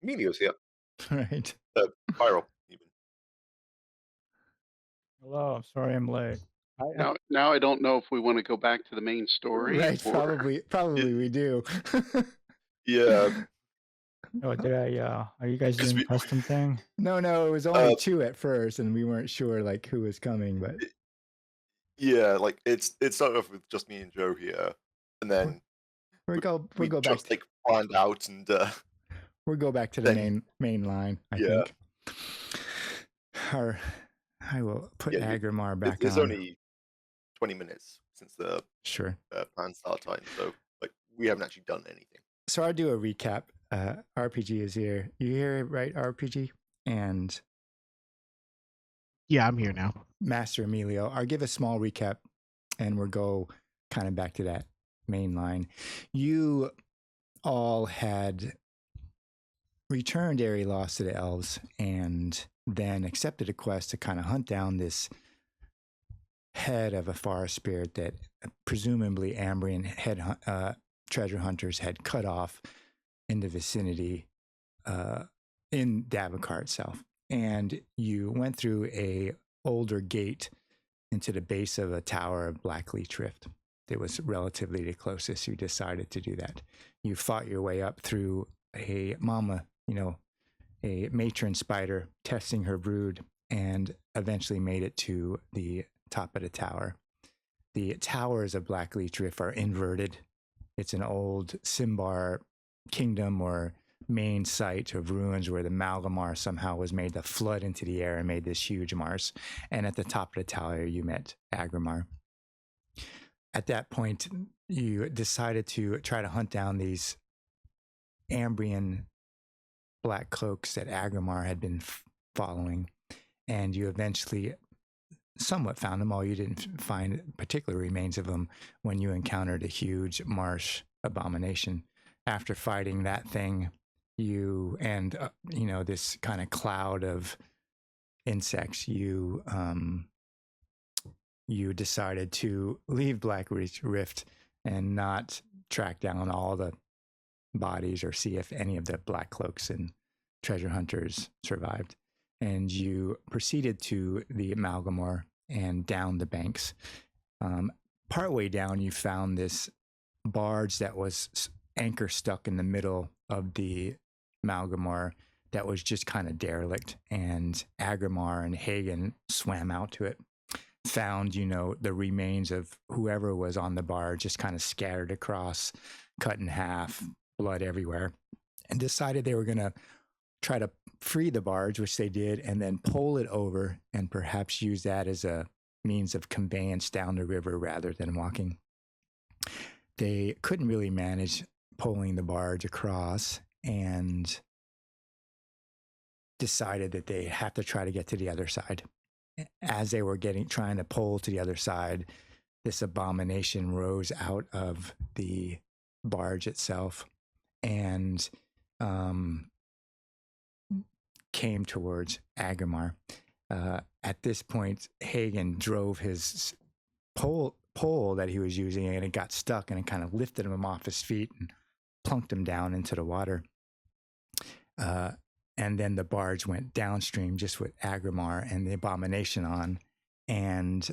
Emilio's here. Right. Viral, even. Hello, I'm sorry I'm late. I Now I don't know if we wanna go back to the main story right, or probably we do. Yeah, Oh, did are you guys because doing custom thing? No, no, it was only uh, 2 at first, and we weren't sure, like, who was coming, but yeah, like it started off with just me and Joe here, and we're then we'll we, go we'll we go back just to like planned out, and we'll go back to the then main line, I yeah, think. Or I will put yeah, Agrimar back it's on. only 20 minutes since the Sure. planned start time, so like we haven't actually done anything. So I'll do a recap. RPG is here. You hear it, right, RPG? And Yeah, I'm here now. Master Emilio. I'll give a small recap and we'll go kind of back to that main line. You all had returned Airy Lost to the elves and then accepted a quest to kind of hunt down this head of a forest spirit that presumably Ambrian treasure hunters had cut off in the vicinity in Davokar itself. And you went through a older gate into the base of a tower of Black Leech Rift. It was relatively the closest you decided to do that. You fought your way up through a mama, a matron spider testing her brood, and eventually made it to the top of the tower. The towers of Black Leech Rift are inverted. It's an old Symbar kingdom or main site of ruins where the Malgomor somehow was made to flood into the air and made this huge Mars. And at the top of the tower, you met Agrimar. At that point, you decided to try to hunt down these Ambrian black cloaks that Agrimar had been following. And you eventually somewhat found them, although you didn't find particular remains of them when you encountered a huge marsh abomination. After fighting that thing, you and this kind of cloud of insects, you decided to leave Black Leech Rift and not track down all the bodies or see if any of the black cloaks and treasure hunters survived. And you proceeded to the Malgomor and down the banks. Partway down, you found this barge that was anchor stuck in the middle of the Malgomor that was just kind of derelict. And Agrimar and Hagen swam out to it, found, the remains of whoever was on the barge just kind of scattered across, cut in half, blood everywhere, and decided they were going to try to free the barge, which they did, and then pole it over and perhaps use that as a means of conveyance down the river rather than walking. They couldn't really manage pulling the barge across and decided that they have to try to get to the other side. As they were trying to pull to the other side, this abomination rose out of the barge itself and came towards Agrimar. At this point, Hagen drove his pole that he was using, and it got stuck, and it kind of lifted him off his feet and plunked him down into the water. And then the barge went downstream just with Agrimar and the abomination on. And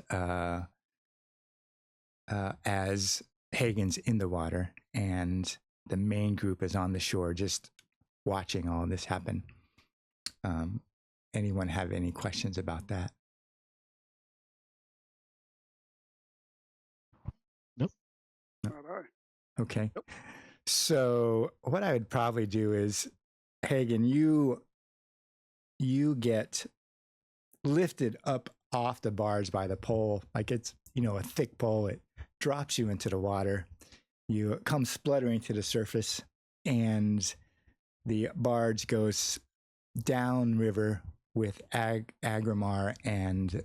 as Hagen's in the water and the main group is on the shore just watching all this happen. Anyone have any questions about that? Nope. not I. Okay. Nope. So what I would probably do is, Hagen, you get lifted up off the barge by the pole, like it's a thick pole. It drops you into the water. You come spluttering to the surface, and the barge goes downriver with Agrimar and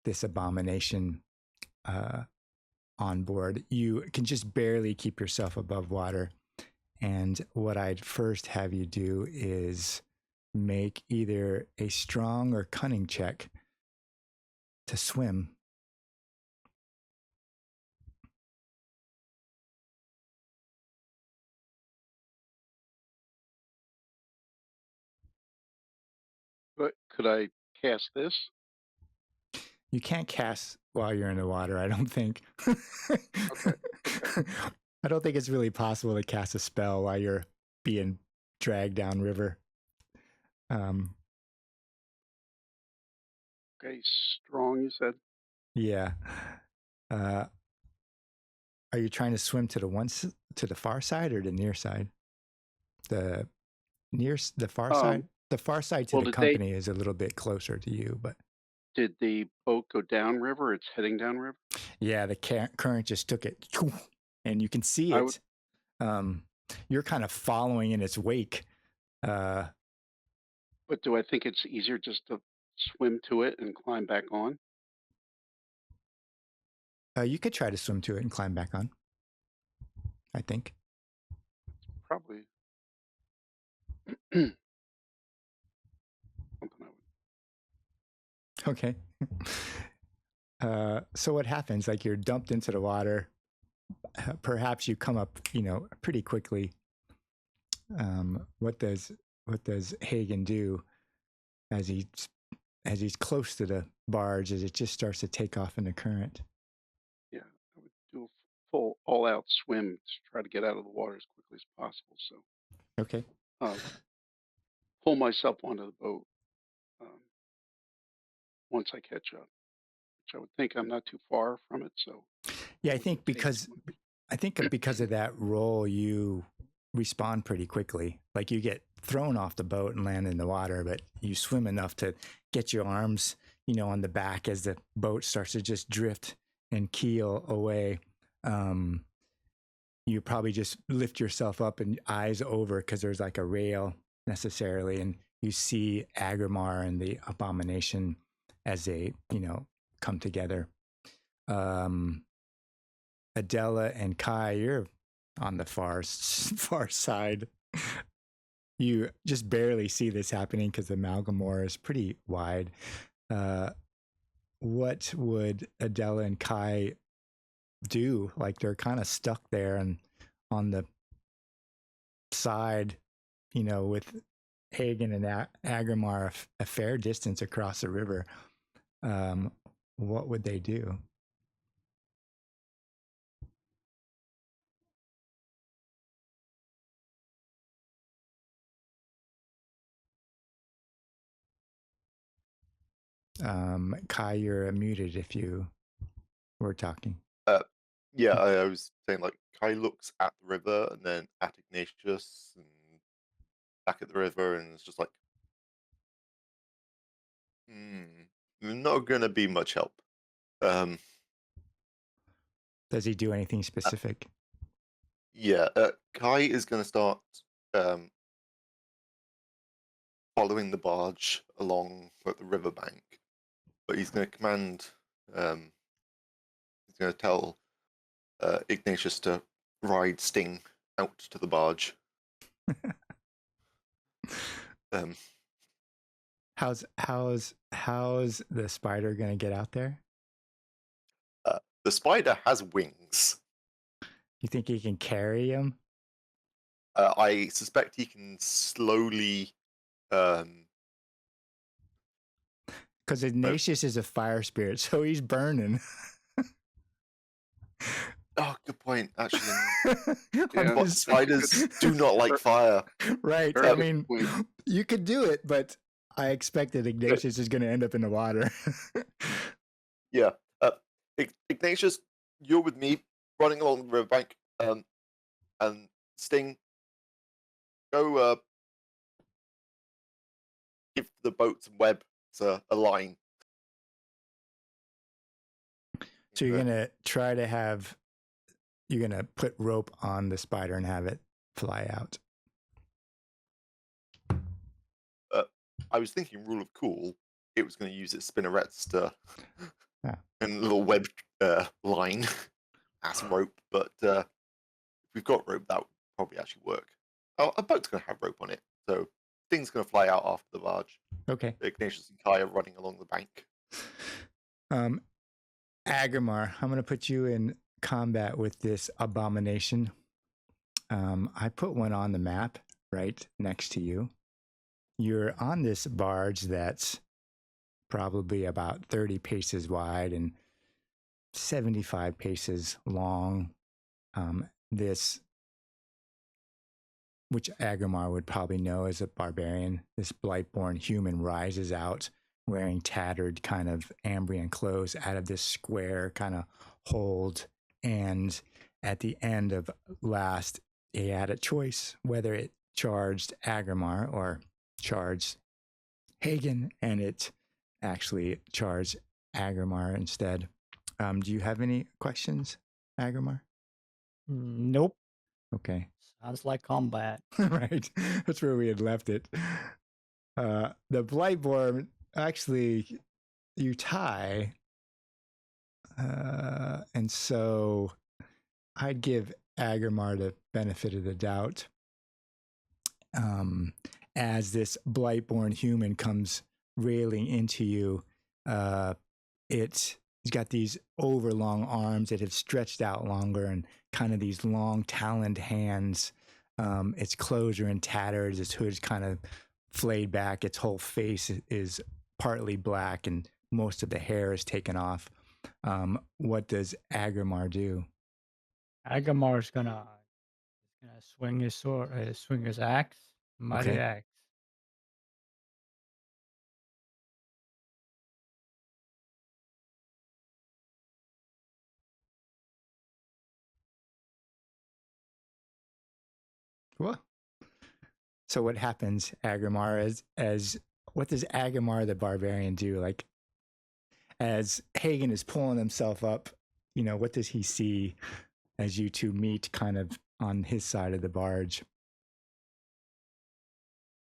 this abomination on board. You can just barely keep yourself above water. And what I'd first have you do is make either a strong or cunning check to swim. Could I cast this? You can't cast while you're in the water, I don't think. Okay. I don't think it's really possible to cast a spell while you're being dragged downriver. Okay, strong, you said? Yeah. Are you trying to swim to the far side or the near side? The far side. The far side to well, the did they- company is a little bit closer to you, but Did the boat go downriver? It's heading downriver? yeah, the current just took it, and you can see I it. You're kind of following in its wake. But do I think it's easier just to swim to it and climb back on? You could try to swim to it and climb back on, I think. Probably. Something I would. Okay. So what happens? Like you're dumped into the water. Perhaps you come up, pretty quickly. What does Hagen do as he's close to the barge as it just starts to take off in the current? Yeah, I would do a full all-out swim to try to get out of the water as quickly as possible. So Okay. pull myself onto the boat once I catch up, which I would think I'm not too far from it. So yeah, I think because of that roll, you respond pretty quickly. Like you get thrown off the boat and land in the water, but you swim enough to get your arms, on the back as the boat starts to just drift and keel away. You probably just lift yourself up and eyes over because there's like a rail necessarily, and you see Agrimar and the abomination as they, come together. Adela and Kai, you're on the far side. You just barely see this happening because the Malgomor is pretty wide. What would Adela and Kai do? Like they're kind of stuck there and on the side, with Hagen and Agrimar a fair distance across the river. What would they do? Kai, you're muted if you were talking. Yeah, I was saying like Kai looks at the river and then at Ignatius and back at the river, and it's just like, not gonna be much help. Does he do anything specific? Yeah, Kai is gonna start following the barge along the riverbank, but he's gonna command. He's gonna tell Ignatius to ride Sting out to the barge. How's the spider gonna get out there? The spider has wings. You think he can carry him? I suspect he can slowly. Because Ignatius is a fire spirit, so he's burning. Oh, good point. Actually, Yeah. spiders do not like fire. Right. Very I good mean, point. you could do it, but I expect that Ignatius is going to end up in the water. Yeah. Ignatius, you're with me running along the riverbank. And Sting, go give the boat some web to a line. So you're gonna try to you're gonna put rope on the spider and have it fly out. I was thinking rule of cool. It was going to use its spinnerets to and a little web line as rope, but if we've got rope, that would probably actually work. Oh, a boat's going to have rope on it, so things going to fly out after the barge. Okay. Ignatius and Kai are running along the bank. Agrimar, I'm going to put you in combat with this abomination. I put one on the map right next to you. you're on this barge that's probably about 30 paces wide and 75 paces long. This, which Agrimar would probably know as a barbarian, this Blightborn human rises out wearing tattered kind of Ambrian clothes out of this square kind of hold. And at the end of last, he had a choice whether it charged Agrimar or charged Hagen, and it actually charged Agrimar instead. Do you have any questions, Agrimar? Nope. Okay. Sounds like combat. Right. That's where we had left it. The Blightborn, actually, you tie. And so I'd give Agrimar the benefit of the doubt. As this Blightborn human comes railing into you, it's got these overlong arms that have stretched out longer and kind of these long taloned hands. Its clothes are in tatters. Its hood's kind of flayed back. Its whole face is partly black and most of the hair is taken off. What does Agrimar do? Agamar's gonna swing his sword, swing his axe, mighty Okay. axe. Well, so what happens, Agrimar, as what does Agrimar the barbarian do? Like, as Hagen is pulling himself up, what does he see as you two meet kind of on his side of the barge?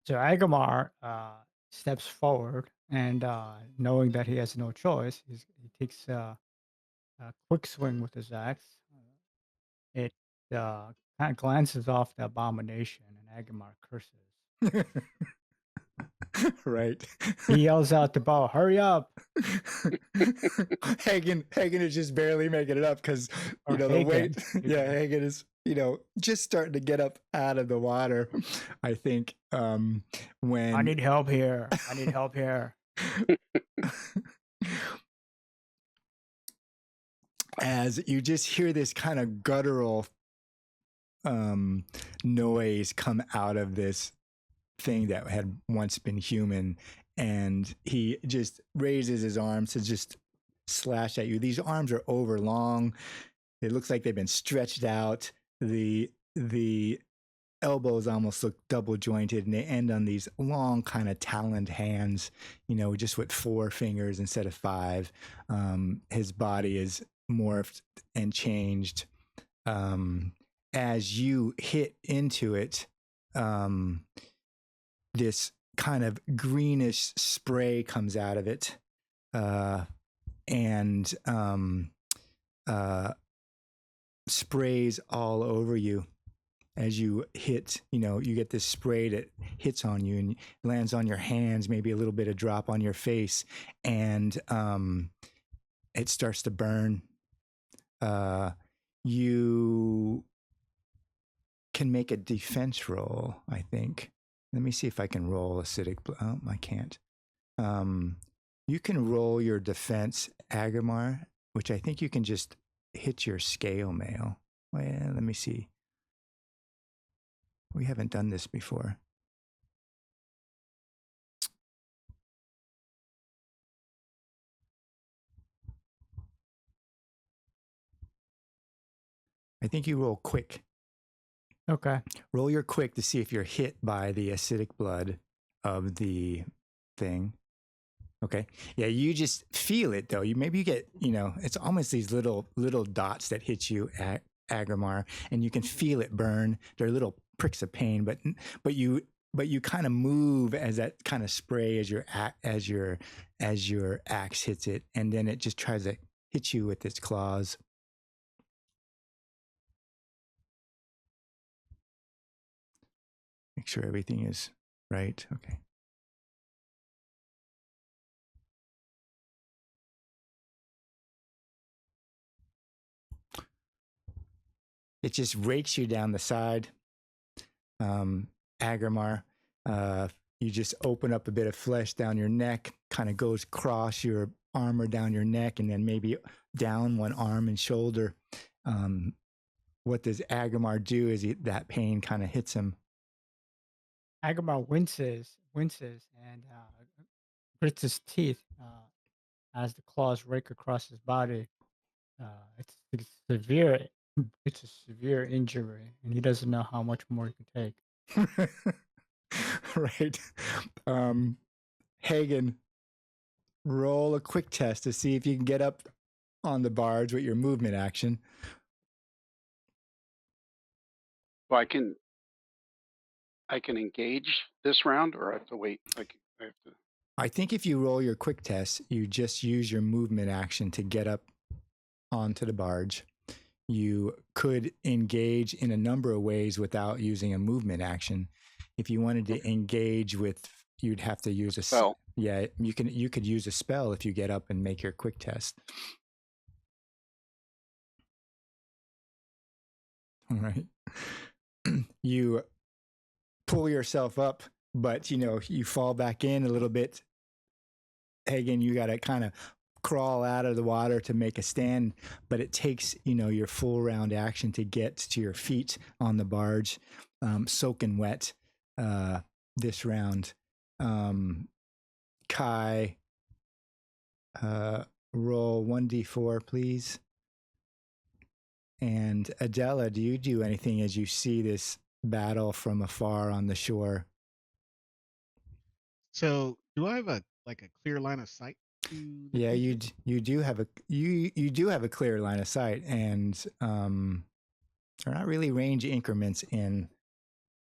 So Agamar steps forward and, knowing that he has no choice, he takes a quick swing with his axe. It kind of glances off the abomination, and Agamar curses. Right. He yells out to Bo, "Hurry up!" Hagen is just barely making it up because Or the Hagen. weight. Yeah, Hagen is just starting to get up out of the water. I think when I need help here. I need help here. as you just hear this kind of guttural noise come out of this thing that had once been human, and he just raises his arms to just slash at you. These arms are overlong. It looks like they've been stretched out. The elbows almost look double jointed, and they end on these long kind of taloned hands, just with 4 fingers instead of 5. His body is morphed and changed. As you hit into it, this kind of greenish spray comes out of it, and sprays all over you. As you hit, you get this spray that hits on you and lands on your hands, maybe a little bit of drop on your face, and it starts to burn. You can make a defense roll, I think. Let me see if I can roll acidic. Oh, I can't. You can roll your defense, Agrimar, which I think you can just hit your scale mail. Well, let me see. We haven't done this before. I think you roll quick. Okay. Roll your quick to see if you're hit by the acidic blood of the thing. Okay. Yeah, you just feel it though. Maybe you get, it's almost these little dots that hit you at Agrimar, and you can feel it burn. They're little pricks of pain, but you kind of move as that kind of spray as your axe hits it, and then it just tries to hit you with its claws. Make sure everything is right. Okay. It just rakes you down the side. Agrimar, you just open up a bit of flesh down your neck, kind of goes across your armor down your neck, and then maybe down one arm and shoulder. What does Agamar do is that pain kind of hits him. Agamar winces, and grits his teeth as the claws rake across his body. It's severe. It's a severe injury, and he doesn't know how much more he can take. Right. Hagen, roll a quick test to see if you can get up on the barge with your movement action. Well, I can engage this round, or I have to wait. I have to. I think if you roll your quick test, you just use your movement action to get up onto the barge. You could engage in a number of ways without using a movement action. If you wanted to engage with, you'd have to use a spell. Yeah, you could use a spell if you get up and make your quick test. All right. You pull yourself up, but you fall back in a little bit. Hagen, you got to kind of crawl out of the water to make a stand, but it takes your full round action to get to your feet on the barge, soaking wet this round. Kai, roll 1d4 please. And Adela, do you do anything as you see this battle from afar on the shore? So do I have a clear line of sight? Yeah, you do have a clear line of sight, and they're not really range increments in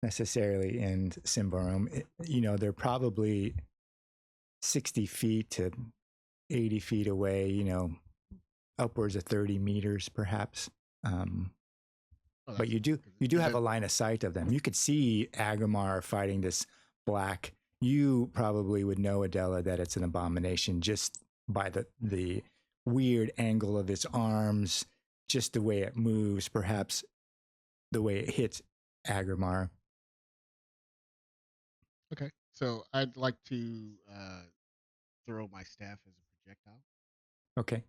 necessarily in Symbaroum. They're probably 60 feet to 80 feet away. Upwards of 30 meters, perhaps. But you do have a line of sight of them. You could see Agamar fighting this black. You probably would know, Adela, that it's an abomination just by the weird angle of its arms, just the way it moves, perhaps the way it hits Agamar. Okay, so I'd like to throw my staff as a projectile. Okay.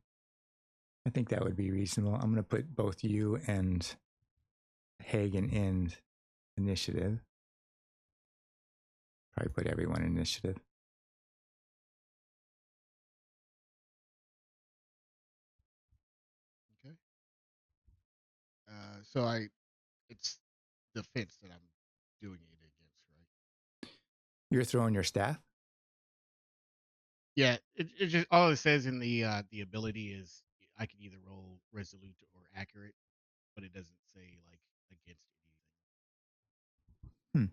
I think that would be reasonable. I'm going to put both you and Hagen in initiative. Probably put everyone in initiative. Okay. So it's the fence that I'm doing it against, right? You're throwing your staff? Yeah, it just all it says in the ability is I can either roll resolute or accurate, but it doesn't say like against anything.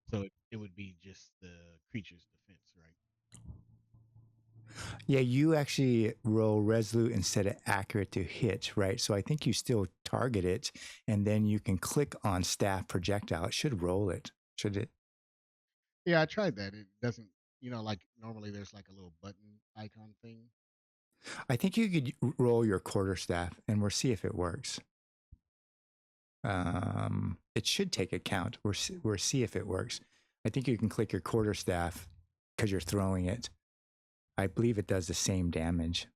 So it would be just the creature's defense, right? Yeah, you actually roll resolute instead of accurate to hit, right? So I think you still target it, and then you can click on staff projectile. It should roll it, should it? Yeah, I tried that. It doesn't, like normally there's like a little button icon thing. I think you could roll your quarterstaff, and we'll see if it works. It should take account. We'll see if it works. I think you can click your quarterstaff because you're throwing it. I believe it does the same damage.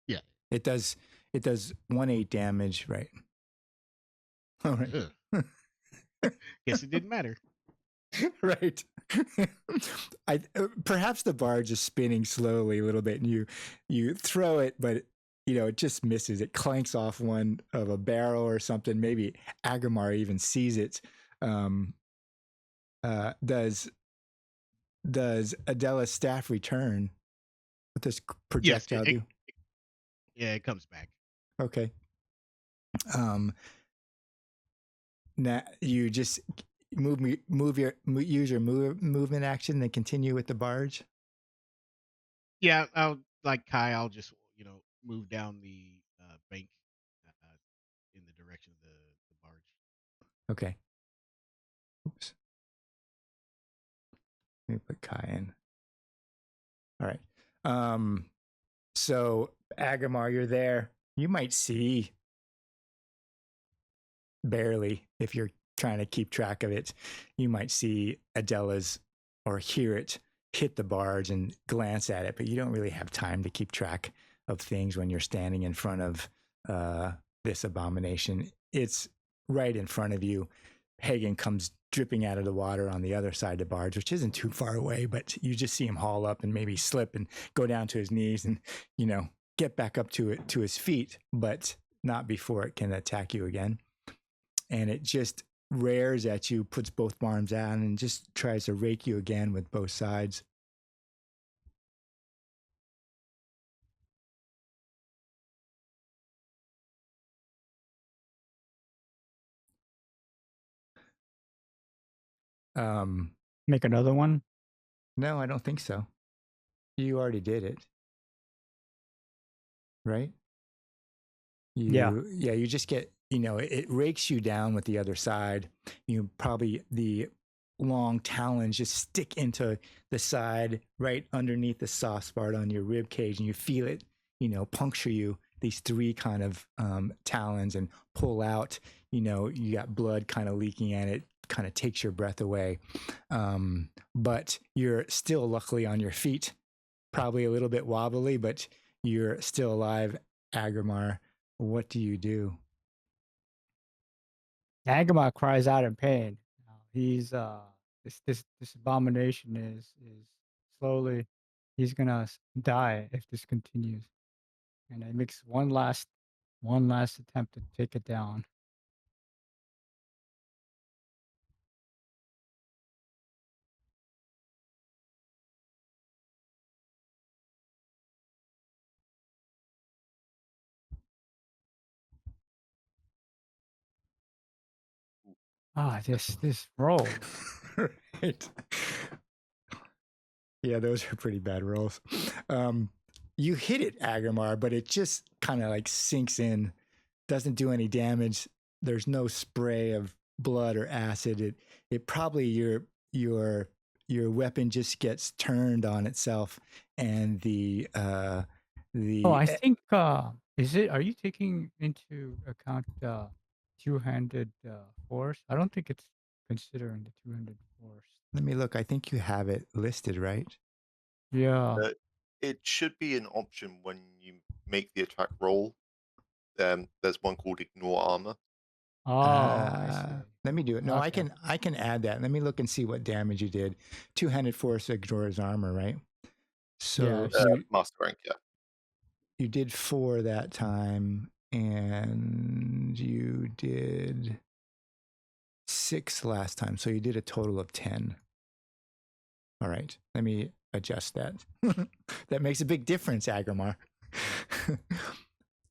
Yeah. It does 1/8 damage, right? All right. Guess it didn't matter. Right. Perhaps the barge is spinning slowly a little bit, and you throw it, but it just misses. It clanks off one of a barrel or something. Maybe Agamar even sees it. Does Adela's staff return? What does projectile do? Yeah, it comes back. Okay. Now you just use your movement action, then continue with the barge. Yeah, I'll like Kai. I'll just move down the bank in the direction of the barge. Okay. Oops. Let me put Kai in. All right. So Agamar, you're there. You might see barely if you're trying to keep track of it. You might see Adela's or hear it hit the barge and glance at it, but you don't really have time to keep track of things when you're standing in front of this abomination. It's right in front of you. Hagen comes dripping out of the water on the other side of the barge, which isn't too far away, but you just see him haul up and maybe slip and go down to his knees and, get back up to his feet, but not before it can attack you again. And it just rears at you, puts both arms out, and just tries to rake you again with both sides. Make another one? No, I don't think so. You already did it. Right? Yeah. You just get, it rakes you down with the other side. You probably, the long talons just stick into the side right underneath the soft spot on your rib cage, and you feel it, puncture you, these three kind of talons, and pull out. You got blood kind of leaking, and it kind of takes your breath away. But you're still luckily on your feet, probably a little bit wobbly, but you're still alive. Agrimar, what do you do? Agama cries out in pain. He's this abomination is slowly, he's gonna die if this continues, and it makes one last attempt to take it down. This roll. Right. Yeah, those are pretty bad rolls. You hit it, Agrimar, but it just kind of like sinks in, doesn't do any damage. There's no spray of blood or acid. It probably your weapon just gets turned on itself, and Oh, I think are you taking into account two-handed force? I don't think it's considering the two-handed force. Let me look. I think you have it listed, right? Yeah. It should be an option when you make the attack roll. There's one called Ignore Armor. Oh, I see. Let me do it. No, Okay. I can add that. Let me look and see what damage you did. Two-handed force ignores armor, right? So Yeah, master rank, yeah. You did 4 that time, and you did 6 last time. So you did a total of 10. All right, let me adjust that. That makes a big difference, Agrimar.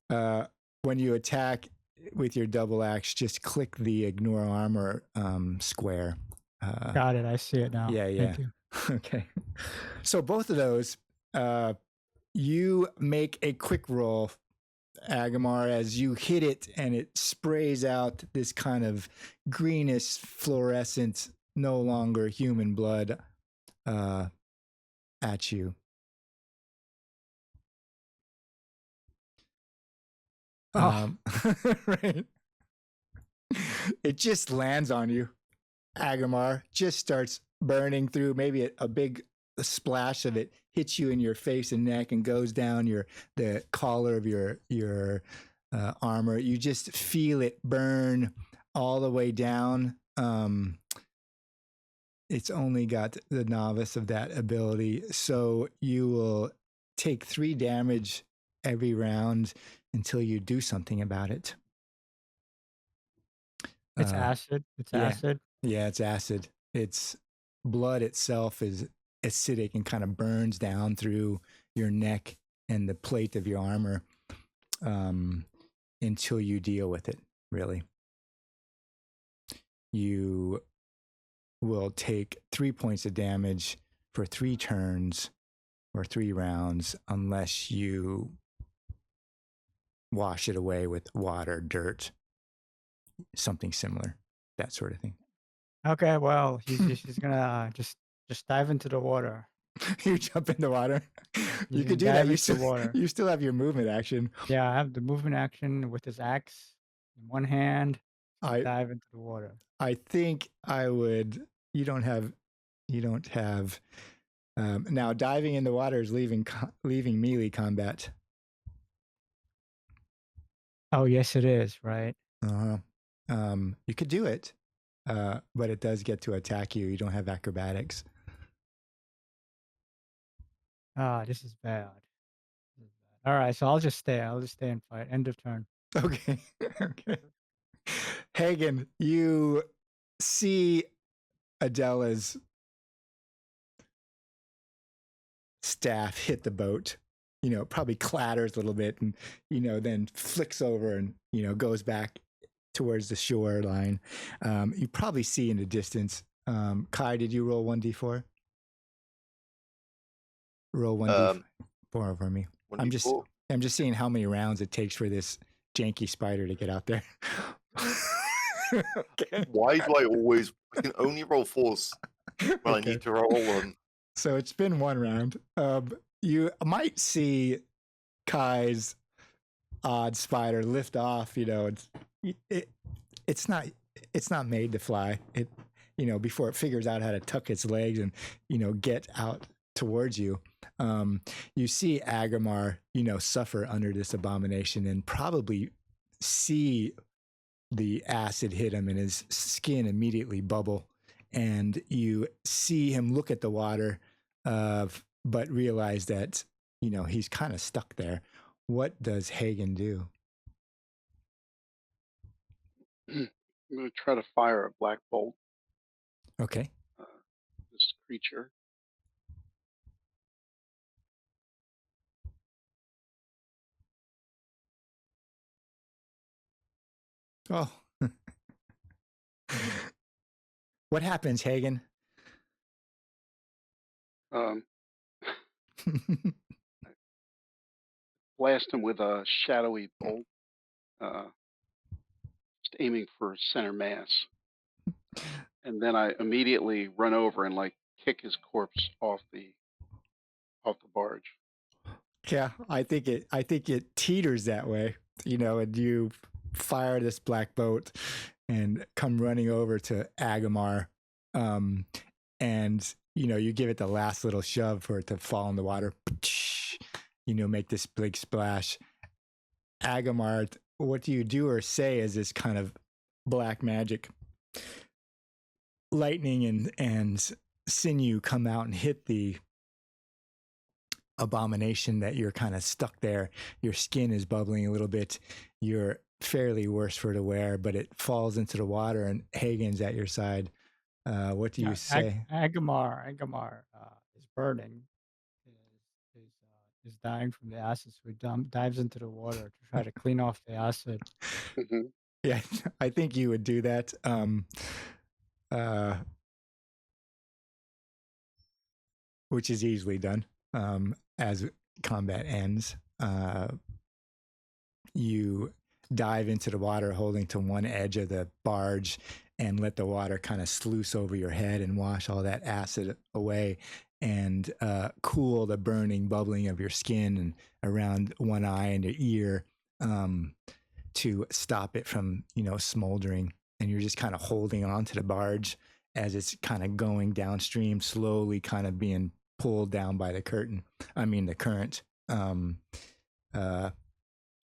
When you attack with your double axe, just click the ignore armor square. got it. I see it now. Yeah. Thank you. Okay. So both of those, you make a quick roll, Agrimar, as you hit it, and it sprays out this kind of greenish, fluorescent, no longer human blood at you. Right. It just lands on you. Agrimar just starts burning through. Maybe a big splash of it hits you in your face and neck and goes down the collar of your armor. You just feel it burn all the way down. It's only got the novice of that ability, so you will take 3 damage every round until you do something about it. It's acid. It's acid. Yeah, it's acid. It's blood itself is acidic and kind of burns down through your neck and the plate of your armor until you deal with it, really. You will take 3 points of damage for 3 turns or 3 rounds unless you wash it away with water, dirt, something similar, that sort of thing. Okay, well, he's gonna just dive into the water. You jump in the water. You could do that. You still have your movement action. Yeah, I have the movement action with his axe in one hand. Dive into the water. I think I would. You don't have You don't have now diving in the water is leaving melee combat. Oh, yes, it is, right? You could do it, but it does get to attack you. You don't have acrobatics. Ah, this is bad. All right, so I'll just stay. I'll just stay and fight. End of turn. Okay. Okay. Hagen, you see Adela's staff hit the boat. Probably clatters a little bit and, then flicks over and, goes back towards the shoreline. You probably see in the distance. Kai, did you roll 1d4? Roll 1d4 for me. 1d4. I'm just seeing how many rounds it takes for this janky spider to get out there. Okay. Why do I can only roll 4s when I need to roll them? So it's been one round. You might see Kai's odd spider lift off. It's not made to fly. It before it figures out how to tuck its legs and get out towards you. You see Agamar suffer under this abomination and probably see the acid hit him and his skin immediately bubble. And you see him look at the water, but realize that, he's kind of stuck there. What does Hagen do? I'm going to try to fire a black bolt. Okay. This creature. Oh. What happens, Hagen? Blast him with a shadowy bolt, just aiming for center mass. And then I immediately run over and kick his corpse off the barge. Yeah, I think it teeters that way, and you fire this black boat and come running over to Agamar, and you give it the last little shove for it to fall in the water, make this big splash. Agamar, what do you do or say as this kind of black magic lightning and sinew come out and hit the abomination that you're kind of stuck there? Your skin is bubbling a little bit. You're fairly worse for the wear, but it falls into the water and Hagen's at your side. What do you say? Agamar is burning. Is dying from the acid, so he dives into the water to try to clean off the acid. Yeah, I think you would do that. Which is easily done. As combat ends, you dive into the water holding to one edge of the barge and let the water kind of sluice over your head and wash all that acid away and cool the burning bubbling of your skin and around one eye and your ear to stop it from smoldering. And you're just kind of holding on to the barge as it's kind of going downstream, slowly kind of being pulled down by the current.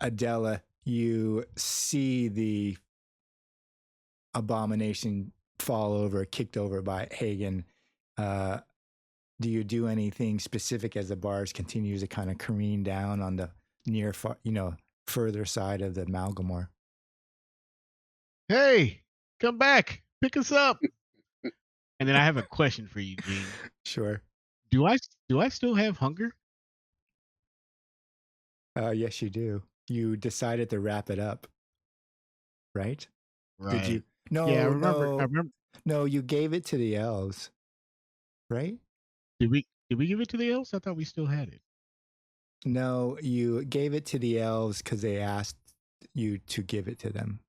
Adela, you see the abomination fall over, kicked over by Hagen. Do you do anything specific as the barge continues to kind of careen down on the further side of the Malgomor? Hey, come back, pick us up. And then I have a question for you, Gene. Sure. Do I still have hunger? Yes, you do. You decided to wrap it up, right? Right. Did you? No. Yeah, I remember. No, you gave it to the elves, right? Did we give it to the elves? I thought we still had it. No, you gave it to the elves because they asked you to give it to them.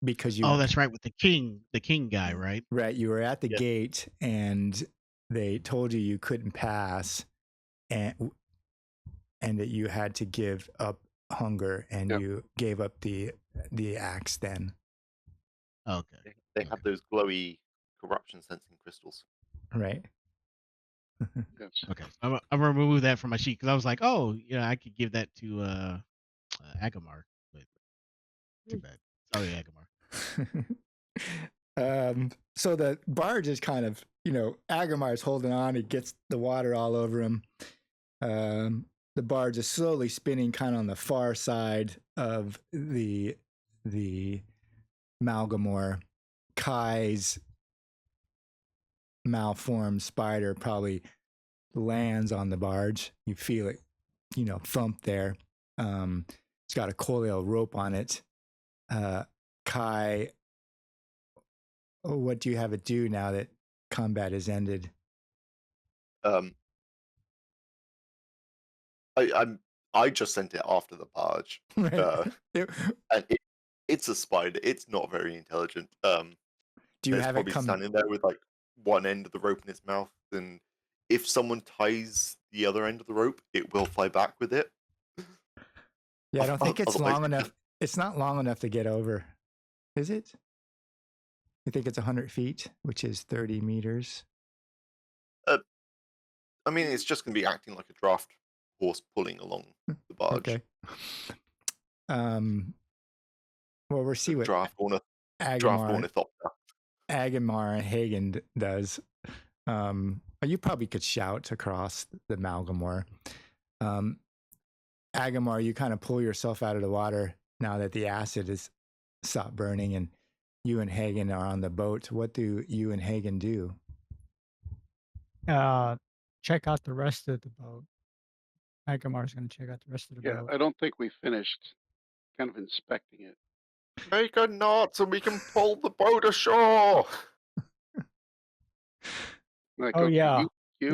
Because you. Oh, that's right, with the king guy, right? Right, you were at the gate and they told you couldn't pass, and that you had to give up hunger, and you gave up the axe then. Okay. They have those glowy corruption sensing crystals. Right. Yes. Okay, so I'm gonna remove that from my sheet because I was like, oh, yeah, I could give that to Agomar, but too bad. Sorry, Agomar. So the barge is kind of, Agramar's holding on. He gets the water all over him. The barge is slowly spinning kind of on the far side of the Malgomor. Kai's malformed spider probably lands on the barge. You feel it, thump there. It's got a coil rope on it. Kai, what do you have it do now that combat has ended? I just sent it after the barge, Right. and it's a spider. It's not very intelligent. Do you It's have it probably come? standing there with like one end of the rope in its mouth, and if someone ties the other end of the rope, it will fly back with it. Yeah, I don't think it's Otherwise, long enough. It's not long enough to get over, is it? You think it's 100 feet, which is 30 meters? I mean, it's just going to be acting like a draft horse pulling along the barge. Okay. Well, we'll see what Draft Agomar ornithopter. and Hagen does. You probably could shout across the Malgomor. Agomar, you kind of pull yourself out of the water now that the acid has stopped burning, and you and Hagen are on the boat. What do you and Hagen do? Check out the rest of the boat. Agamar's going to check out the rest of the Yeah, boat. I don't think we finished kind of inspecting it. Make a knot so we can pull the boat ashore. Like, Oh, okay, yeah. you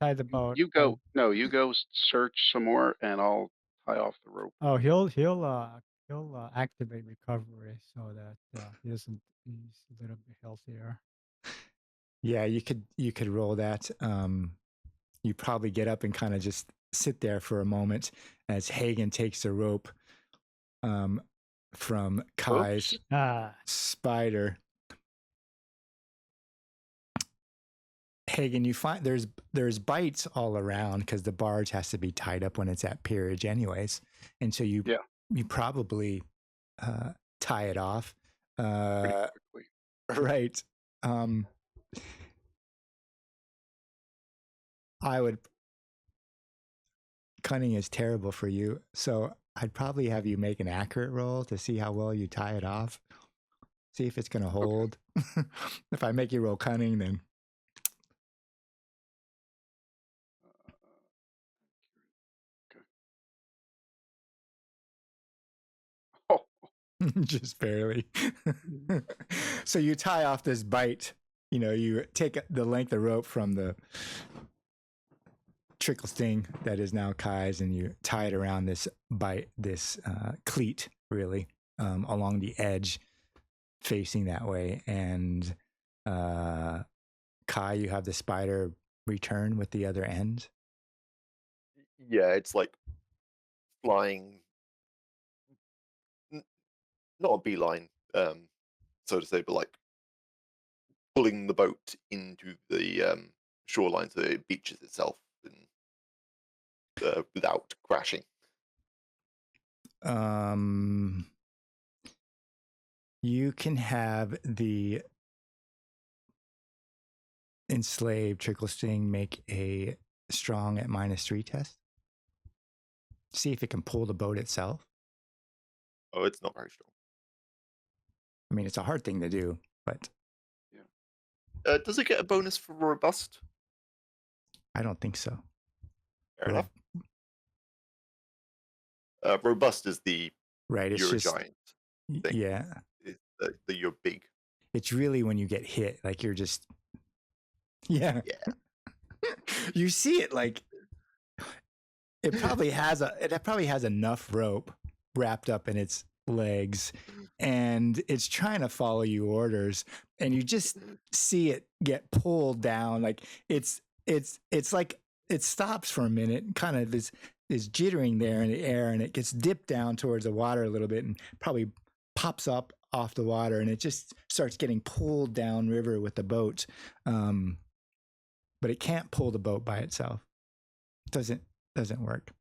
tie the boat. you go. No, you go search some more, and I'll tie off the rope. Oh, he'll activate recovery so that he's a little bit healthier. Yeah, you could roll that. You probably get up and kind of just sit there for a moment as Hagen takes the rope from Kai's spider. Hagen, you find there's bites all around because the barge has to be tied up when it's at peerage anyways, and so you probably tie it off. Pretty quickly. Right. Cunning is terrible for you, so I'd probably have you make an accurate roll to see how well you tie it off. See if it's going to hold. Okay. If I make you roll cunning, then just barely. So you tie off this bite. You take the length of rope from the trickle sting that is now Kai's, and you tie it around this cleat, really, along the edge, facing that way. And Kai, you have the spider return with the other end. Yeah, it's like flying, not a beeline, so to say, but like pulling the boat into the shoreline so it beaches itself and without crashing. You can have the enslaved trickle sting make a strong at -3 test. See if it can pull the boat itself. Oh, it's not very strong. I mean, it's a hard thing to do, but yeah. Does it get a bonus for robust? I don't think so. Fair enough. Robust is the right. It's just giant thing. Yeah. You're big. It's really when you get hit, like you're just. Yeah. You see it like it probably has enough rope wrapped up in its legs, and it's trying to follow you orders, and you just see it get pulled down. Like it's like it stops for a minute, kind of is jittering there in the air, and it gets dipped down towards the water a little bit and probably pops up off the water, and it just starts getting pulled down river with the boat. but it can't pull the boat by itself. Doesn't work.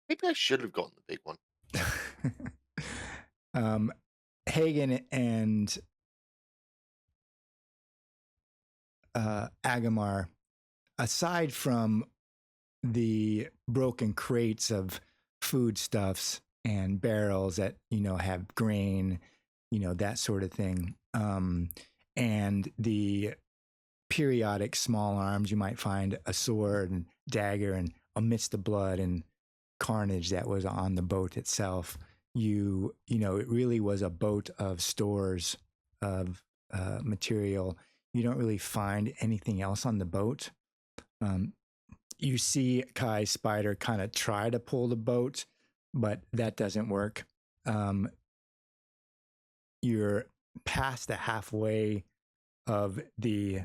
Maybe I should have gotten the big one. Hagen and Agamar, aside from the broken crates of foodstuffs and barrels that, have grain, that sort of thing, and the periodic small arms, you might find a sword and dagger, and amidst the blood and carnage that was on the boat itself, it really was a boat of stores of material. You don't really find anything else on the boat. You see Kai's spider kind of try to pull the boat, but that doesn't work. You're past the halfway of the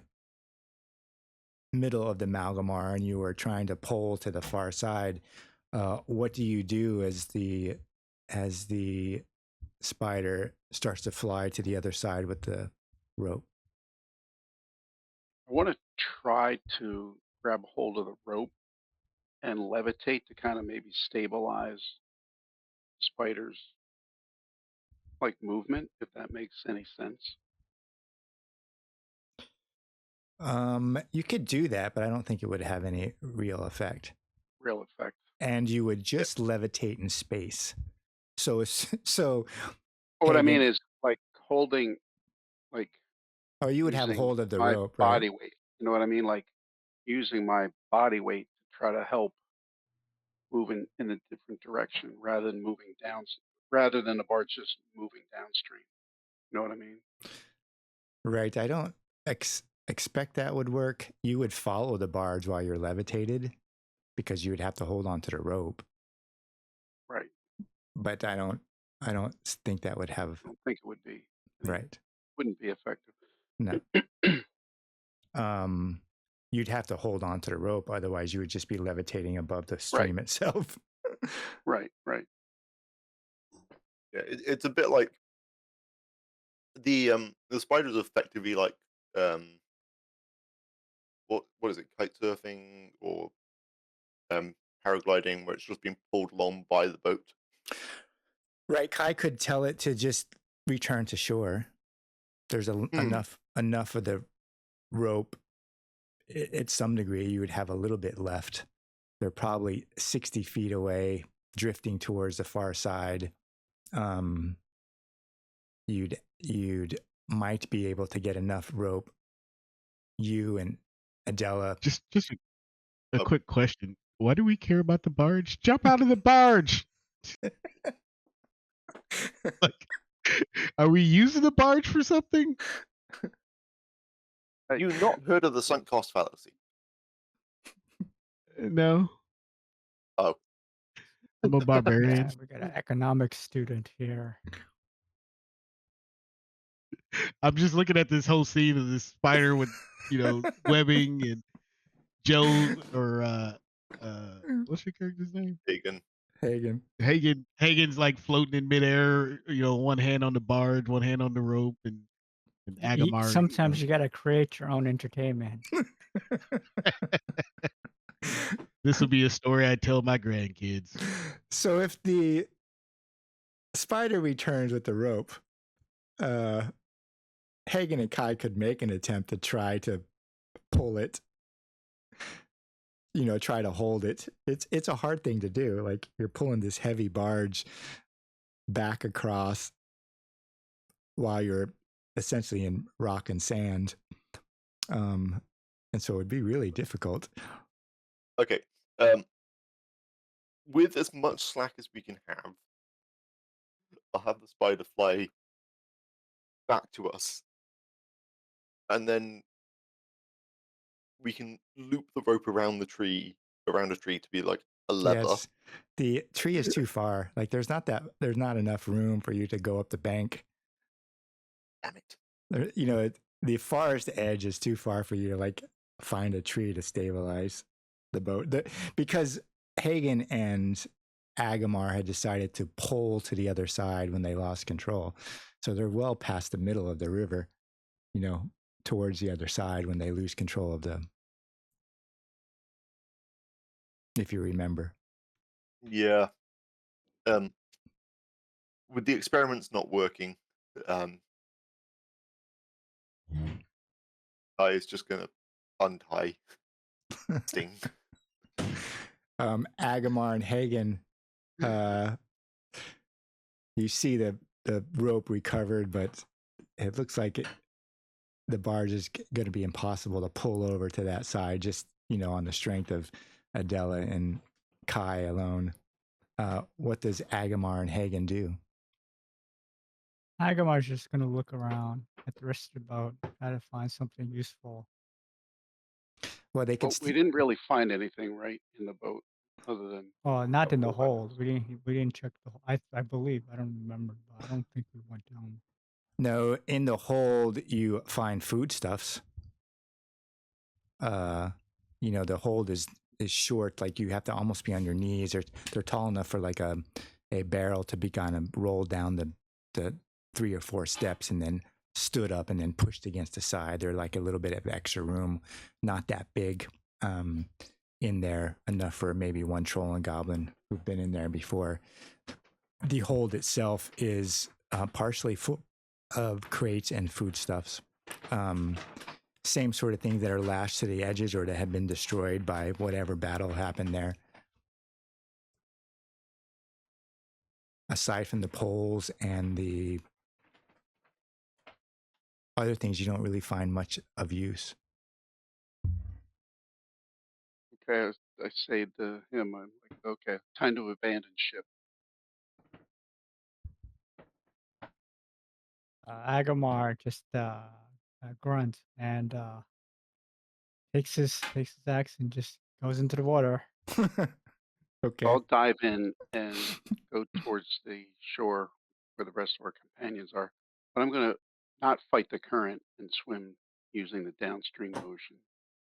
middle of the Malgomor, and you are trying to pull to the far side. What do you do as the spider starts to fly to the other side with the rope? I want to try to grab a hold of the rope and levitate to kind of maybe stabilize spider's movement, if that makes any sense. You could do that, but I don't think it would have any real effect. And you would just levitate in space. So what I mean is holding, or you would have hold of the my rope, body right? weight. You know what I mean? Using my body weight to try to help moving in a different direction rather than the barge just moving downstream. You know what I mean? Right. I don't expect that would work. You would follow the barge while you're levitated because you would have to hold on to the rope. Right. But I don't think that would have. I don't think it would be. Right. Wouldn't be effective. No. You'd have to hold on to the rope, otherwise you would just be levitating above the stream itself. Right. Yeah, it's a bit like the spider's effectively like what is it, kite surfing or paragliding, where it's just being pulled along by the boat. Right. Kai could tell it to just return to shore. There's enough of the rope. At some degree, you would have a little bit left. They're probably 60 feet away, drifting towards the far side. You'd might be able to get enough rope. You and Adela. Just a quick question. Why do we care about the barge? Jump out of the barge! Are we using the barge for something? You've not heard of the sunk cost fallacy? No. Oh. I'm a barbarian. Yeah, we got an economics student here. I'm just looking at this whole scene of this spider with, webbing and Joe or what's your character's name? Hagen. Hagen's floating in midair, one hand on the barge, one hand on the rope, and Agamar. Sometimes you got to create your own entertainment. This will be a story I tell my grandkids. So if the spider returns with the rope, Hagen and Kai could make an attempt to try to pull it. Try to hold it. It's a hard thing to do. You're pulling this heavy barge back across while you're essentially in rock and sand. And so it'd be really difficult. Okay. With as much slack as we can have, I'll have the spider fly back to us. And then we can loop the rope around a tree to be like a lever. Yes. The tree is too far. There's not enough room for you to go up the bank. Damn it. The farthest edge is too far for you to find a tree to stabilize the boat. Because Hagen and Agamar had decided to pull to the other side when they lost control. So they're well past the middle of the river, towards the other side when they lose control of them. If you remember. Yeah. With the experiments not working, I is just gonna untie Sting. Agamar and Hagen, you see the rope recovered, but it looks like the barge is going to be impossible to pull over to that side, just, on the strength of Adela and Kai alone. What does Agamar and Hagen do? Agamar's just going to look around at the rest of the boat, try to find something useful. Well, they could. We didn't really find anything right in the boat, other than. Well, not in the hold. We didn't check the hold. I believe. I don't remember, but I don't think we went down. No, in the hold you find foodstuffs. The hold is short, like you have to almost be on your knees. They're tall enough for like a barrel to be kind of rolled down the 3 or 4 steps and then stood up and then pushed against the side. They're like a little bit of extra room, not that big in there, enough for maybe one troll and goblin who've been in there before. The hold itself is partially full of crates and foodstuffs. Same sort of things that are lashed to the edges or that have been destroyed by whatever battle happened there. Aside from the poles and the other things, you don't really find much of use. Okay, I say to him, I'm like, okay, time to abandon ship. Agamar just grunts and takes his axe and just goes into the water. Okay. I'll dive in and go towards the shore where the rest of our companions are, but I'm going to not fight the current and swim using the downstream motion.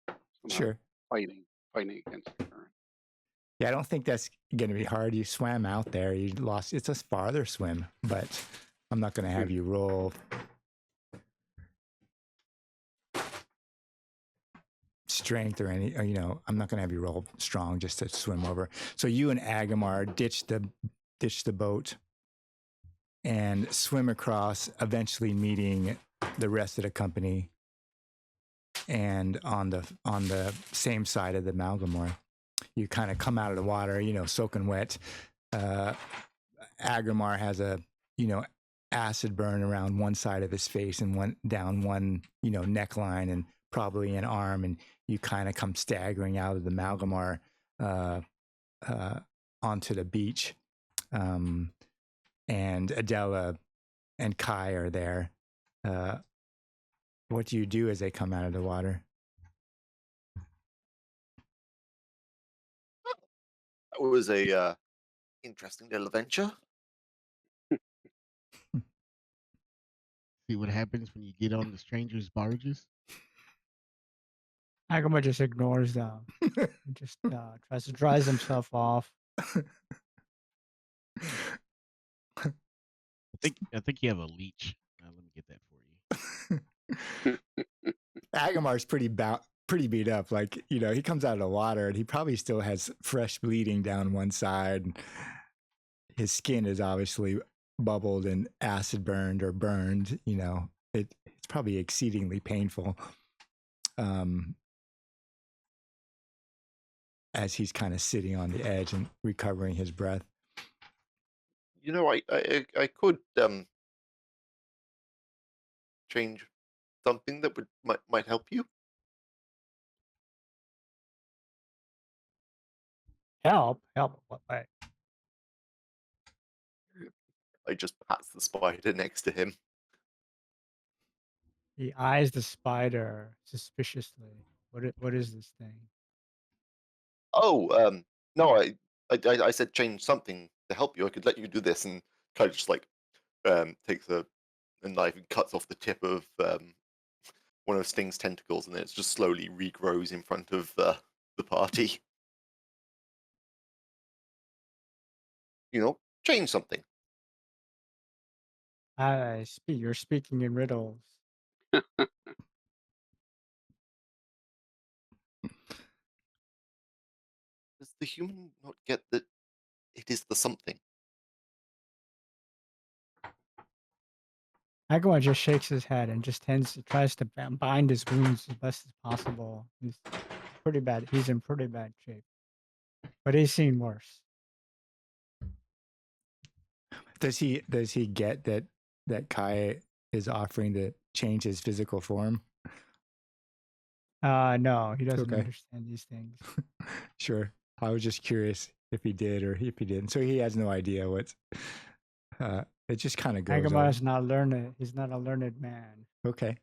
So I'm Sure. fighting against the current. Yeah, I don't think that's going to be hard. You swam out there. You lost. It's a farther swim, but I'm not going to have you roll strength or any. I'm not going to have you roll strong just to swim over. So you and Agamar ditch the boat and swim across, eventually meeting the rest of the company, and on the same side of the Malgomor. You kind of come out of the water, soaking wet. Agamar has a, acid burn around one side of his face and down one, neckline and probably an arm. And you kind of come staggering out of the Malgomor onto the beach. And Adela and Kai are there. What do you do as they come out of the water? That was a interesting little adventure. See what happens when you get on the strangers' barges. Agamar just ignores them. And just tries to dries himself off. I think you have a leech. Let me get that for you. Agamar's pretty beat up. Like, he comes out of the water and he probably still has fresh bleeding down one side. His skin is obviously bubbled and acid burned or burned. It's probably exceedingly painful. As he's kind of sitting on the edge and recovering his breath. I could change something that might help you. Help what way? I just pats the spider next to him. He eyes the spider suspiciously. What is this thing? Oh, no, I said change something to help you. I could let you do this, and kind of just like takes a knife and cuts off the tip of one of Sting's tentacles, and then it just slowly regrows in front of the party. Change something. You're speaking in riddles. the human not get that it is the something? Agawar just shakes his head and just tries to bind his wounds as best as possible. He's pretty bad. He's in pretty bad shape, but he's seen worse. Does he get that Kai is offering to change his physical form? No, he doesn't Okay. understand these things. Sure. I was just curious if he did or if he didn't. So he has no idea what's. It just kind of goes. Agawar is not learned. He's not a learned man. Okay.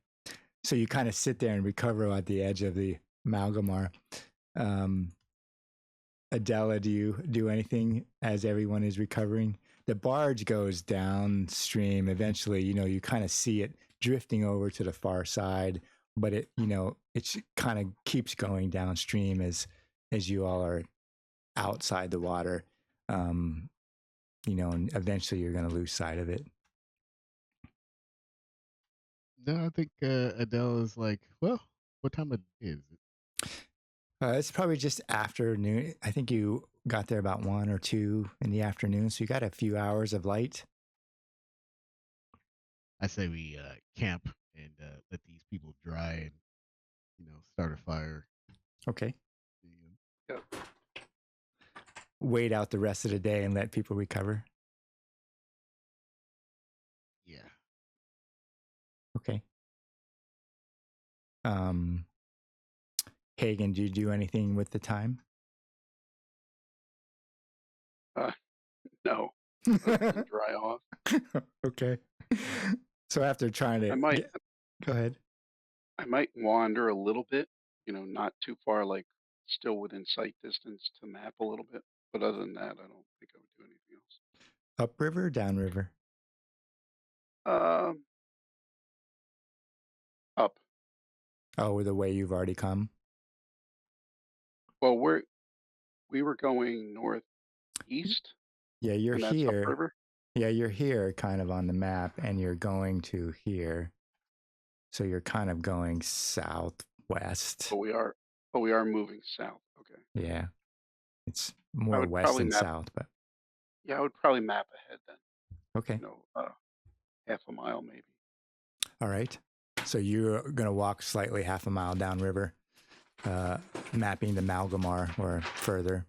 So you kind of sit there and recover at the edge of the Malgomor. Adela, do you do anything as everyone is recovering? The barge goes downstream. Eventually, you kind of see it drifting over to the far side, but it kind of keeps going downstream as you all are outside the water. And eventually you're going to lose sight of it. No, I think Adele is like, well, what time of day is it? It's probably just afternoon. I think you got there about 1 or 2 in the afternoon, so you got a few hours of light. I say we camp and let these people dry and start a fire. Okay. Yep. Wait out the rest of the day and let people recover. Yeah. Okay. Hagen, do you do anything with the time? No. Dry off. Okay. So after trying to go ahead. I might wander a little bit, not too far, like still within sight distance to map a little bit. But other than that, I don't think I would do anything else. Upriver or downriver? Up. Oh, the way you've already come? Well, we were going northeast. Yeah, you're and that's here. upriver. Yeah, you're here kind of on the map and you're going to here. So you're kind of going southwest. But we are moving south. Okay. Yeah. It's more west than south, but yeah, I would probably map ahead then. okay. Half a mile maybe. All right. So you're going to walk slightly half a mile downriver, mapping the Malgomor or further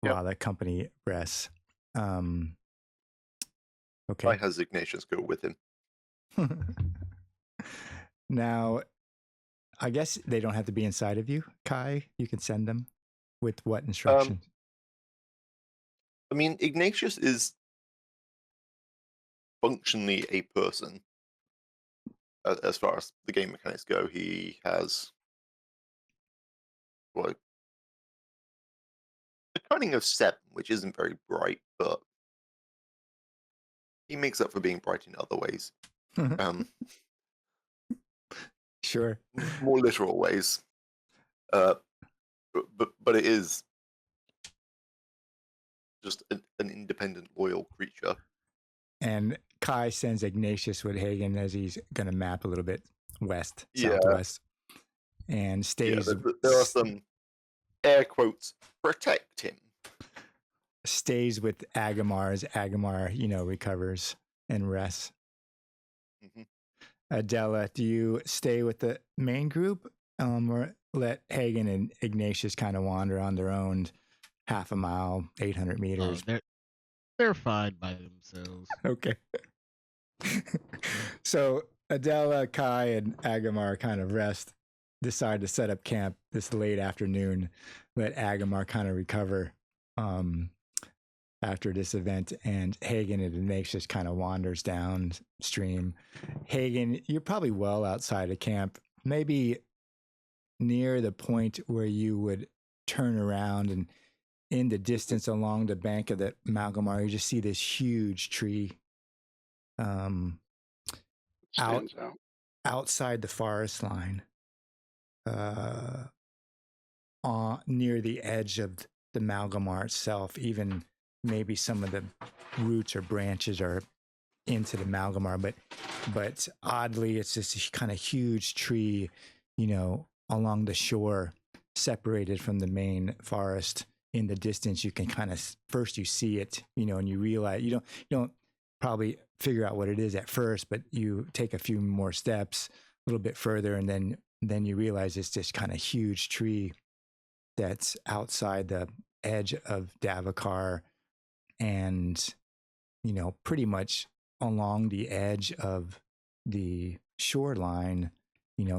while the company rests. Okay. Kai has Ignatius go with him. Now, I guess they don't have to be inside of you, Kai. You can send them with what instructions? I mean, Ignatius is functionally a person. As far as the game mechanics go, he has a cunning of 7, which isn't very bright, but he makes up for being bright in other ways. Sure. More literal ways. But it is just an independent, loyal creature. And Kai sends Ignatius with Hagen as he's going to map a little bit west, southwest, and stays. Yeah, there are some air quotes, protect him. Stays with Agomar as Agomar, recovers and rests. Mm-hmm. Adela, do you stay with the main group or let Hagen and Ignatius kind of wander on their own half a mile, 800 meters? Oh, they're fine by themselves. Okay. So Adela, Kai, and Agomar kind of rest, decide to set up camp this late afternoon, let Agomar kind of recover after this event, and Hagen and Ignatius kind of wanders downstream. Hagen, you're probably well outside of camp, maybe near the point where you would turn around, and in the distance along the bank of the Malgomor, you just see this huge tree outside the forest line, near the edge of the Malgomor itself. Even maybe some of the roots or branches are into the Malgomor, but oddly, it's this kind of huge tree, along the shore, separated from the main forest, in the distance, you can kind of first you see it, and you realize you don't probably figure out what it is at first, but you take a few more steps a little bit further, and then you realize it's this kind of huge tree that's outside the edge of Davokar, and pretty much along the edge of the shoreline,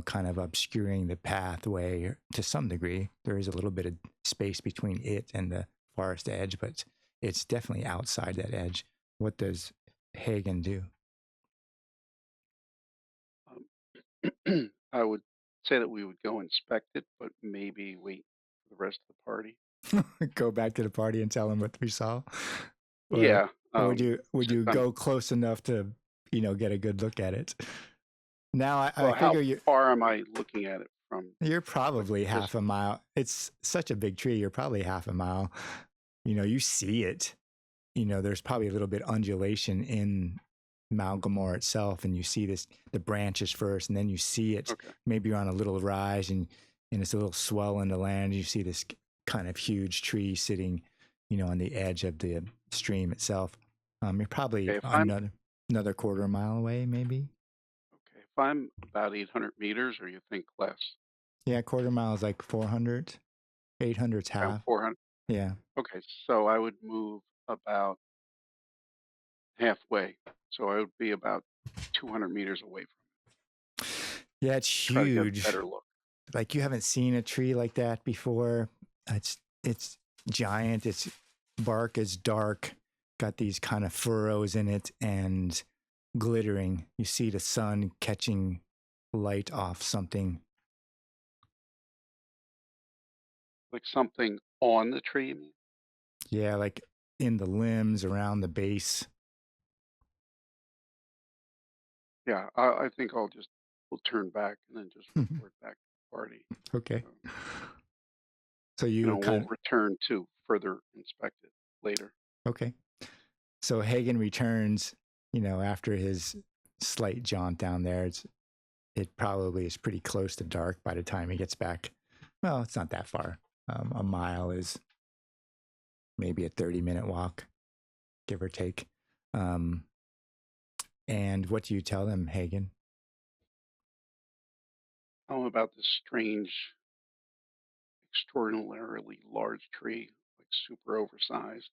kind of obscuring the pathway to some degree. There is a little bit of space between it and the forest edge, but it's definitely outside that edge. What does Hagen do? I would say that we would go inspect it, but maybe wait for the rest of the party. Go back to the party and tell them what we saw? Or Yeah. would you go close enough to, get a good look at it? Now, I figure how far am I looking at it from? You're probably half a mile. It's such a big tree. You're probably half a mile. You see it. There's probably a little bit undulation in Malgomor itself, and you see the branches first, and then you see it. Okay. Maybe you're on a little rise, and it's a little swell in the land. You see this kind of huge tree sitting, on the edge of the stream itself. You're probably another quarter mile away, maybe. Okay, if I'm about 800 meters, or you think less? Yeah, quarter mile is like 400. 800's half. 400. Yeah. Okay, so I would move about halfway. So I would be about 200 meters away from it. Yeah, it's Try huge. to get a better look. Like, you haven't seen a tree like that before. It's giant. Its bark is dark, got these kind of furrows in it, and glittering. You see the sun catching light off something. Like something on the tree, you mean? Yeah, like in the limbs, around the base. Yeah, I think we'll turn back and then just report back to the party. Okay. So you we'll return to further inspect it later. Okay. So Hagen returns, after his slight jaunt down there. It probably is pretty close to dark by the time he gets back. Well, it's not that far. A mile is maybe a 30-minute walk, give or take. And what do you tell them, Hagen? About this strange, extraordinarily large tree, like super oversized.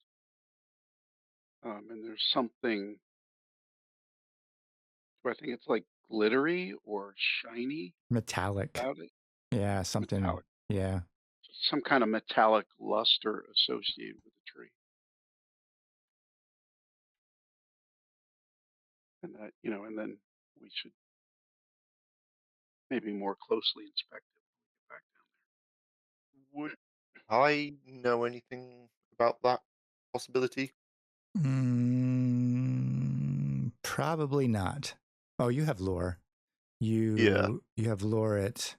And there's something, do I think it's like glittery or shiny? Metallic. About it? Yeah, something. Metallic. Yeah. Some kind of metallic luster associated with the tree. And that, and then we should maybe more closely inspect it when we get back down there. Would I know anything about that possibility? Probably not. Oh, you have lore. Yeah. You have lore at.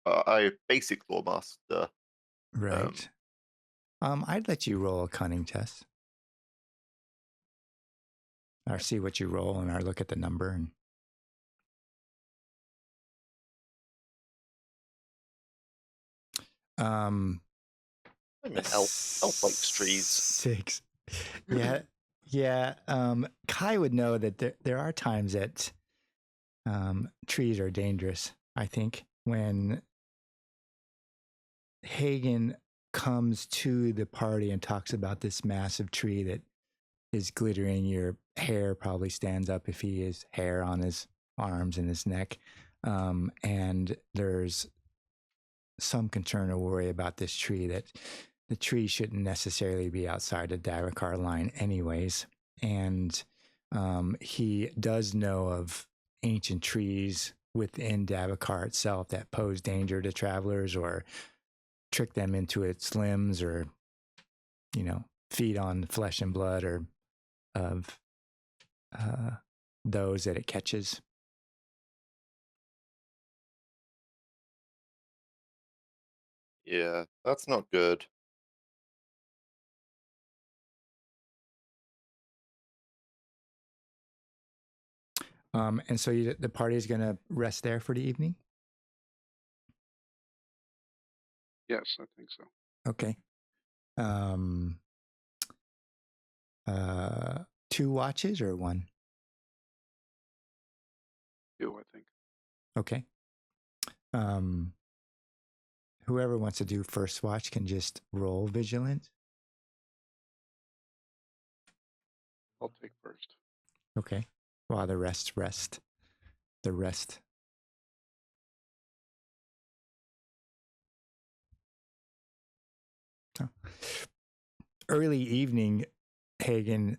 I have basic lore master. Right. I'd let you roll a cunning test. Or see what you roll, and I look at the number. And I'm an elf. Elf likes trees. 6. Yeah. Kai would know that there are times that trees are dangerous. I think when Hagen comes to the party and talks about this massive tree that is glittering, your hair probably stands up if he has hair on his arms and his neck. And there's some concern or worry about this tree, that the tree shouldn't necessarily be outside the Davokar line anyways. And he does know of ancient trees within Davokar itself that pose danger to travelers or trick them into its limbs, or, feed on flesh and blood or of those that it catches. Yeah, that's not good. And so the party is going to rest there for the evening? Yes, I think so. Okay. 2 watches or 1? 2, I think. Okay. Whoever wants to do first watch can just roll vigilant. I'll take first. Okay. While the rest rest. The rest. Oh. Early evening, Hagen,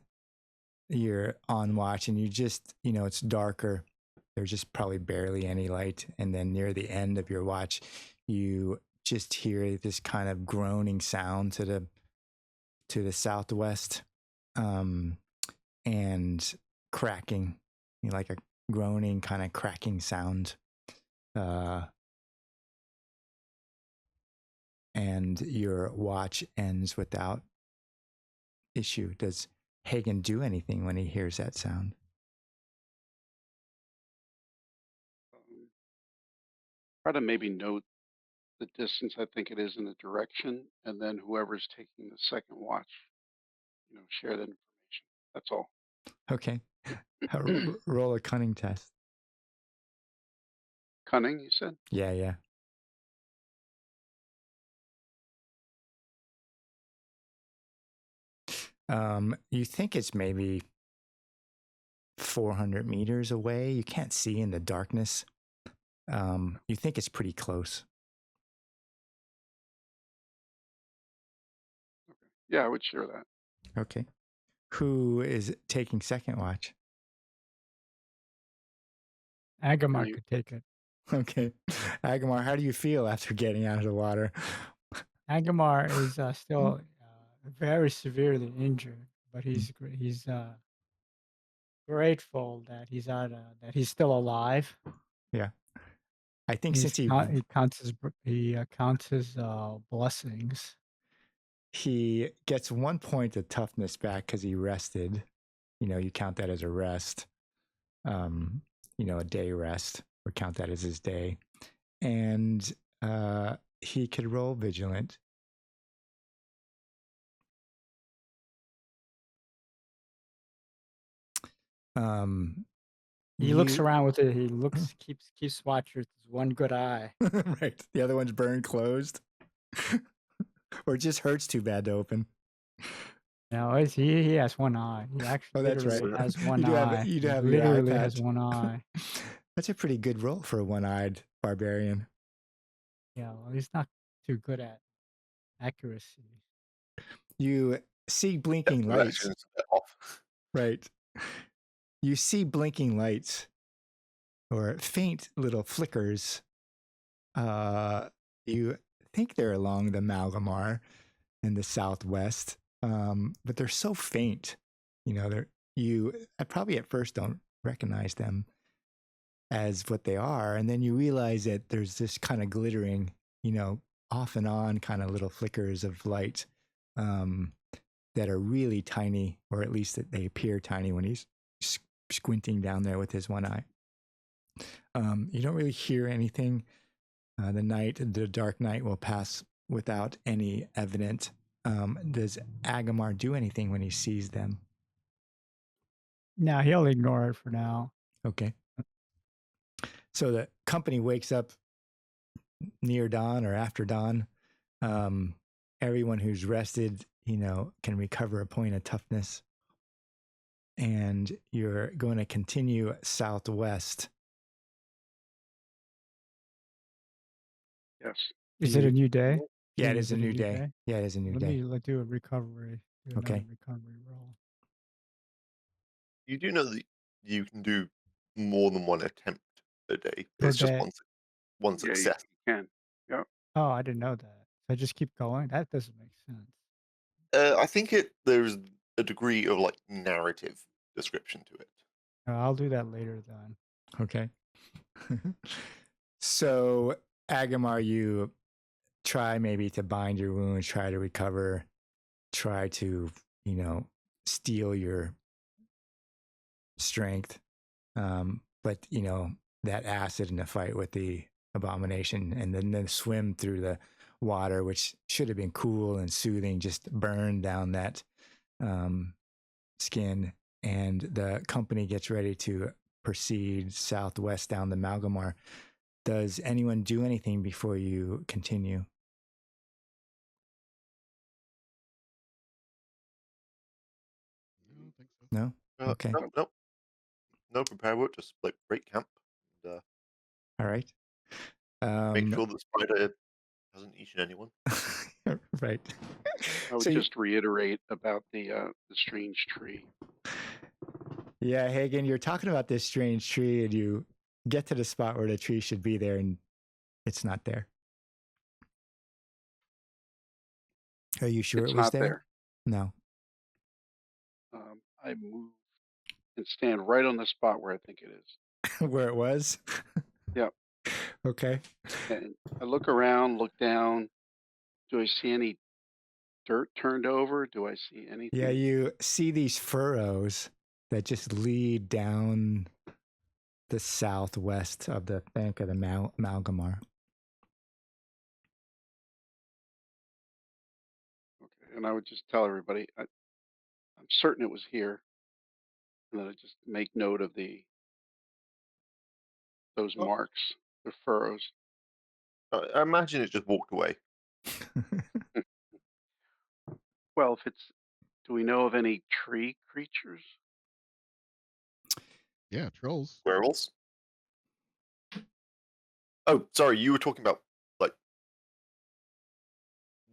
you're on watch and you just, it's darker. There's just probably barely any light. And then near the end of your watch, you just hear this kind of groaning sound to the southwest, and cracking, like a groaning kind of cracking sound. And your watch ends without issue. Does Hagen do anything when he hears that sound? Try to maybe note the distance I think it is in the direction, and then whoever's taking the second watch, share that information. That's all. Okay. Roll a cunning test. Cunning, you said? Yeah. You think it's maybe 400 meters away. You can't see in the darkness. You think it's pretty close. Okay. Yeah, I would share that. Okay. Who is taking second watch? Agamar could take it. Okay. Agamar, how do you feel after getting out of the water? Agamar is still very severely injured, but he's grateful that he's still alive. Yeah. I think He counts his blessings. He gets 1 point of toughness back because he rested. You count that as a rest. A day rest, or count that as his day. And he could roll vigilant. He looks around with it. He keeps watch with his one good eye. Right. The other one's burned closed. Or it just hurts too bad to open. No, he has one eye. He actually that's right. has one eye. You do have literally your eye has one eye. That's a pretty good roll for a one-eyed barbarian. Yeah, well, he's not too good at accuracy. You see blinking lights. Right. You see blinking lights or faint little flickers. You think they're along the Malgomor in the southwest, but they're so faint. You probably at first don't recognize them as what they are, and then you realize that there's this kind of glittering, off and on kind of little flickers of light that are really tiny, or at least that they appear tiny when he's squinting down there with his one eye. You don't really hear anything. The dark night will pass without any evident. Does Agamar do anything when he sees them? No, he'll ignore it for now. Okay. So the company wakes up near dawn or after dawn. Everyone who's rested, can recover a point of toughness. And you're going to continue southwest. Yes. Is it a new day? Yeah, it is a new day. Yeah, it is a new day. Let me do a recovery. Okay. Recovery roll. You do know that you can do more than one attempt a day. Per It's just day. one success. Yeah, you can. Yep. Oh, I didn't know that. So I just keep going? That doesn't make sense. I think there's a degree of narrative description to it. I'll do that later then. Okay. So, Agamar, you try maybe to bind your wounds, try to recover, try to, steal your strength. But, that acid in the fight with the abomination, and then swim through the water, which should have been cool and soothing, just burned down that skin. And the company gets ready to proceed southwest down the Malgomor. Does anyone do anything before you continue? I don't think so. No? Okay. No prepare work, just like break camp. And, all right. make sure that Spider hasn't eaten anyone. Right. I would just reiterate about the strange tree. Yeah, Hagen, you're talking about this strange tree, and you get to the spot where the tree should be there, and it's not there. Are you sure It's it was not there? No. I move and stand right on the spot where I think it is. Where it was? Yep. Okay. And I look around, look down. Do I see any dirt turned over? Do I see anything? Yeah, you see these furrows that just lead down the southwest of the bank of the Malgomor. Okay, and I would just tell everybody, I'm certain it was here, and then I just make note of those Oh. marks, the furrows. I imagine it just walked away. Well, do we know of any tree creatures? Yeah, trolls. Werewolves? Oh, sorry, you were talking about like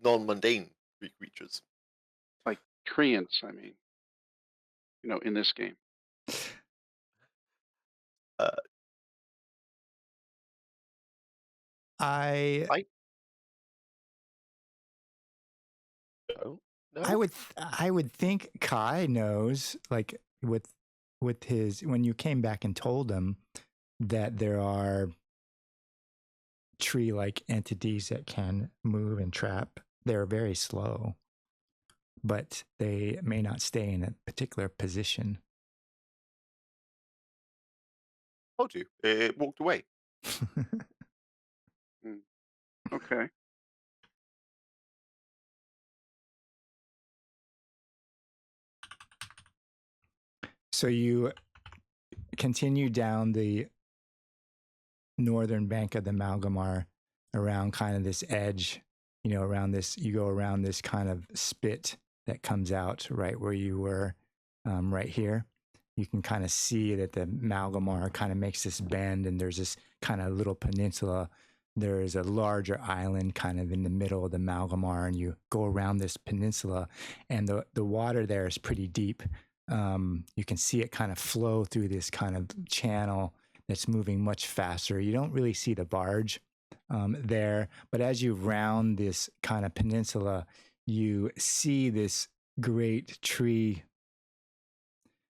non-mundane creatures. Like treants, I mean, in this game. I don't know. I would think Kai knows, like with his, when you came back and told him that there are tree-like entities that can move and trap. They're very slow, but they may not stay in a particular position. Told you, it walked away. Okay. So you continue down the northern bank of the Malgomor around kind of this edge, around this, you go around this kind of spit that comes out right where you were, right here. You can kind of see that the Malgomor kind of makes this bend, and there's this kind of little peninsula. There is a larger island kind of in the middle of the Malgomor, and you go around this peninsula, and the water there is pretty deep. You can see it kind of flow through this kind of channel that's moving much faster. You don't really see the barge there, but as you round this kind of peninsula, you see this great tree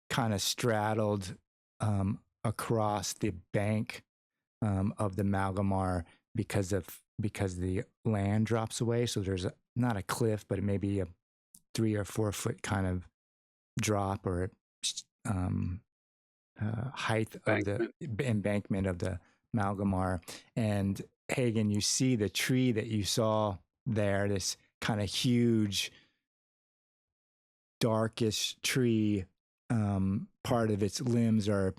kind of straddled across the bank of the Malgomor because the land drops away. So there's not a cliff, but it may be a 3 or 4 foot kind of drop or height of the embankment of the Malgomor. And Hagen, you see the tree that you saw there, this kind of huge, darkish tree. Part of its limbs are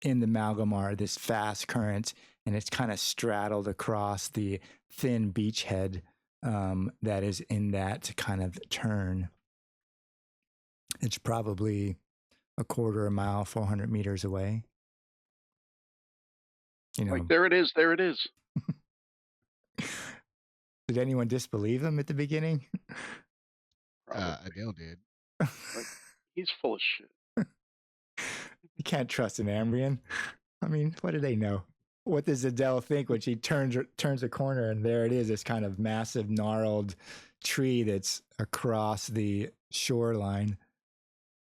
in the Malgomor, this fast current, and it's kind of straddled across the thin beachhead that is in that kind of turn. It's probably a quarter of a mile, 400 meters away. Like, there it is. There it is. Did anyone disbelieve him at the beginning? Adele did. Like, he's full of shit. You can't trust an Ambrian. I mean, what do they know? What does Adele think when she turns a corner and there it is, this kind of massive gnarled tree that's across the shoreline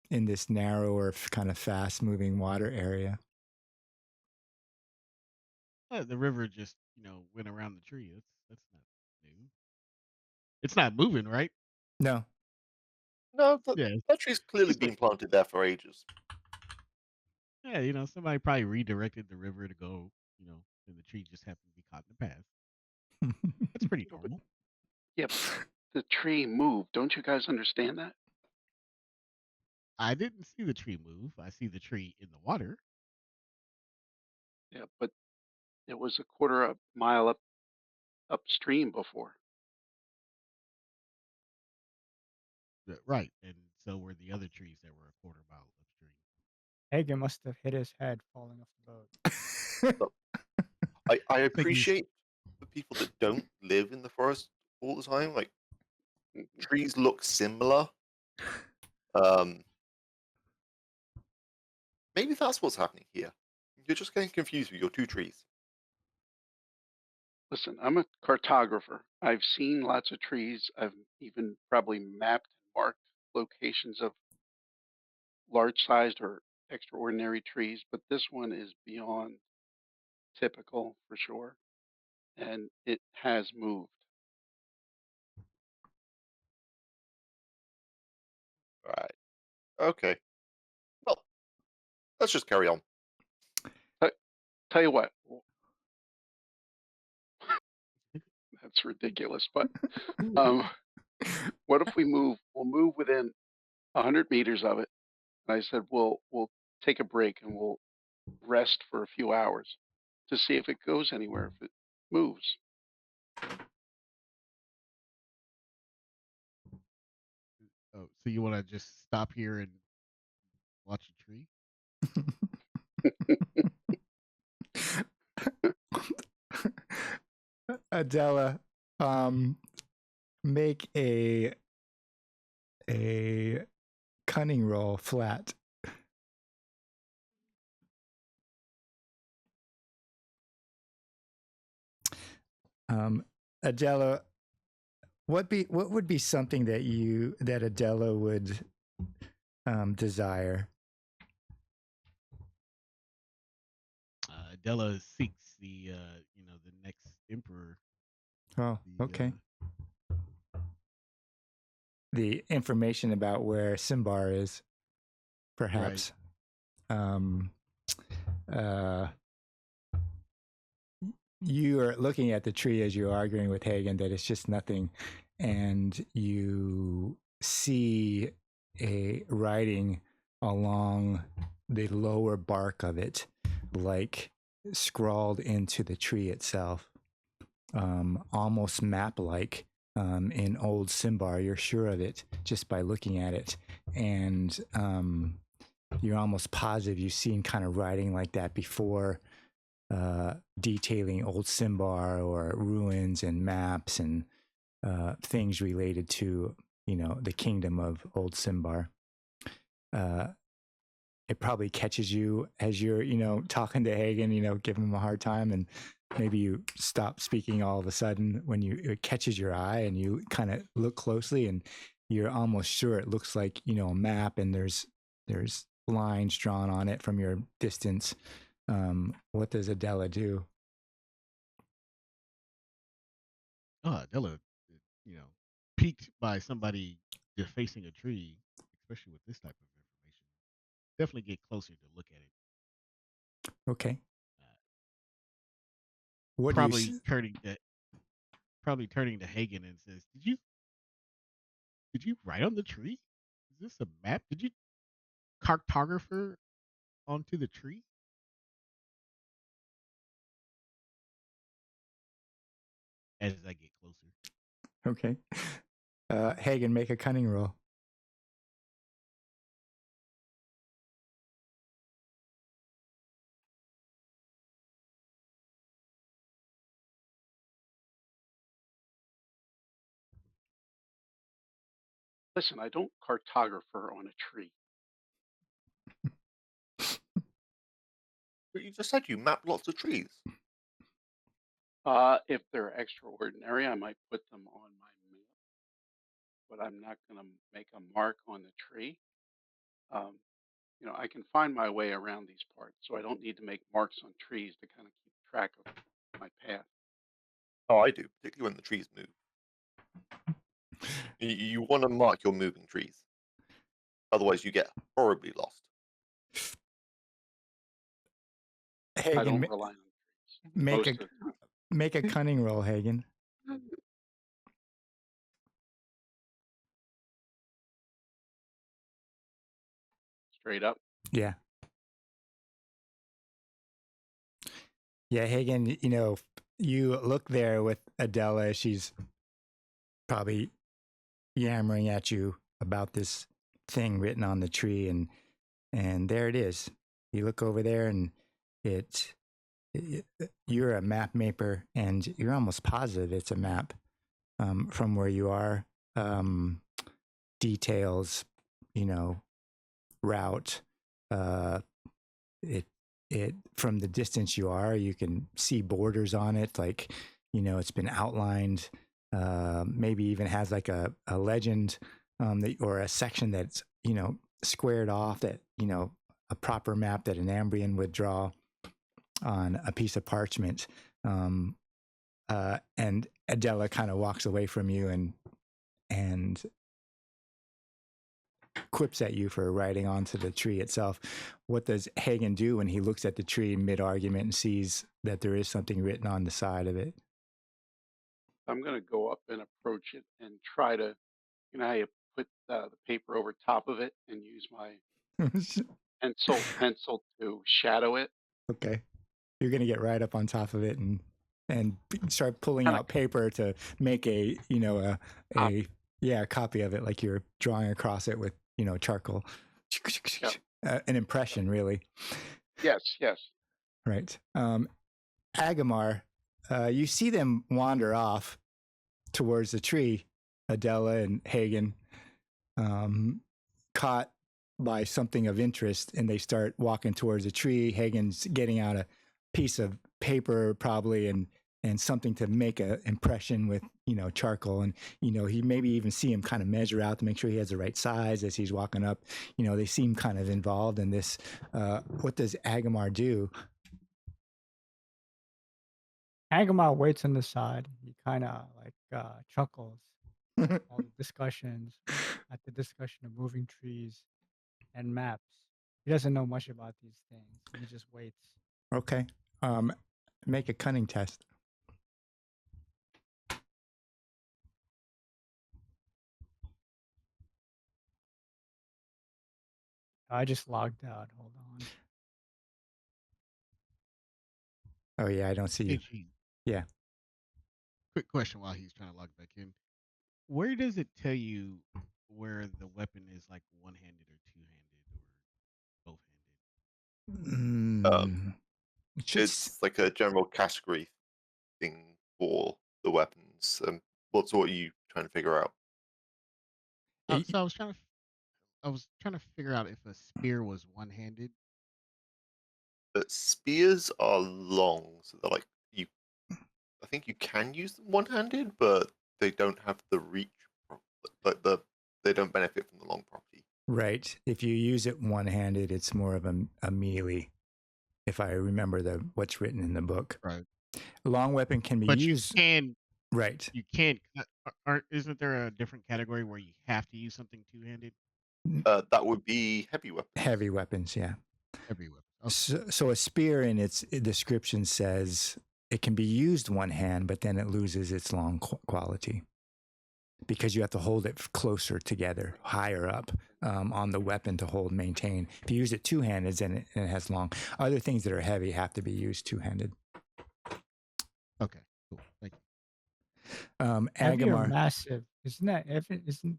in this narrower, kind of fast-moving water area? The river just, went around the tree. That's not new. It's not moving, right? No. No, Yeah. that tree's clearly been planted there for ages. Yeah, somebody probably redirected the river to go, and the tree just happened to be caught in the path. That's pretty normal. the tree moved. Don't you guys understand that? I didn't see the tree move. I see the tree in the water. Yeah, but it was a quarter a mile upstream before. Right. And so were the other trees that were a quarter mile upstream. Hagen must have hit his head falling off the boat. Look, I think he's appreciate the people that don't live in the forest all the time. Like Mhm. trees look similar. Um, maybe that's what's happening here. You're just getting confused with your two trees. Listen, I'm a cartographer. I've seen lots of trees. I've even probably mapped and marked locations of large-sized or extraordinary trees, but this one is beyond typical for sure, and it has moved. Right. Okay. Well, let's just carry on. Tell you what, that's ridiculous, but um, what if we'll move within 100 meters of it? And I said, we'll take a break and we'll rest for a few hours to see if it goes anywhere, if it moves. Oh, so you want to just stop here and watch a tree? Adela, make a cunning roll flat. Adela, what would be something that Adela would desire? Adela seeks the the next emperor. Oh, The, okay. The information about where Symbar is, perhaps. Right. You are looking at the tree as you're arguing with Hagen that it's just nothing, and you see a writing along the lower bark of it, like scrawled into the tree itself, almost map-like. In old Symbar, you're sure of it just by looking at it, and you're almost positive you've seen kind of writing like that before, detailing old Symbar or ruins and maps and things related to the kingdom of old Symbar. It probably catches you as you're talking to Hagen, giving him a hard time, and maybe you stop speaking all of a sudden when it catches your eye and you kind of look closely and you're almost sure it looks like a map, and there's lines drawn on it from your distance. What does Adela do? Adela, piqued by somebody defacing a tree, especially with this type of information. Definitely get closer to look at it. Okay. What probably turning to Hagen and says, "Did you write on the tree? Is this a map? Did you cartographer onto the tree?" As I get closer. Okay. Hagen, make a cunning roll. Listen, I don't cartographer on a tree. But you just said you map lots of trees. If they're extraordinary, I might put them on my map, but I'm not going to make a mark on the tree. I can find my way around these parts, so I don't need to make marks on trees to kind of keep track of my path. Oh, I do, particularly when the trees move. You want to mark your moving trees. Otherwise, you get horribly lost. I don't Hagen, rely on trees make most of the time. make a cunning roll, Hagen. straight up. Yeah. Yeah, Hagen, you look there with Adela. She's probably yammering at you about this thing written on the tree, and there it is. You look over there, and you're a map maker, and you're almost positive it's a map from where you are. Details, route. It from the distance you are, you can see borders on it, like it's been outlined. Maybe even has like a legend or a section that's squared off, that a proper map that an Ambrian would draw on a piece of parchment. And Adela kind of walks away from you and quips at you for writing onto the tree itself. What does Hagen do when he looks at the tree mid-argument and sees that there is something written on the side of it? I'm going to go up and approach it and try to, how you put the paper over top of it and use my pencil to shadow it. Okay. You're going to get right up on top of it and start pulling out paper to make a copy of it, like you're drawing across it with, charcoal. Yeah. An impression, really. Yes. Right. Agamar, you see them wander off towards the tree, Adela and Hagen, caught by something of interest, and they start walking towards the tree. Hagen's getting out a piece of paper probably and something to make an impression with charcoal, and he maybe even see him kind of measure out to make sure he has the right size as he's walking up. They seem kind of involved in this. What does Agamar do? Agamar waits on the side. He kind of chuckles all the discussions at the discussion of moving trees and maps. He doesn't know much about these things. He just waits. Okay. Make a cunning test. I just logged out. Hold on. Oh yeah, I don't see you. Hey, Gene, Yeah. quick question while he's trying to log back in. Where does it tell you where the weapon is like one-handed or two-handed or both-handed? It's like a general category thing for the weapons. What are you trying to figure out? So I was trying to figure out if a spear was one-handed. Spears are long, so they're like I think you can use them one-handed, but they don't have the reach. They don't benefit from the long property. Right. If you use it one-handed, it's more of a melee. If I remember what's written in the book. Right. A long weapon can be used. You can. Right. You can't. Isn't there a different category where you have to use something two-handed? That would be heavy weapons. Heavy weapons, yeah. Heavy weapons. Okay. So a spear in its description says it can be used one hand, but then it loses its long quality because you have to hold it closer together, higher up on the weapon to maintain. If you use it two-handed, then it has long. Other things that are heavy have to be used two-handed. Okay, cool. Thank you. Heavy or Agamar, massive? Isn't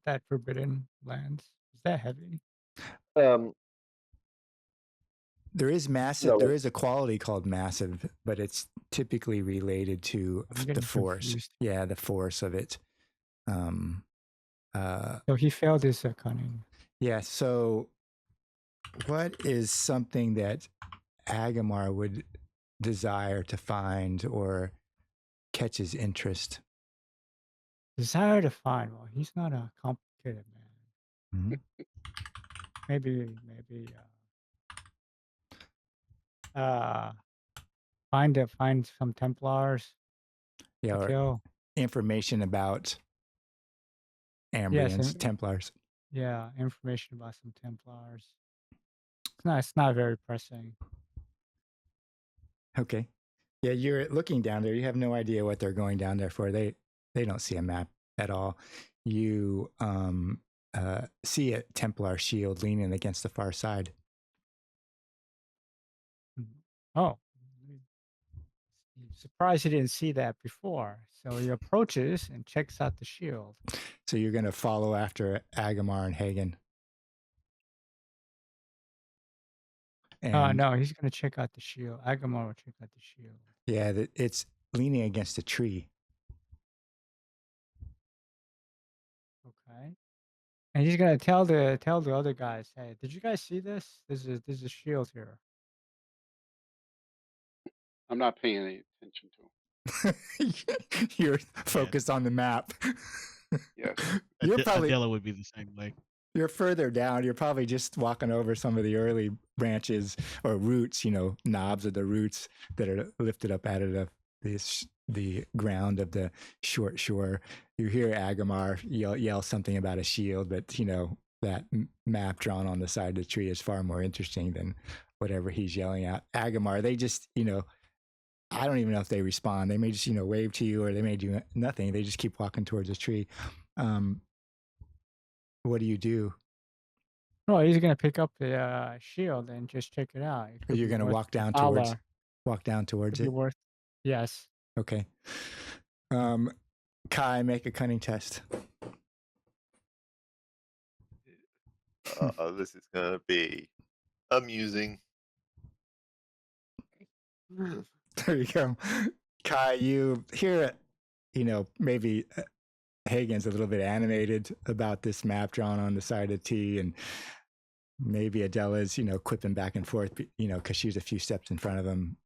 that Forbidden Lands? Is that heavy? There is massive. No, there is a quality called massive, but it's typically related to the force. Confused. Yeah, the force of it. So he failed his cunning. Yeah. So, what is something that Agamar would desire to find or catch his interest? Desire to find. Well, he's not a complicated man. Mm-hmm. maybe. Find some Templars. Yeah, or kill. Information about Ambrians, yes, Templars. Yeah, information about some Templars. It's not very pressing. Okay. Yeah, you're looking down there. You have no idea what they're going down there for. They don't see a map at all. You see a Templar shield leaning against the far side. Oh, I'm surprised he didn't see that before. So he approaches and checks out the shield. So you're going to follow after Agamar and Hagen. And No, he's going to check out the shield. Agamor will check out the shield. yeah, it's leaning against a tree. Okay. And he's gonna tell the other guys, hey, did you guys see this? There's a shield here. I'm not paying any attention to him. You're focused on the map. Yes. You're probably Adela would be the same way. you're further down. You're probably just walking over some of the early branches or roots, knobs of the roots that are lifted up out of the ground of the short shore. You hear Agamar yell something about a shield, but that map drawn on the side of the tree is far more interesting than whatever he's yelling at. Agamar, they just, I don't even know if they respond. They may just, wave to you, or they may do nothing. They just keep walking towards the tree. What do you do? Oh, he's gonna pick up the shield and just check it out. It Are could you be going to worth walk down a towards dollar. Could it? be worth. Yes. Okay. Kai, make a cunning test. This is going to be amusing. There you go. Kai, you hear, maybe Hagen's a little bit animated about this map drawn on the side of T, and maybe Adela's, quipping back and forth, because she's a few steps in front of him.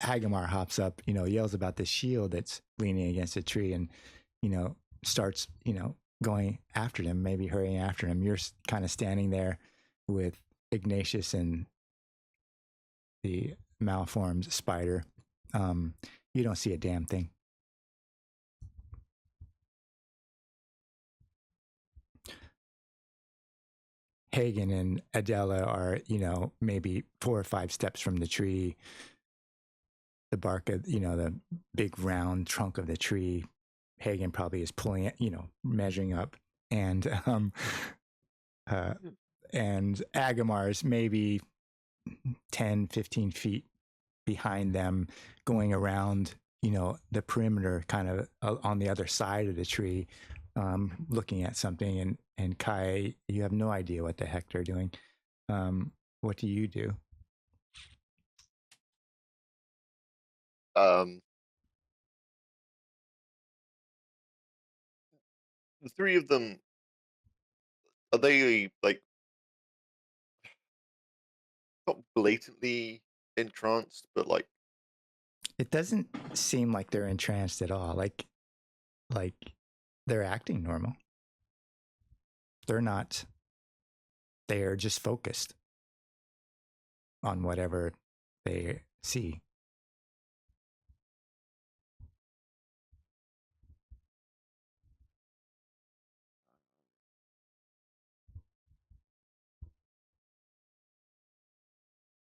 Hagamar hops up, yells about the shield that's leaning against a tree, and, starts, going after him, maybe hurrying after him. You're kind of standing there with Ignatius and the malformed spider. You don't see a damn thing. Hagen and Adela are, maybe 4 or 5 steps from the tree. The bark of, the big round trunk of the tree. Hagen probably is pulling it, measuring up. And Agamar is maybe 10, 15 feet behind them, going around, the perimeter, kind of on the other side of the tree, looking at something. And Kai, you have no idea what the heck they're doing. What do you do? The 3 of them, are they like not blatantly entranced, but like It doesn't seem like they're entranced at all. Like they're acting normal. They're not. They are just focused on whatever they see.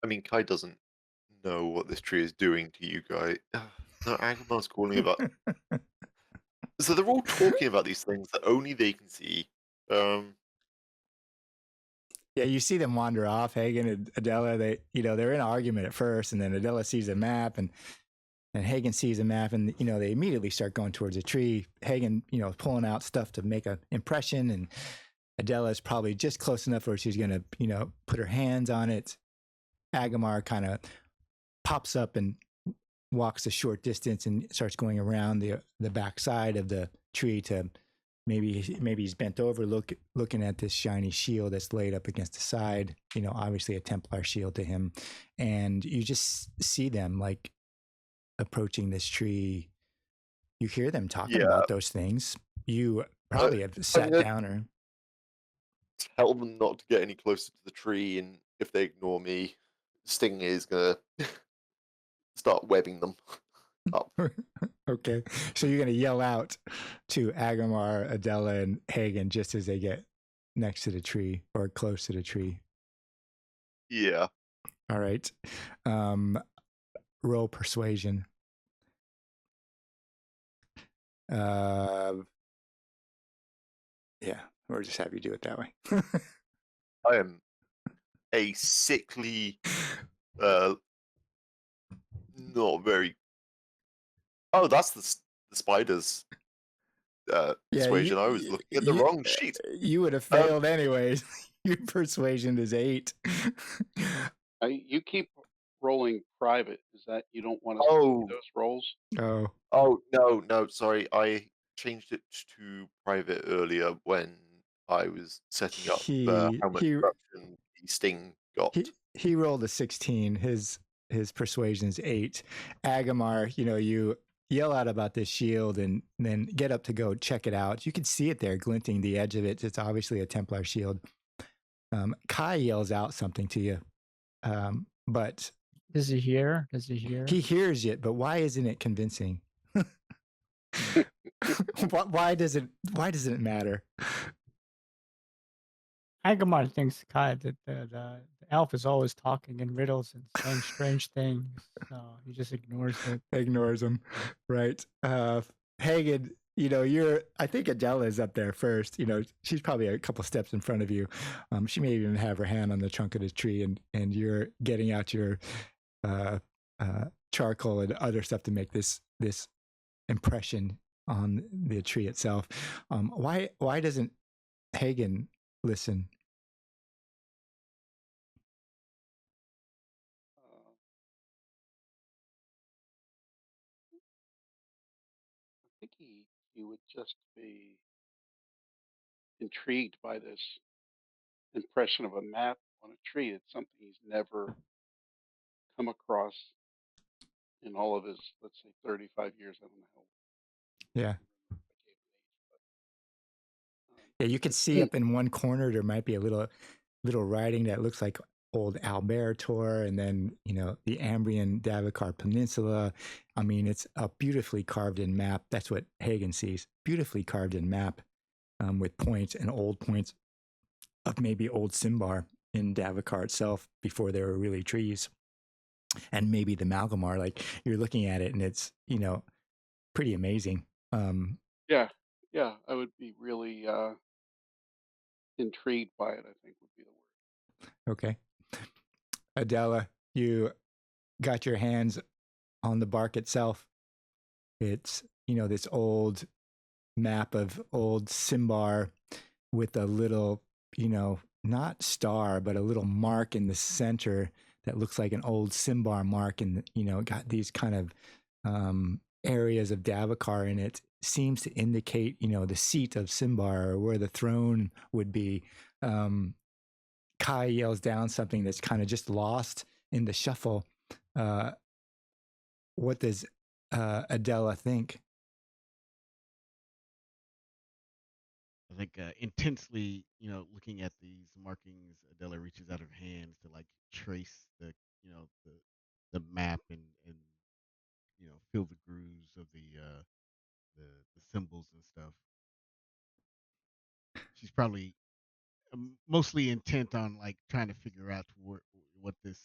I mean, Kai doesn't know what this tree is doing to you guys. No, Agamar's calling about. So they're all talking about these things that only they can see. Yeah, you see them wander off. Hagen and Adela, they're in an argument at first, and then Adela sees a map, and Hagen sees a map, and they immediately start going towards a tree. Hagen, pulling out stuff to make an impression, and Adela is probably just close enough where she's going to, put her hands on it. Agamar kind of pops up and walks a short distance and starts going around the back side of the tree to maybe he's bent over looking at this shiny shield that's laid up against the side, obviously a Templar shield to him. And you just see them like approaching this tree. You hear them talking about those things. You probably have sat down or tell them not to get any closer to the tree, and if they ignore me, Sting is gonna start webbing them up. Okay, so you're gonna yell out to Agamar, Adela, and Hagen just as they get next to the tree or close to the tree. Yeah. All right. Roll persuasion. Yeah, or just have you do it that way. I am a sickly not very. Oh, that's the spiders. Yeah, Persuasion. I was looking at the wrong sheet. You would have failed anyways. Your persuasion is 8. You keep rolling private. Is that you don't want to see those rolls? Oh, no, sorry. I changed it to private earlier when I was setting up how much corruption the sting got. He rolled a 16. His persuasion is 8. Agamar, you yell out about this shield and then get up to go check it out. You can see it there glinting the edge of it. It's obviously a Templar shield. Kai yells out something to you, but does he hear? He hears it, but why isn't it convincing? Why does it matter? Agamar thinks Kai that the elf is always talking in riddles and saying strange things, so he just ignores it. Ignores him, right? Hagen, I think Adela is up there first. She's probably a couple steps in front of you. She may even have her hand on the trunk of the tree, and you're getting out your charcoal and other stuff to make this impression on the tree itself. Why doesn't Hagen listen? I think he would just be intrigued by this impression of a map on a tree. It's something he's never come across in all of his, let's say, 35 years. I don't know how. Yeah. Yeah, you can see up in one corner there might be a little writing that looks like old Albertor, and then the Ambrian Davokar Peninsula. I mean, it's a beautifully carved in map. That's what Hagen sees. Beautifully carved in map, with points and old points of maybe old Symbar in Davokar itself before there were really trees, and maybe the Malgomor. Like, you're looking at it and it's pretty amazing. Yeah, I would be really intrigued by it, I think would be the word. Okay. Adela, you got your hands on the bark itself. It's, this old map of old Symbar with a little, not star, but a little mark in the center that looks like an old Symbar mark, and, got these kind of areas of Davokar in it. Seems to indicate, the seat of Symbar, or where the throne would be. Kai yells down something that's kind of just lost in the shuffle. What does Adela think? I think intensely, looking at these markings, Adela reaches out her hands to like trace the map and feel the grooves of the symbols and stuff. She's probably mostly intent on like trying to figure out what this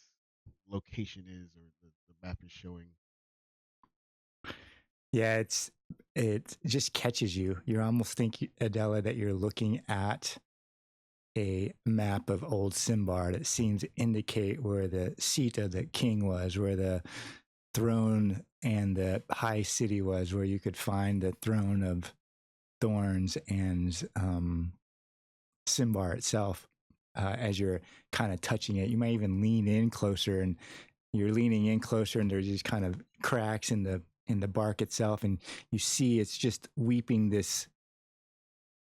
location is, or the map is showing. Yeah, it just catches you. You almost think, Adela, that you're looking at a map of old Symbar that seems to indicate where the seat of the king was, where the throne and the high city was, where you could find the throne of thorns and Symbar itself. As you're kind of touching it, you might even lean in closer, and you're leaning in closer, and there's these kind of cracks in the bark itself, and you see it's just weeping this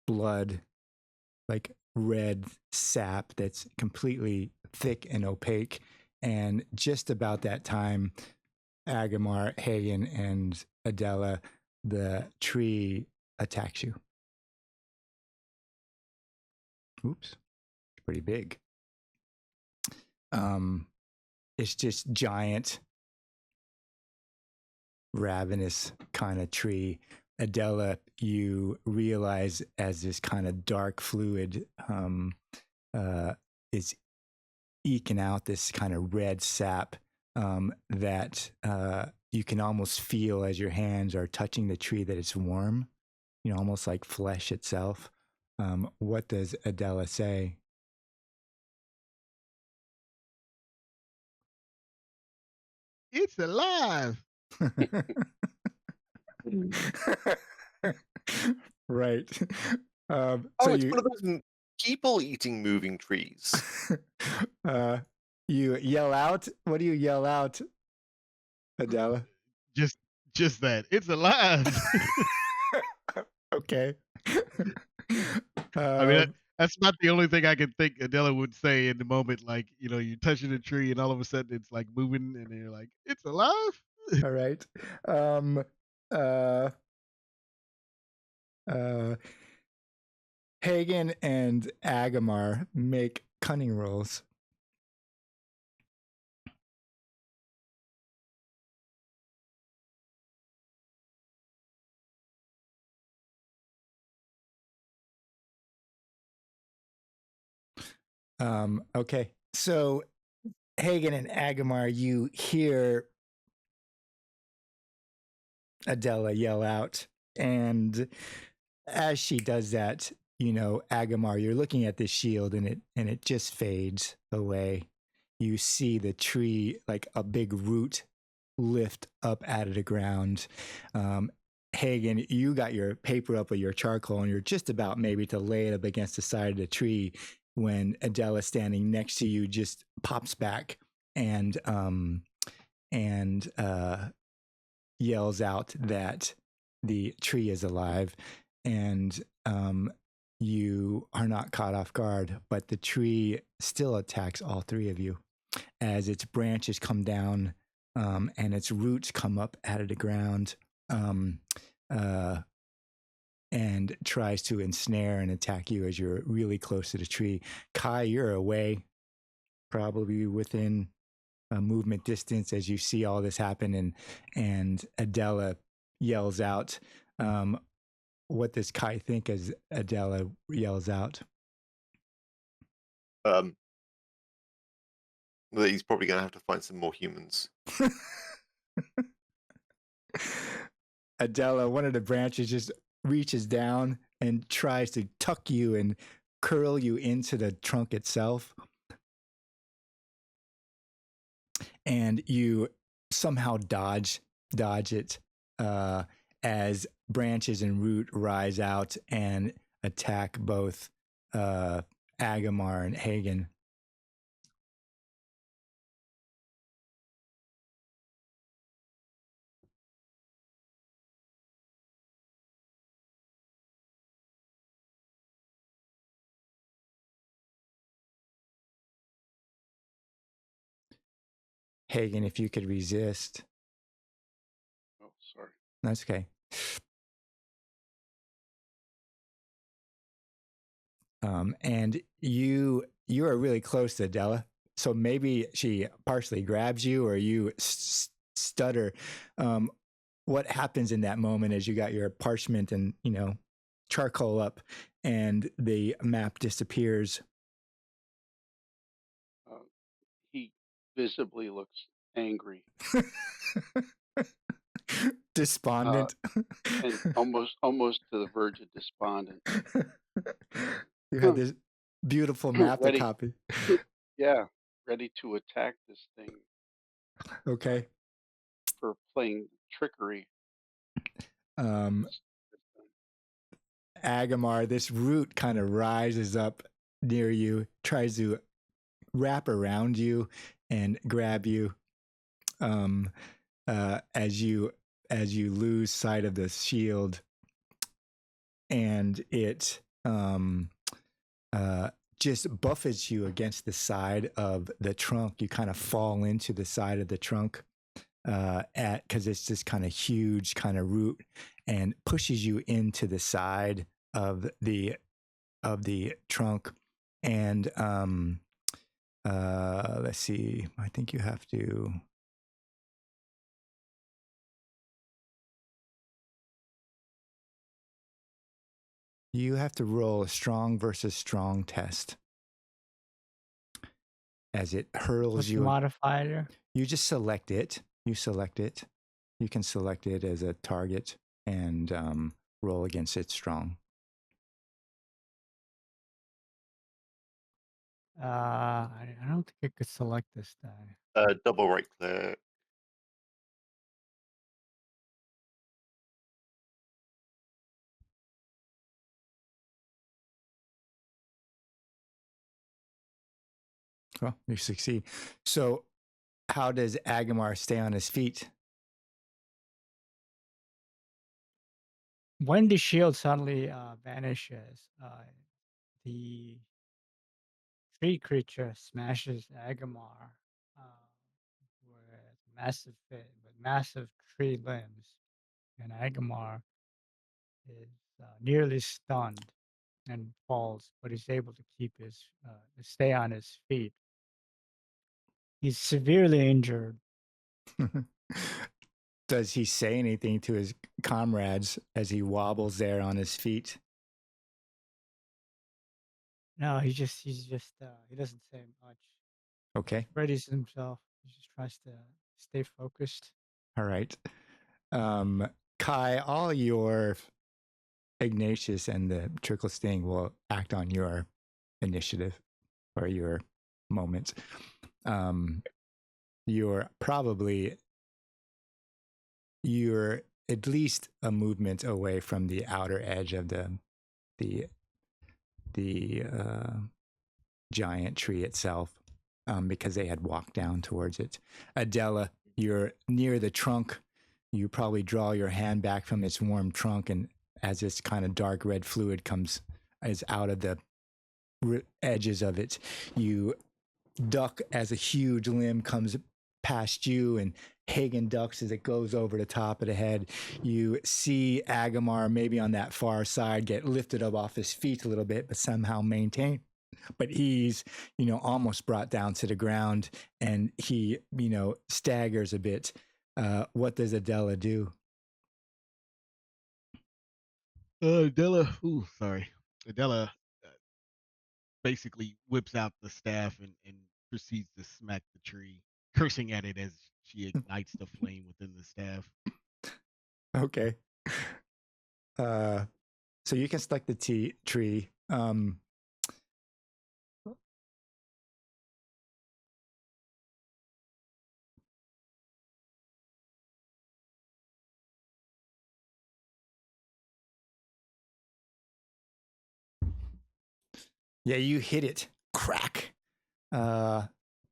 blood, like red sap that's completely thick and opaque. And just about that time, Agamar, Hagen, and Adela, the tree attacks you. Oops, it's pretty big. It's just giant, ravenous kind of tree. Adela, you realize as this kind of dark fluid is eking out this kind of red sap that you can almost feel as your hands are touching the tree, that it's warm, almost like flesh itself. What does Adela say? It's alive. Right. So Oh, it's you one of those people-eating moving trees. uh, you yell out. What do you yell out, Adela? Just just that. It's alive. Okay. I mean, Um, that's not the only thing I can think Adela would say in the moment. Like, you're touching a tree and all of a sudden it's like moving and you're like, it's alive. all right. Um, uh, uh, Hagen and Agamar make cunning rolls. Okay. So Hagen and Agamar, you hear Adela yell out, and as she does that, Agamar, you're looking at this shield, and it just fades away. You see the tree, like a big root, lift up out of the ground. Hagen, you got your paper up with your charcoal, and you're just about maybe to lay it up against the side of the tree when Adela, standing next to you, just pops back and yells out that the tree is alive, and you are not caught off guard, but the tree still attacks all three of you as its branches come down and its roots come up out of the ground, uh, and tries to ensnare and attack you as you're really close to the tree. Kai, you're away, probably within movement distance as you see all this happen, and Adela yells out. What does Kai think as Adela yells out? That he's probably going to have to find some more humans. Adela, one of the branches just reaches down and tries to tuck you and curl you into the trunk itself. And you somehow dodge it as branches and root rise out and attack both Agamar and Hagen. Hagen, if you could resist. Oh, sorry. That's okay. And you are really close to Adela, so maybe she partially grabs you, or you stutter. What happens in that moment as you got your parchment and charcoal up, and the map disappears? He visibly looks angry. Despondent. And almost to the verge of despondent. You had this beautiful map to copy. Yeah, ready to attack this thing. Okay. For playing trickery. Agamar, this root kind of rises up near you, tries to wrap around you and grab you as you lose sight of the shield, and it just buffets you against the side of the trunk. You kind of fall into the side of the trunk because it's this kind of huge kind of root, and pushes you into the side of the trunk. And let's see, I think you have to roll a strong versus strong test as it hurls What's you. the modifier? You just select it. You select it. You can select it as a target and roll against it strong. I don't think I could select this die. Double right click. Well, you succeed. So how does Agamar stay on his feet? When the shield suddenly vanishes, the tree creature smashes Agamar with massive tree limbs, and Agamar is nearly stunned and falls, but he's able to stay on his feet. He's severely injured. Does he say anything to his comrades as he wobbles there on his feet? No, he doesn't say much. Okay. Readies himself. He just tries to stay focused. All right. Kai, all your Ignatius and the trickle sting will act on your initiative or your moment. You're at least a movement away from the outer edge of the giant tree itself, because they had walked down towards it. Adela, you're near the trunk. You probably draw your hand back from its warm trunk, and as this kind of dark red fluid is out of the edges of it, you duck as a huge limb comes past you, and Hagen ducks as it goes over the top of the head. You see Agamar maybe on that far side get lifted up off his feet a little bit, but somehow maintain. But he's, almost brought down to the ground, and he, staggers a bit. What does Adela do? Adela basically whips out the staff and proceeds to smack the tree, cursing at it as she ignites the flame within the staff. Okay. So you can select the tree. Yeah, you hit it. Crack.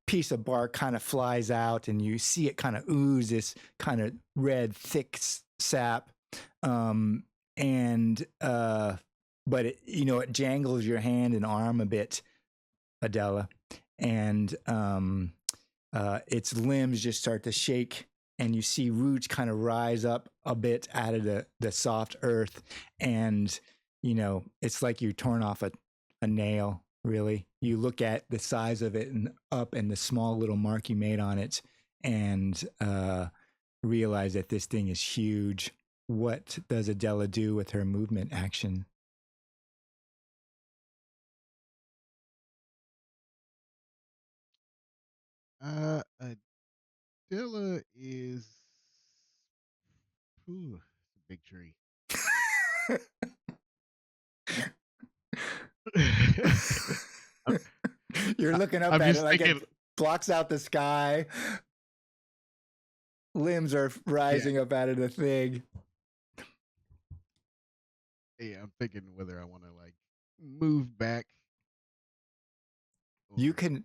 Piece of bark kind of flies out, and you see it kind of ooze this kind of red, thick sap. But it jangles your hand and arm a bit, Adela, and its limbs just start to shake, and you see roots kind of rise up a bit out of the soft earth, and it's like you're torn off a nail. Really, you look at the size of it and the small little mark you made on it, and realize that this thing is huge. What does Adela do with her movement action? Adela is it's a big tree. You're looking up at it like it blocks out the sky. Limbs are rising up out of the thing. Yeah, I'm thinking whether I want to move back. You can.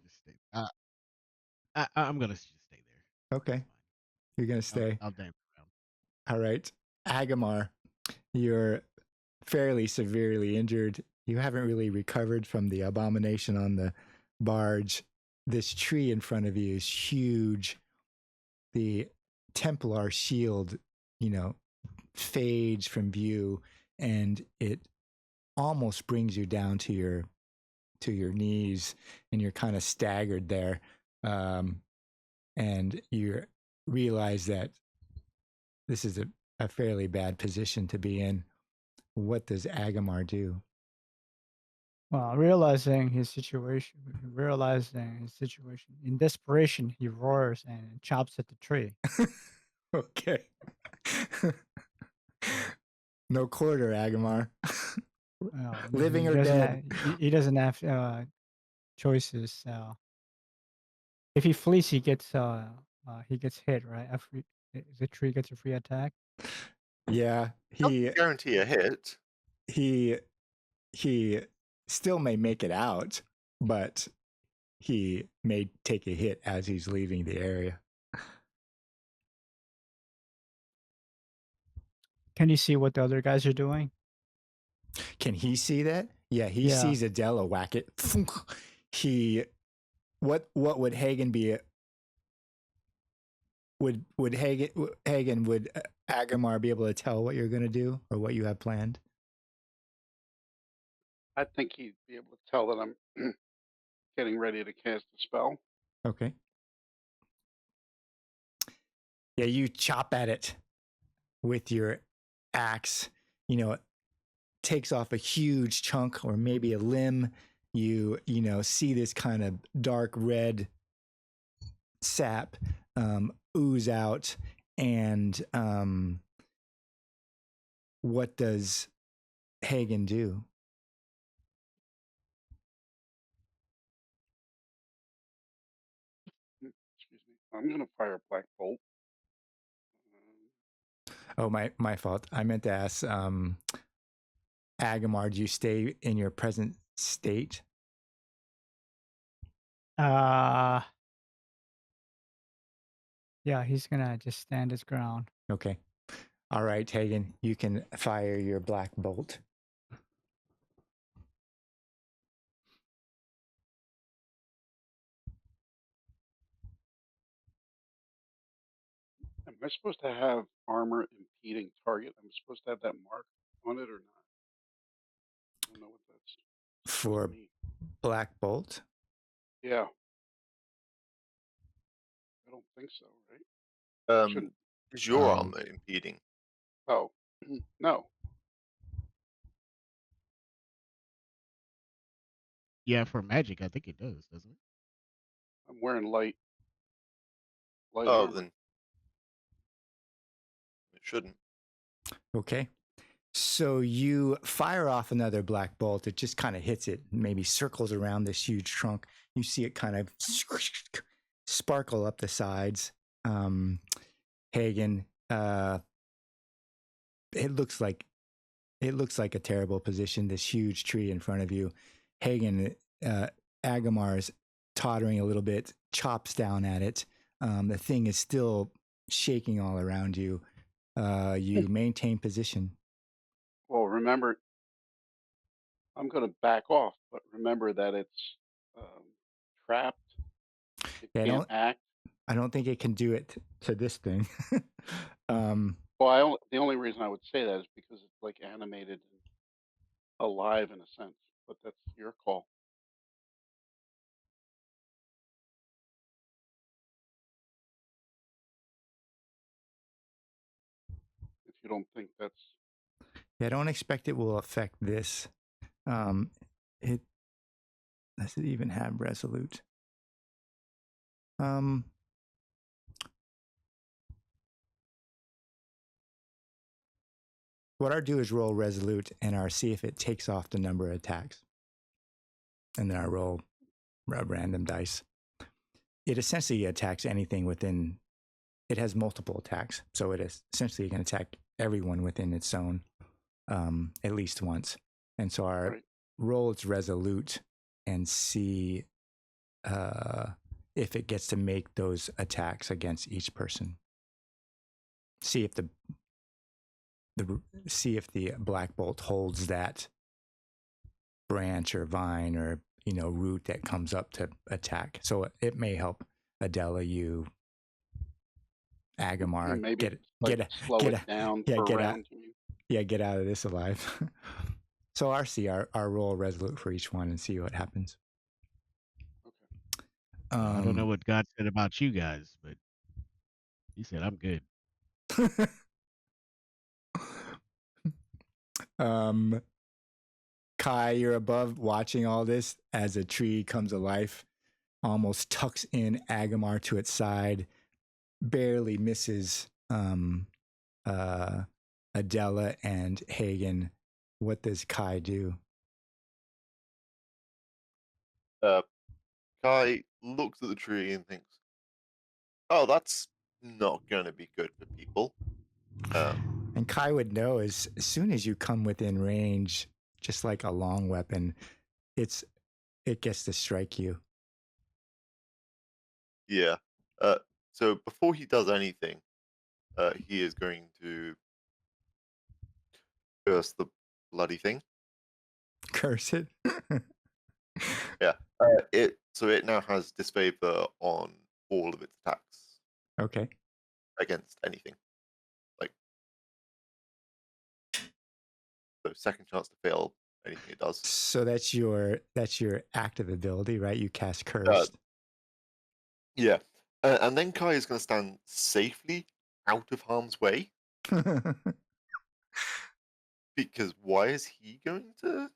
I'm gonna just stay there. Okay, you're gonna stay. I'll dance around. All right, Agamar, you're fairly severely injured. You haven't really recovered from the abomination on the barge. This tree in front of you is huge. The Templar shield, fades from view, and it almost brings you down to your knees, and you're kind of staggered there. And you realize that this is a fairly bad position to be in. What does Agamar do? Well, realizing his situation, in desperation, he roars and chops at the tree. Okay. No quarter, Agamar. Living or dead. He doesn't have choices. If he flees, he gets hit, right? The tree gets a free attack. Yeah, he guarantee a hit. He still may make it out, but he may take a hit as he's leaving the area. Can you see what the other guys are doing? Can he see that? Yeah, he sees Adela whack it. What would Hagen be? Would Agamar be able to tell what you're going to do or what you have planned? I think he'd be able to tell that I'm getting ready to cast a spell. Okay. Yeah, you chop at it with your axe. It takes off a huge chunk or maybe a limb. You see this kind of dark red sap ooze out, and what does Hagen do? Excuse me. I'm going to fire a black bolt. Oh, my fault. I meant to ask Agamar, do you stay in your present state? Yeah, he's gonna just stand his ground. Okay. All right, Hagen, you can fire your black bolt. Am I supposed to have armor impeding target? Am I supposed to have that mark on it or not? I don't know what that's for black bolt. Yeah. I don't think so, right? Is your armor impeding? Oh, no. Yeah, for magic, I think it does, doesn't it? I'm wearing light Oh, armor. then it shouldn't. Okay. So you fire off another black bolt. It just kind of hits it, maybe circles around this huge trunk. You see it kind of sparkle up the sides. Hagen, it looks like a terrible position, this huge tree in front of you. Hagen, Agamar's tottering a little bit, chops down at it. The thing is still shaking all around you. You maintain position. Well, remember, I'm going to back off, but remember that it's trapped. It can't act. I don't think it can do it to this thing. Well, the only reason I would say that is because it's like animated and alive in a sense, but that's your call. If you don't think that's... Yeah, I don't expect it will affect this. Does it even have resolute? What I'll do is roll resolute, and I'll see if it takes off the number of attacks. And then I roll random dice. It essentially attacks anything within. It has multiple attacks, so it is essentially going to attack everyone within its zone at least once. And so our roll its resolute and see if it gets to make those attacks against each person. See if the black bolt holds that branch or vine or root that comes up to attack. So it may help Adela, you, Agamar, maybe get down. Get out of this alive. So RC, our roll resolute for each one and see what happens. Okay. I don't know what God said about you guys, but he said I'm good. Kai, you're above watching all this as a tree comes to life, almost tucks in Agamar to its side, barely misses Adela and Hagen. What does Kai do? Kai looks at the tree and thinks, oh, that's not going to be good for people. And Kai would know as soon as you come within range, just like a long weapon, it gets to strike you. Yeah. So before he does anything, he is going to curse the bloody thing. Curse it. Yeah. It now has disfavor on all of its attacks Okay. against anything. Like, so second chance to fail anything it does. So that's your active ability, right? You cast cursed. Yeah. And then Kai is going to stand safely out of harm's way, because why is he going to?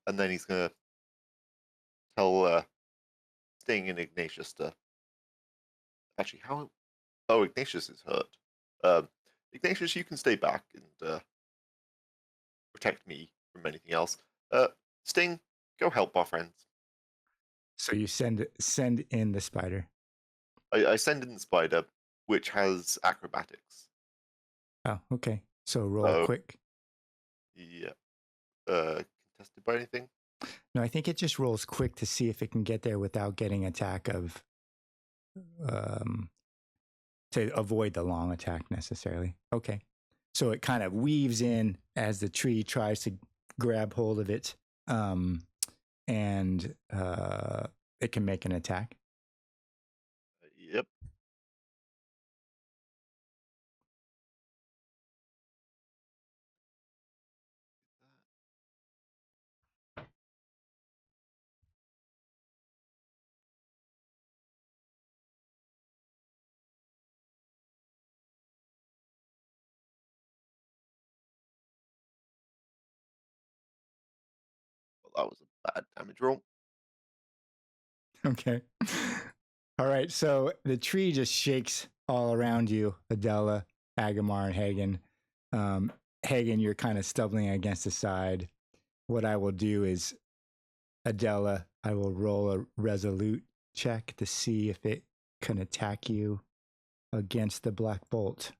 And then he's going to tell Sting and Ignatius to actually how. Oh, Ignatius is hurt. Ignatius, you can stay back and protect me from anything else. Sting, go help our friends. So you send in the spider. I send in the spider, which has acrobatics. Oh, okay. So roll quick. Yeah. Contested by anything? No, I think it just rolls quick to see if it can get there without getting attack of to avoid the long attack necessarily. Okay. So it kind of weaves in as the tree tries to grab hold of it, and it can make an attack. Yep. Well, that was a bad damage roll. Okay. All right. So the tree just shakes all around you, Adela, Agamar, and Hagen. Hagen, you're kind of stumbling against the side. What I will do is, Adela, I will roll a resolute check to see if it can attack you against the black bolt.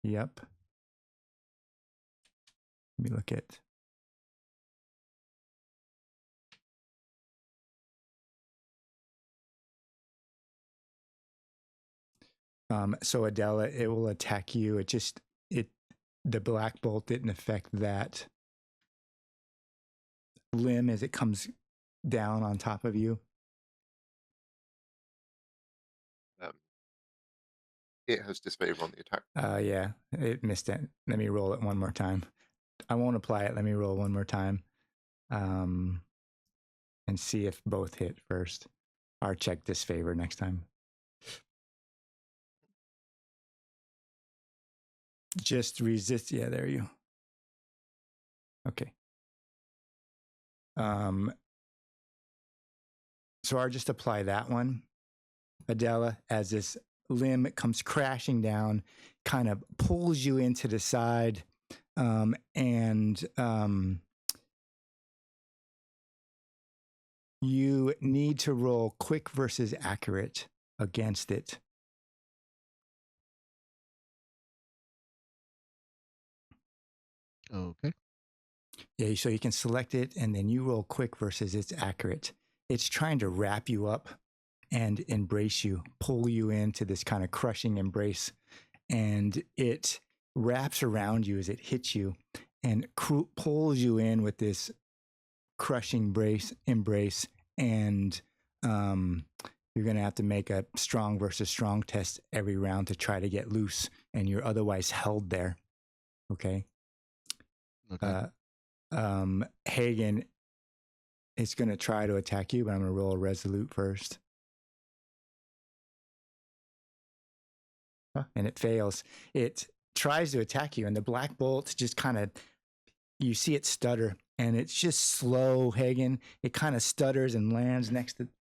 Yep. Let me look at. So Adela, it will attack you. The black bolt didn't affect that limb as it comes down on top of you. It has disfavor on the attack. Yeah, it missed it. Let me roll it one more time. I won't apply it. Let me roll one more time, and see if both hit first. Or check disfavor next time. Just resist. Yeah, there you. Okay. So I'll just apply that one, Adela, as this limb comes crashing down, kind of pulls you into the side, and you need to roll quick versus accurate against it. Okay. Yeah, so you can select it, and then you roll quick versus it's accurate. It's trying to wrap you up and embrace you, pull you into this kind of crushing embrace, and it wraps around you as it hits you and pulls you in with this crushing embrace, and you're going to have to make a strong versus strong test every round to try to get loose, and you're otherwise held there. Okay. Hagen is going to try to attack you, but I'm going to roll a resolute first. And it fails. It tries to attack you, and the black bolt just kind of, you see it stutter, and it's just slow, Hagen. It kind of stutters and lands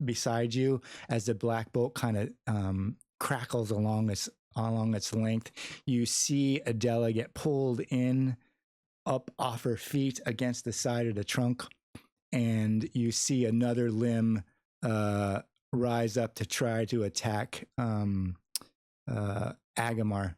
beside you as the black bolt kind of crackles along its length. You see Adela get pulled in up off her feet against the side of the trunk, and you see another limb rise up to try to attack Agamar.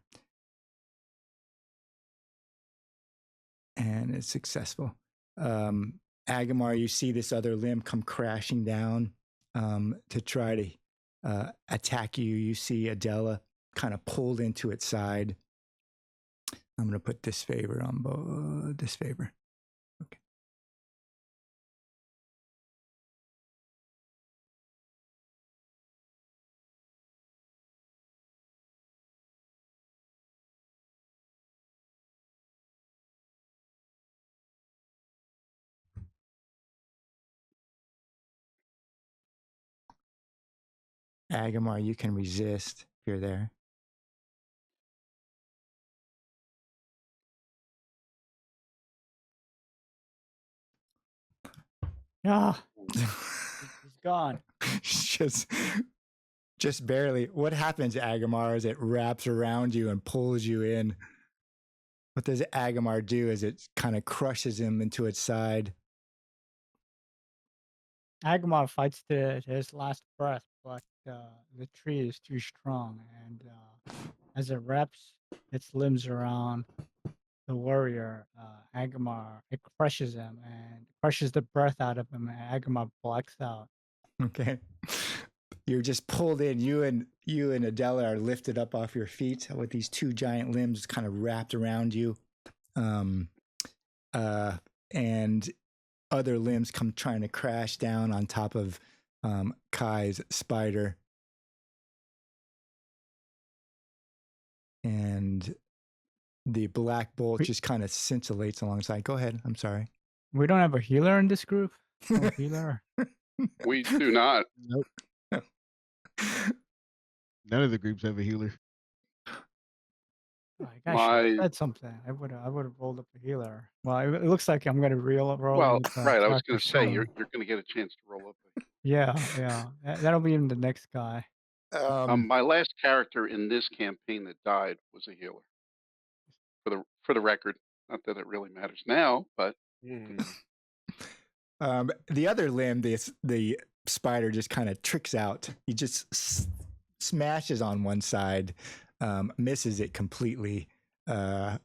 And it's successful. Agamar, you see this other limb come crashing down to try to attack you. You see Adela kind of pulled into its side. I'm going to put disfavor on disfavor. Okay. Agamar, you can resist if you're there. Ah, he's gone. just barely. What happens, Agamar, as it wraps around you and pulls you in? What does Agamar do as it kind of crushes him into its side? Agamar fights to his last breath, but the tree is too strong, and as it wraps its limbs around the warrior, Agamar, it crushes him and crushes the breath out of him, and Agamar blacks out. Okay. You're just pulled in. You and Adela are lifted up off your feet with these two giant limbs kind of wrapped around you. And other limbs come trying to crash down on top of Kai's spider. And the black bolt just kind of scintillates alongside. Go ahead. I'm sorry. We don't have a healer in this group? No healer? We do not. Nope. None of the groups have a healer. Oh, I should have said something. I would have rolled up a healer. Well, it looks like I'm going to roll Well, with, right. I was Dr. going to say Stone. you're going to get a chance to roll up. Yeah. That'll be in the next guy. My last character in this campaign that died was a healer. For the record, not that it really matters now, but the other limb, the spider just kind of tricks out. He just smashes on one side, misses it completely, and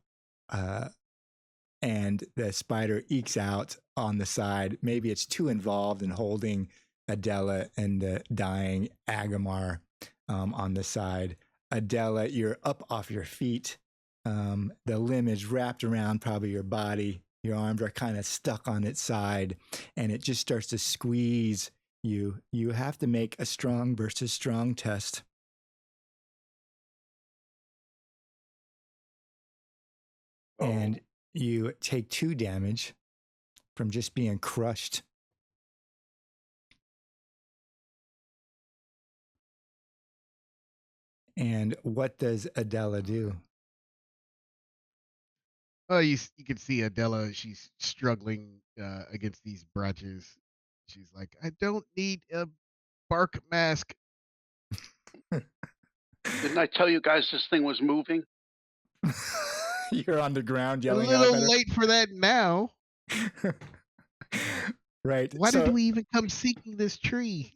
the spider ekes out on the side. Maybe it's too involved in holding Adela and the dying Agamar on the side. Adela, you're up off your feet. The limb is wrapped around probably your body. Your arms are kind of stuck on its side, and it just starts to squeeze you. You have to make a strong versus strong test. And you take 2 damage from just being crushed. And what does Adela do? Oh, you can see Adela. She's struggling against these branches. She's like, I don't need a bark mask. Didn't I tell you guys this thing was moving? You're on the ground yelling. A little late for that now. Right. Why did we even come seeking this tree?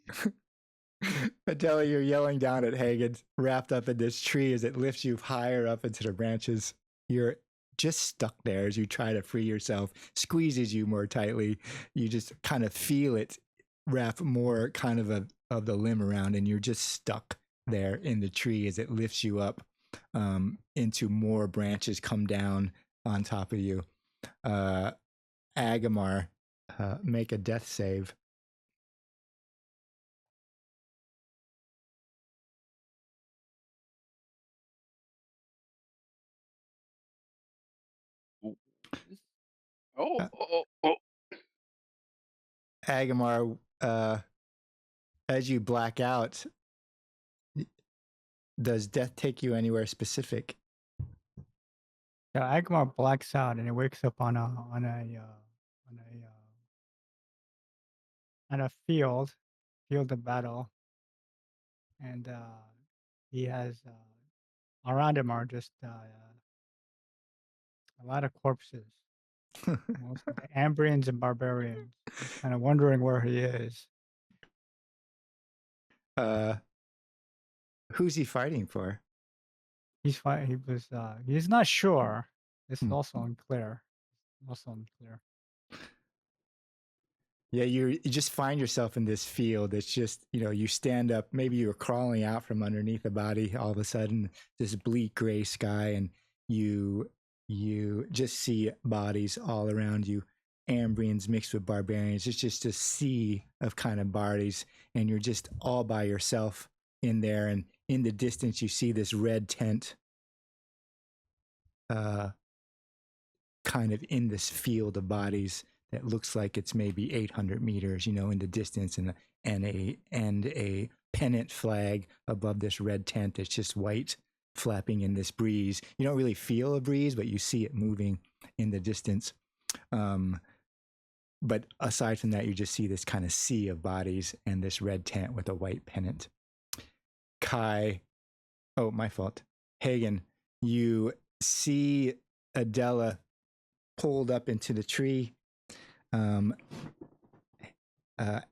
Adela, you're yelling down at Hagen, wrapped up in this tree as it lifts you higher up into the branches. You're just stuck there as you try to free yourself, squeezes you more tightly. You just kind of feel it wrap more kind of the limb around, and you're just stuck there in the tree as it lifts you up into more branches come down on top of you. Agamar, make a death save. Agamar, as you black out, does death take you anywhere specific? Yeah, Agamar blacks out and he wakes up on a field of battle, and he has around him are just a lot of corpses, mostly Ambrians and barbarians. He's kind of wondering where he is. Who's he fighting for? He's not sure. This is also unclear. Also unclear. Yeah, you just find yourself in this field. It's just, you stand up, maybe you're crawling out from underneath a body all of a sudden, this bleak gray sky, and you just see bodies all around you, Ambrians mixed with barbarians. It's just a sea of kind of bodies, and you're just all by yourself in there. And in the distance, you see this red tent kind of in this field of bodies that looks like it's maybe 800 meters, in the distance, and a pennant flag above this red tent that's just white, flapping in this breeze. You don't really feel a breeze, but you see it moving in the distance. But aside from that, you just see this kind of sea of bodies and this red tent with a white pennant. Kai, oh, my fault. Hagen, you see Adela pulled up into the tree.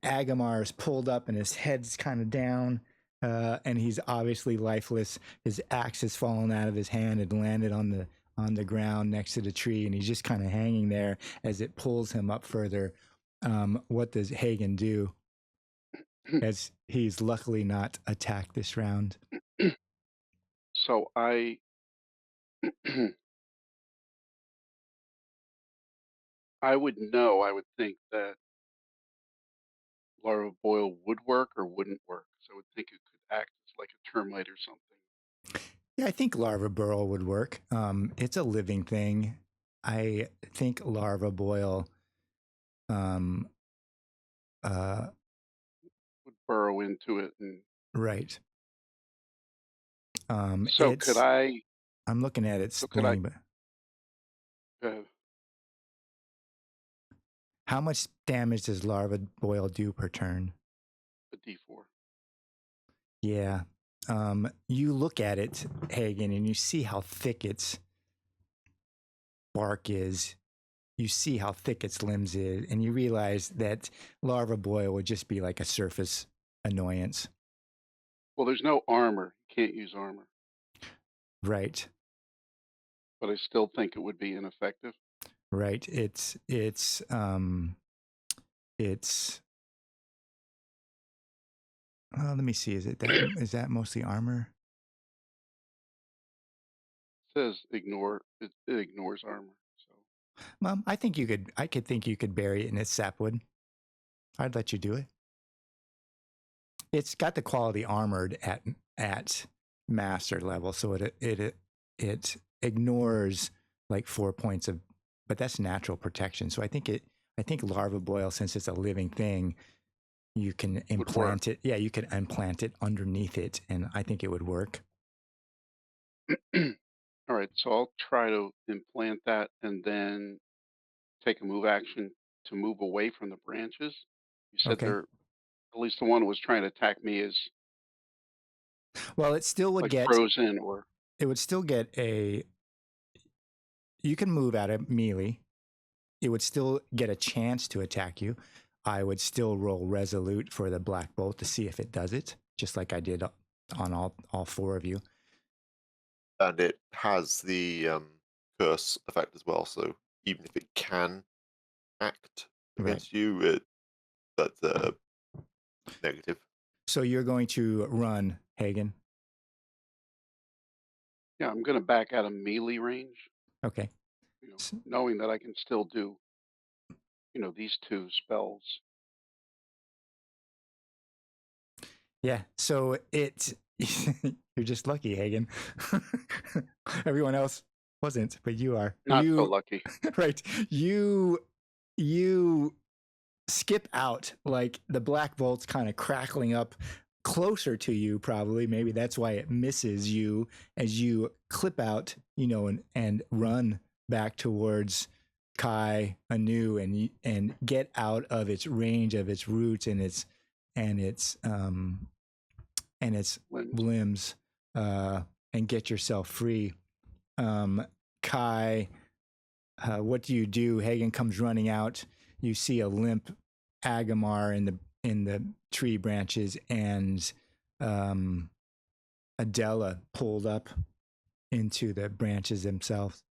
Agamar is pulled up and his head's kind of down, and he's obviously lifeless. His axe has fallen out of his hand and landed on the ground next to the tree, and he's just kind of hanging there as it pulls him up further. What does Hagen do? As he's luckily not attacked this round. So I would think that larva boil would work or wouldn't work. So I would think it could act as like a termite or something. Yeah, I think larva burrow would work. It's a living thing. I think larva boil Would burrow into it and right. so could I? I'm looking at its So thing, but how much damage does larva boil do per turn? a D4. Yeah. You look at it, Hagen, and you see how thick its bark is. You see how thick its limbs is, and you realize that larva boil would just be like a surface annoyance. Well, there's no armor. You can't use armor. Right. But I still think it would be ineffective. Right. It's let me see. Is that mostly armor? It says ignore. It ignores armor. So. Well, I could think you could bury it in its sapwood. I'd let you do it. It's got the quality armored at master level, so it ignores like 4 points of, but that's natural protection. So I think larva boil, since it's a living thing, you can implant it. Yeah, you can implant it underneath it, and I think it would work. All right, so I'll try to implant that and then take a move action to move away from the branches. You said Okay. At least the one who was trying to attack me is. Well, it still would like get frozen, or it would still get a. You can move at it melee. It would still get a chance to attack you. I would still roll resolute for the black bolt to see if it does it, just like I did on all 4 of you. And it has the curse effect as well. So even if it can act against you, that's negative. So you're going to run, Hagen. Yeah, I'm going to back out of melee range. Okay. Knowing that I can still do, these 2 spells. Yeah. So you're just lucky, Hagen. Everyone else wasn't, but you are. Not so lucky. Right. You skip out, like the black bolt's kind of crackling up closer to you, probably. Maybe that's why it misses you as you clip out, and run back towards Kai anew and get out of its range of its roots and its limbs, and get yourself free. Kai, what do you do? Hagen comes running out. You see a limp Agamar in the tree branches, and Adela pulled up into the branches themselves.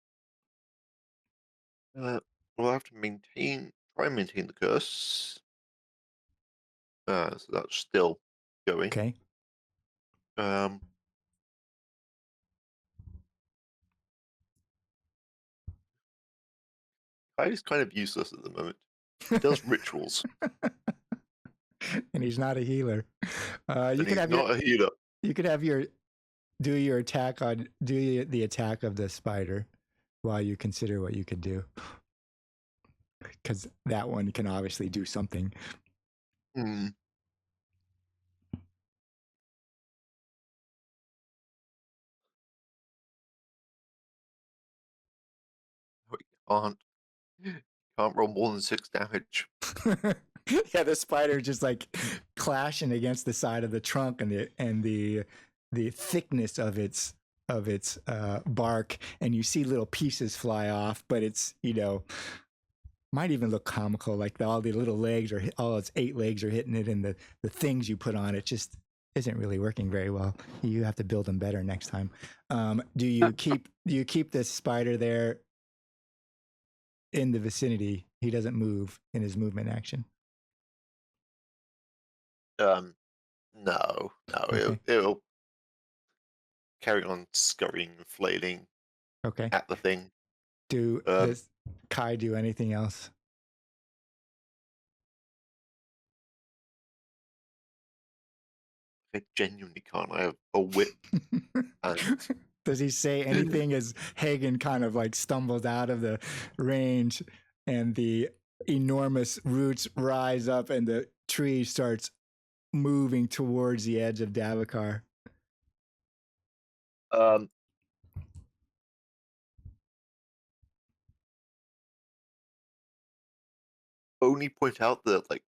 We'll have to try and maintain the curse. So that's still going. Okay. He's kind of useless at the moment. He does rituals. And he's not a healer. You And could he's have not a healer. You could have the attack of the spider while you consider what you could do, because that one can obviously do something. Hmm. Can't roll more than 6 damage. Yeah, the spider just like clashing against the side of the trunk and the thickness of its bark, and you see little pieces fly off, but it's, might even look comical, like all the little legs or all its 8 legs are hitting it, and the things you put on it just isn't really working very well. You have to build them better next time. Do you keep this spider there in the vicinity? He doesn't move in his movement action. No. Okay. It'll carry on scurrying and flailing Okay. at the thing. Does Kai do anything else? I genuinely can't. I have a whip. And Does he say anything as Hagen kind of like stumbles out of the range and the enormous roots rise up and the tree starts moving towards the edge of Davokar? Only point out that, like,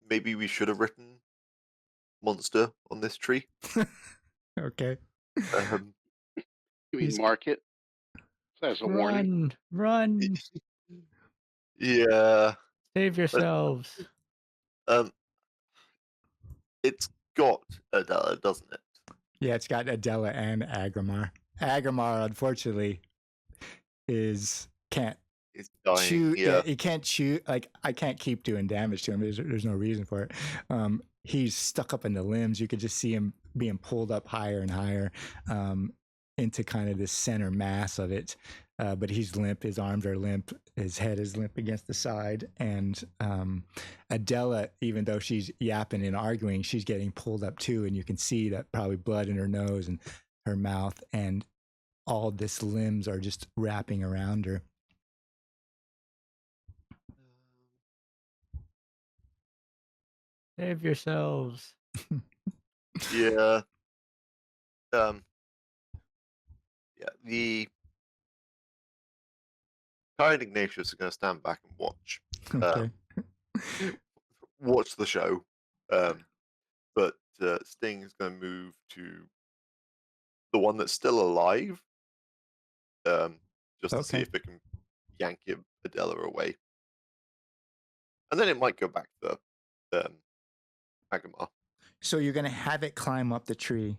maybe we should have written monster on this tree. Okay. You mean mark it as a warning? Run! Yeah. Save yourselves. It's got Adela, doesn't it? Yeah, it's got Adela and Agramar. Agramar, unfortunately, can't It's dying. chew. Yeah. He can't chew. Like, I can't keep doing damage to him. There's no reason for it. He's stuck up in the limbs. You could just see him being pulled up higher and higher into kind of this center mass of it. But he's limp. His arms are limp. His head is limp against the side. And Adela, even though she's yapping and arguing, she's getting pulled up too. And you can see that probably blood in her nose and her mouth. And all this limbs are just wrapping around her. Save yourselves. Yeah. The Kai and Ignatius are going to stand back and watch. Okay. Watch the show. But Sting is going to move to the one that's still alive. Just to see if it can yank Adela away. And then it might go back to Malgomor. So you're going to have it climb up the tree.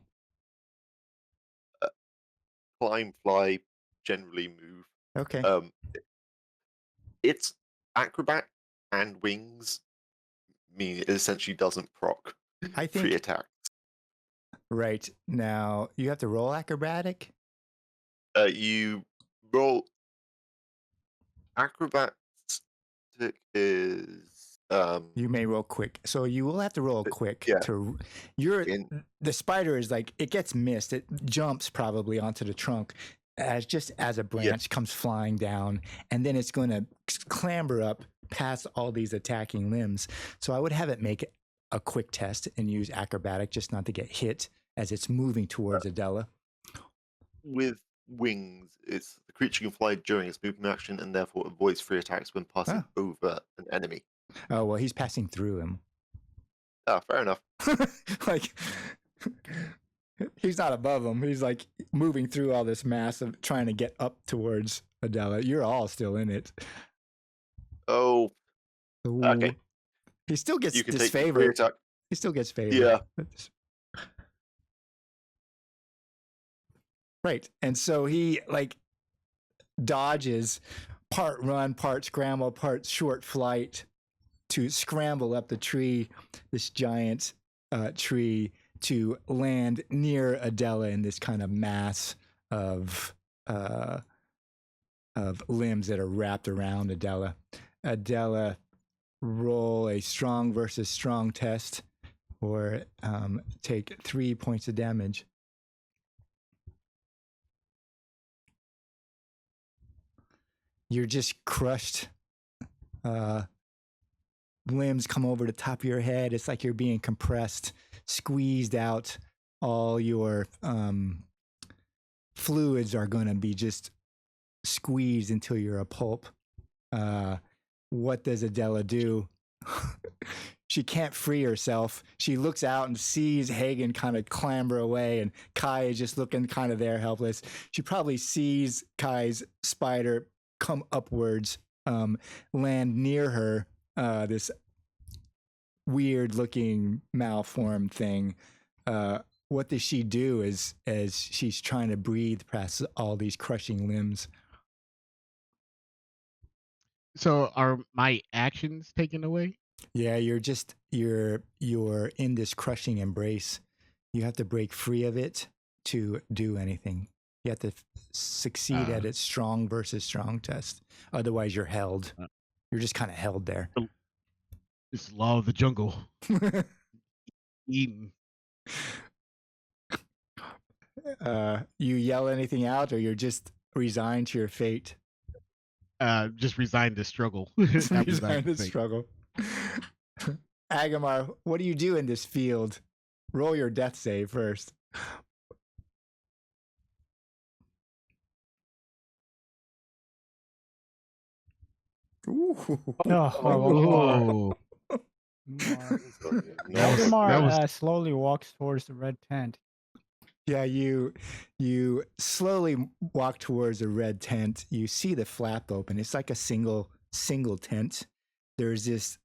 Climb, fly, generally move. Okay. It's acrobat and wings mean it essentially doesn't proc free attack. Right. Now, you have to roll acrobatic? You roll acrobatic is you may roll quick. So you will have to roll quick. Yeah. The spider is like, it gets missed. It jumps probably onto the trunk as a branch comes flying down, and then it's going to clamber up past all these attacking limbs. So I would have it make a quick test and use acrobatic just not to get hit as it's moving towards Adela. With wings, the creature can fly during its movement action and therefore avoids free attacks when passing over an enemy. Oh, well, he's passing through him. Oh, fair enough. Like, he's not above him. He's like moving through all this mass of trying to get up towards Adela. You're all still in it. Oh. Ooh. Okay. He still gets you can disfavor. Take attack. He still gets favor. Yeah. Right. And so he like dodges, part run, part scramble, part short flight to scramble up the tree, this giant tree, to land near Adela in this kind of mass of limbs that are wrapped around Adela. Adela, roll a strong versus strong test, or take 3 points of damage. You're just crushed. Limbs come over the top of your head. It's like you're being compressed, squeezed out. All your fluids are going to be just squeezed until you're a pulp. What does Adela do? She can't free herself. She looks out and sees Hagen kind of clamber away, and Kai is just looking kind of there helpless. She probably sees Kai's spider come upwards, land near her, this weird looking malformed thing. What does she do as she's trying to breathe past all these crushing limbs? So are my actions taken away? Yeah, you're in this crushing embrace. You have to break free of it to do anything. You have to succeed at its strong versus strong test. Otherwise, you're held. You're just kind of held there. It's law of the jungle. Eaten. You yell anything out, or you're just resigned to your fate? Just resigned to struggle. Resigned to struggle. Agamar, what do you do in this field? Roll your death save first. Ooh. Oh. Malgomor slowly walks towards the red tent. Yeah, you slowly walk towards the red tent. You see the flap open. It's like a single tent. There's this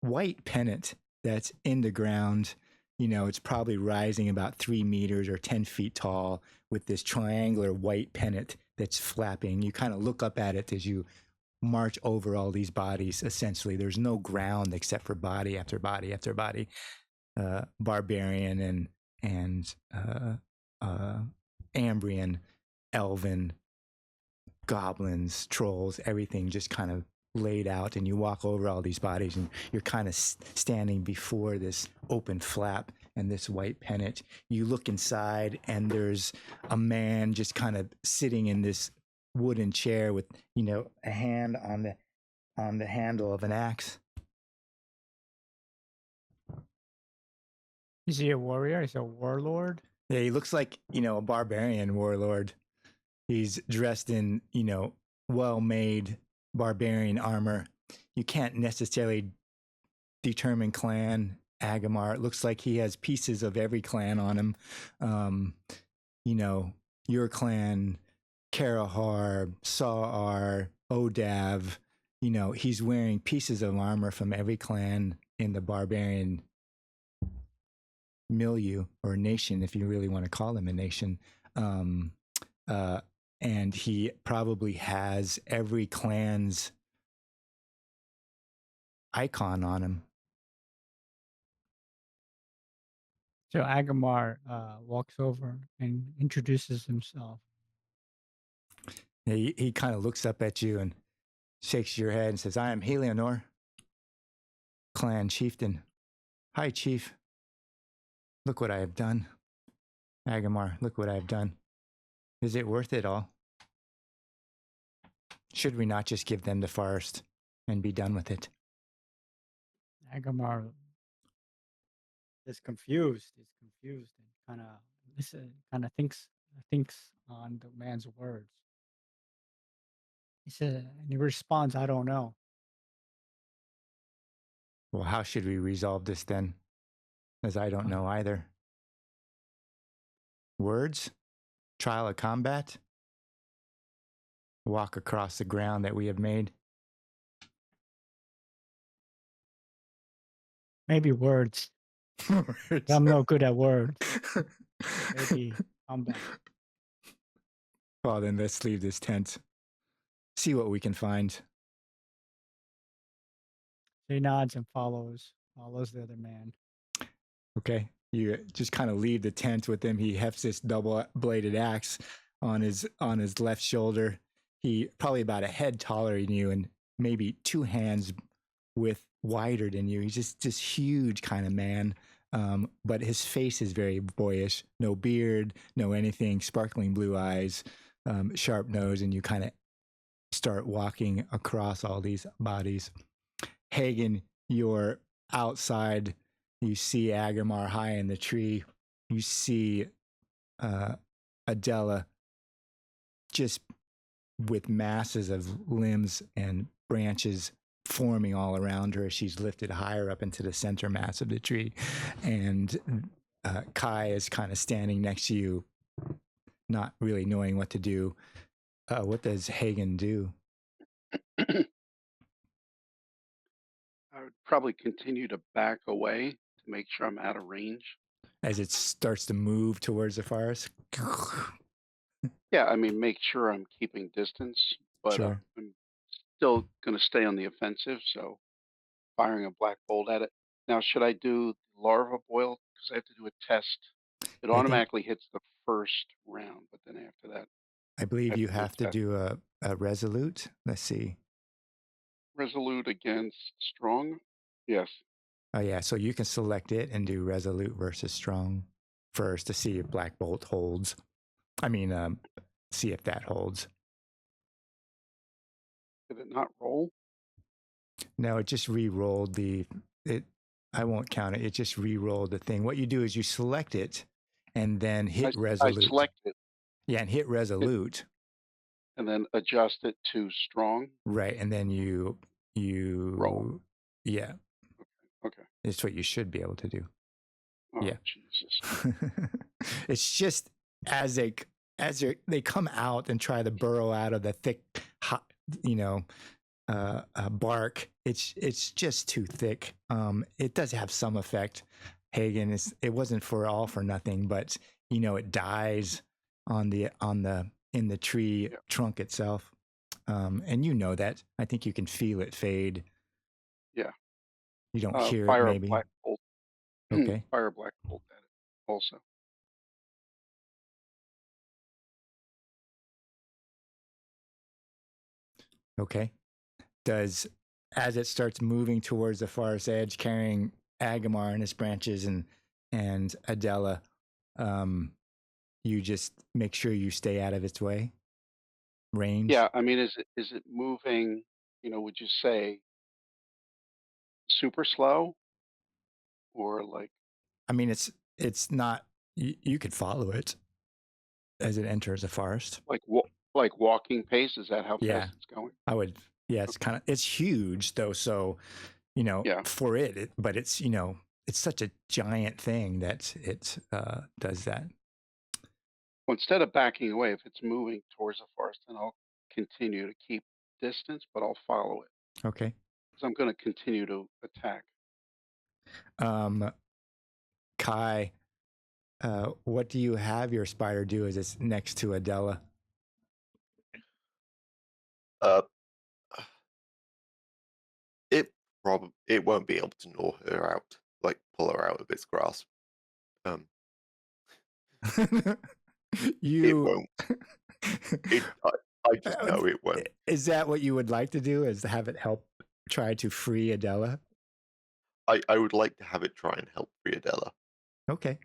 white pennant that's in the ground. You know, it's probably rising about 3 meters or 10 feet tall, with this triangular white pennant that's flapping. You kind of look up at it as you march over all these bodies. Essentially, there's no ground except for body after body after body. Barbarian and Ambrian, elven, goblins, trolls, everything just kind of laid out. And you walk over all these bodies, and you're kind of standing before this open flap and this white pennant. You look inside, and there's a man just kind of sitting in this wooden chair with, you know, a hand on the handle of an axe. Is he a warrior? Is he a warlord? Yeah, he looks like, you know, a barbarian warlord. He's dressed in, you know, well-made barbarian armor. You can't necessarily determine clan. Agamar, it looks like he has pieces of every clan on him. You know, your clan, Karahar, Sa'ar, Odav, you know, he's wearing pieces of armor from every clan in the barbarian milieu, or nation, if you really want to call him a nation. And he probably has every clan's icon on him. So Agamar walks over and introduces himself. Yeah, he kind of looks up at you and shakes your head and says, "I am Helianor, clan chieftain. Hi, chief. Look what I have done. Agamar, look what I have done. Is it worth it all? Should we not just give them the forest and be done with it?" Agamar is confused. And kind of thinks on the man's words. And he responds, "I don't know." Well, how should we resolve this then? As I don't know either. Words? Trial of combat? Walk across the ground that we have made? Maybe words. Words. I'm no good at words. Maybe combat. Well, then let's leave this tent. see what we can find. He nods and follows the other man. Okay. You just kind of leave the tent with him. He hefts this double-bladed axe on his left shoulder. He probably about a head taller than you and maybe 2 hands wider than you. He's just this huge kind of man. But his face is very boyish. No beard, no anything, sparkling blue eyes, sharp nose, and you kind of start walking across all these bodies. Hagen, you're outside. You see Agamar high in the tree. You see Adela just with masses of limbs and branches forming all around her. She's lifted higher up into the center mass of the tree. And Kai is kind of standing next to you, not really knowing what to do. What does Hagen do? I would probably continue to back away to make sure I'm out of range. As it starts to move towards the forest? Yeah, I mean, make sure I'm keeping distance, but Sure. I'm still going to stay on the offensive, so firing a black bolt at it. Now, should I do larva boil? Because I have to do a test. It automatically hits the first round, but then after that, I believe you have to do a resolute. Let's see. Resolute against strong? Yes. Oh, yeah. So you can select it and do resolute versus strong first to see if Black Bolt holds. I mean, see if that holds. Did it not roll? No, it just re-rolled I won't count it. It just re-rolled the thing. What you do is you select it and then hit resolute. I select it. Yeah, and hit resolute. And then adjust it to strong. Right, and then you roll. Yeah. Okay. It's what you should be able to do. Oh, yeah. Jesus. It's just as they come out and try to burrow out of the thick, bark. It's just too thick. It does have some effect. Hagen, it wasn't all for nothing, but it dies in the tree trunk itself. And that. I think you can feel it fade. Yeah. You don't hear fire it, maybe. A black bolt. Okay. Fire a black bolt at it also. Okay. As it starts moving towards the forest edge, carrying Agamar and its branches and Adela, you just make sure you stay out of its way. Range. Yeah, I mean, is it moving? Would you say super slow, or like? I mean, it's not. You could follow it as it enters the forest. Like walking pace. Is that how fast it's going? I would. Yeah, it's huge though. So, for it, but it's it's such a giant thing that it does that. Well, instead of backing away, if it's moving towards the forest, then I'll continue to keep distance, but I'll follow it. Okay. Because I'm going to continue to attack. Kai, what do you have your spider do as it's next to Adela? It won't be able to gnaw her out, like pull her out of its grasp. It won't. I just know it won't. Is that what you would like to do? Is to have it help try to free Adela? I would like to have it try and help free Adela. Okay.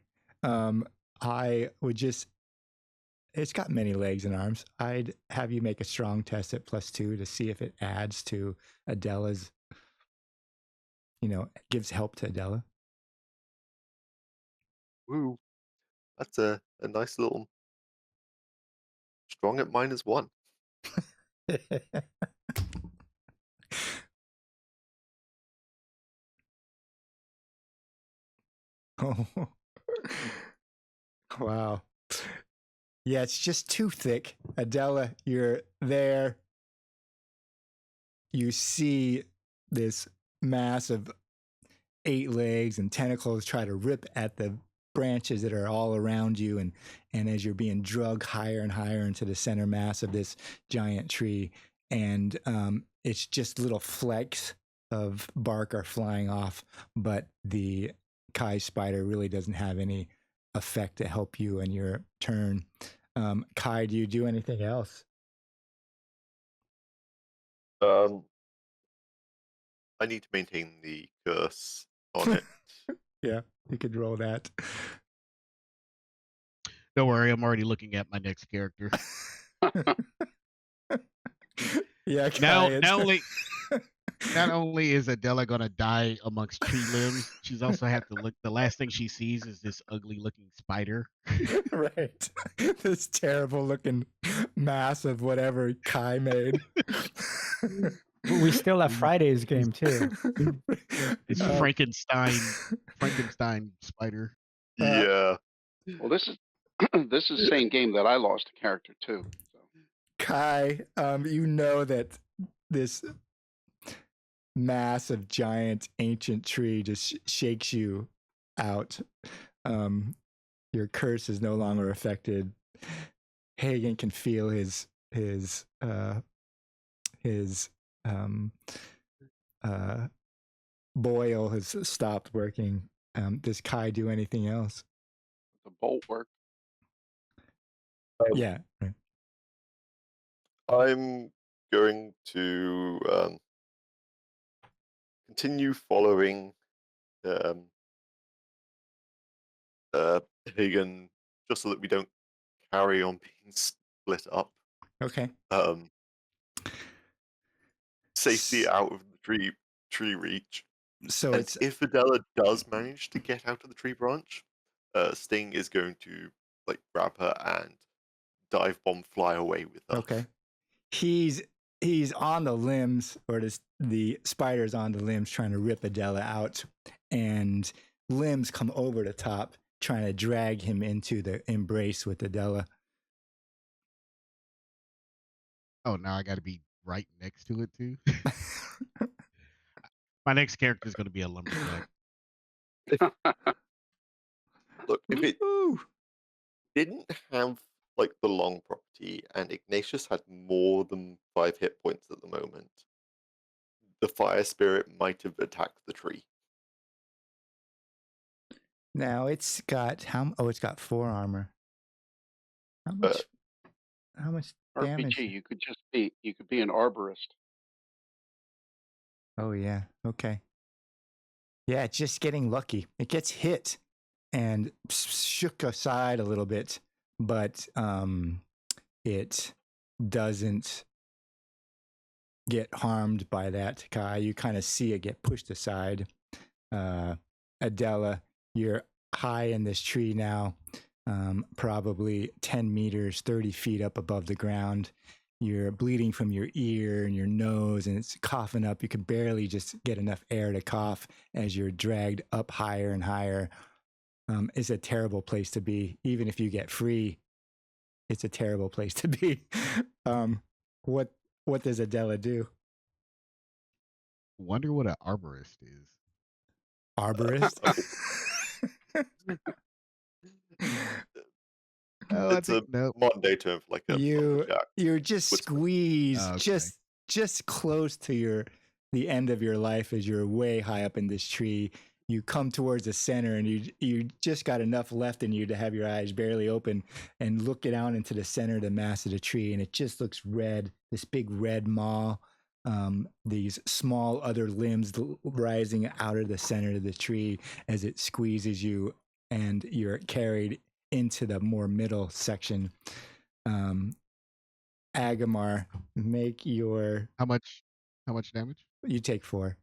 I would just. It's got many legs and arms. I'd have you make a strong test at +2 to see if it adds to Adela's. Gives help to Adela. Woo. That's a nice little strong at -1. Oh. Wow. Yeah, it's just too thick. Adela, you're there. You see this mass of 8 legs and tentacles try to rip at the branches that are all around you, and as you're being dragged higher and higher into the center mass of this giant tree, and it's just little flecks of bark are flying off, but the Kai spider really doesn't have any effect to help you in your turn. Kai, do you do anything else? I need to maintain the curse on it. Yeah, you could roll that. Don't worry, I'm already looking at my next character. Yeah, Now, Kai, not only is Adela gonna die amongst tree limbs, she's also have to look. The last thing she sees is this ugly-looking spider. right. This terrible looking mass of whatever Kai made. We still have Friday's game too. It's Frankenstein spider. Yeah. Well, this is this is the same game that I lost a character too. So. Kai, you know that this massive, giant, ancient tree just shakes you out. Your curse is no longer affected. Hagen can feel his boil has stopped working. Does Kai do anything else? The bolt work. Yeah. Right. I'm going to continue following Hagen, just so that we don't carry on being split up. Okay. Safety out of the tree reach. So and it's if Adela does manage to get out of the tree branch, Sting is going to like grab her and dive bomb fly away with her. okay. He's on the limbs, or the spider's on the limbs trying to rip Adela out, and limbs come over the top trying to drag him into the embrace with Adela. Oh, now I got to be right next to it too. My next character is going to be a lumberjack. Look, if it didn't have like the long property and Ignatius had more than 5 hit points at the moment, the fire spirit might have attacked the tree. Now it's got it's got 4 armor. How much damage? RPG. You could be an arborist. Oh yeah. Okay. Yeah, it's just getting lucky. It gets hit and shook aside a little bit, but it doesn't get harmed by that, Kai. You kind of see it get pushed aside. Adela, you're high in this tree now, probably 10 meters, 30 feet up above the ground. You're bleeding from your ear and your nose, and it's coughing up. You can barely just get enough air to cough as you're dragged up higher and higher. It's a terrible place to be. Even if you get free, it's a terrible place to be. What does Adela do? Wonder what an arborist is. Arborist? It's a Monday term for like a lumberjack. You're just squeezed, Oh, okay. just close to the end of your life as you're way high up in this tree. You come towards the center, and you just got enough left in you to have your eyes barely open and look down into the center of the mass of the tree, and it just looks red. This big red maw, these small other limbs rising out of the center of the tree as it squeezes you, and you're carried into the more middle section. Agamar, make your... How much damage? You take 4.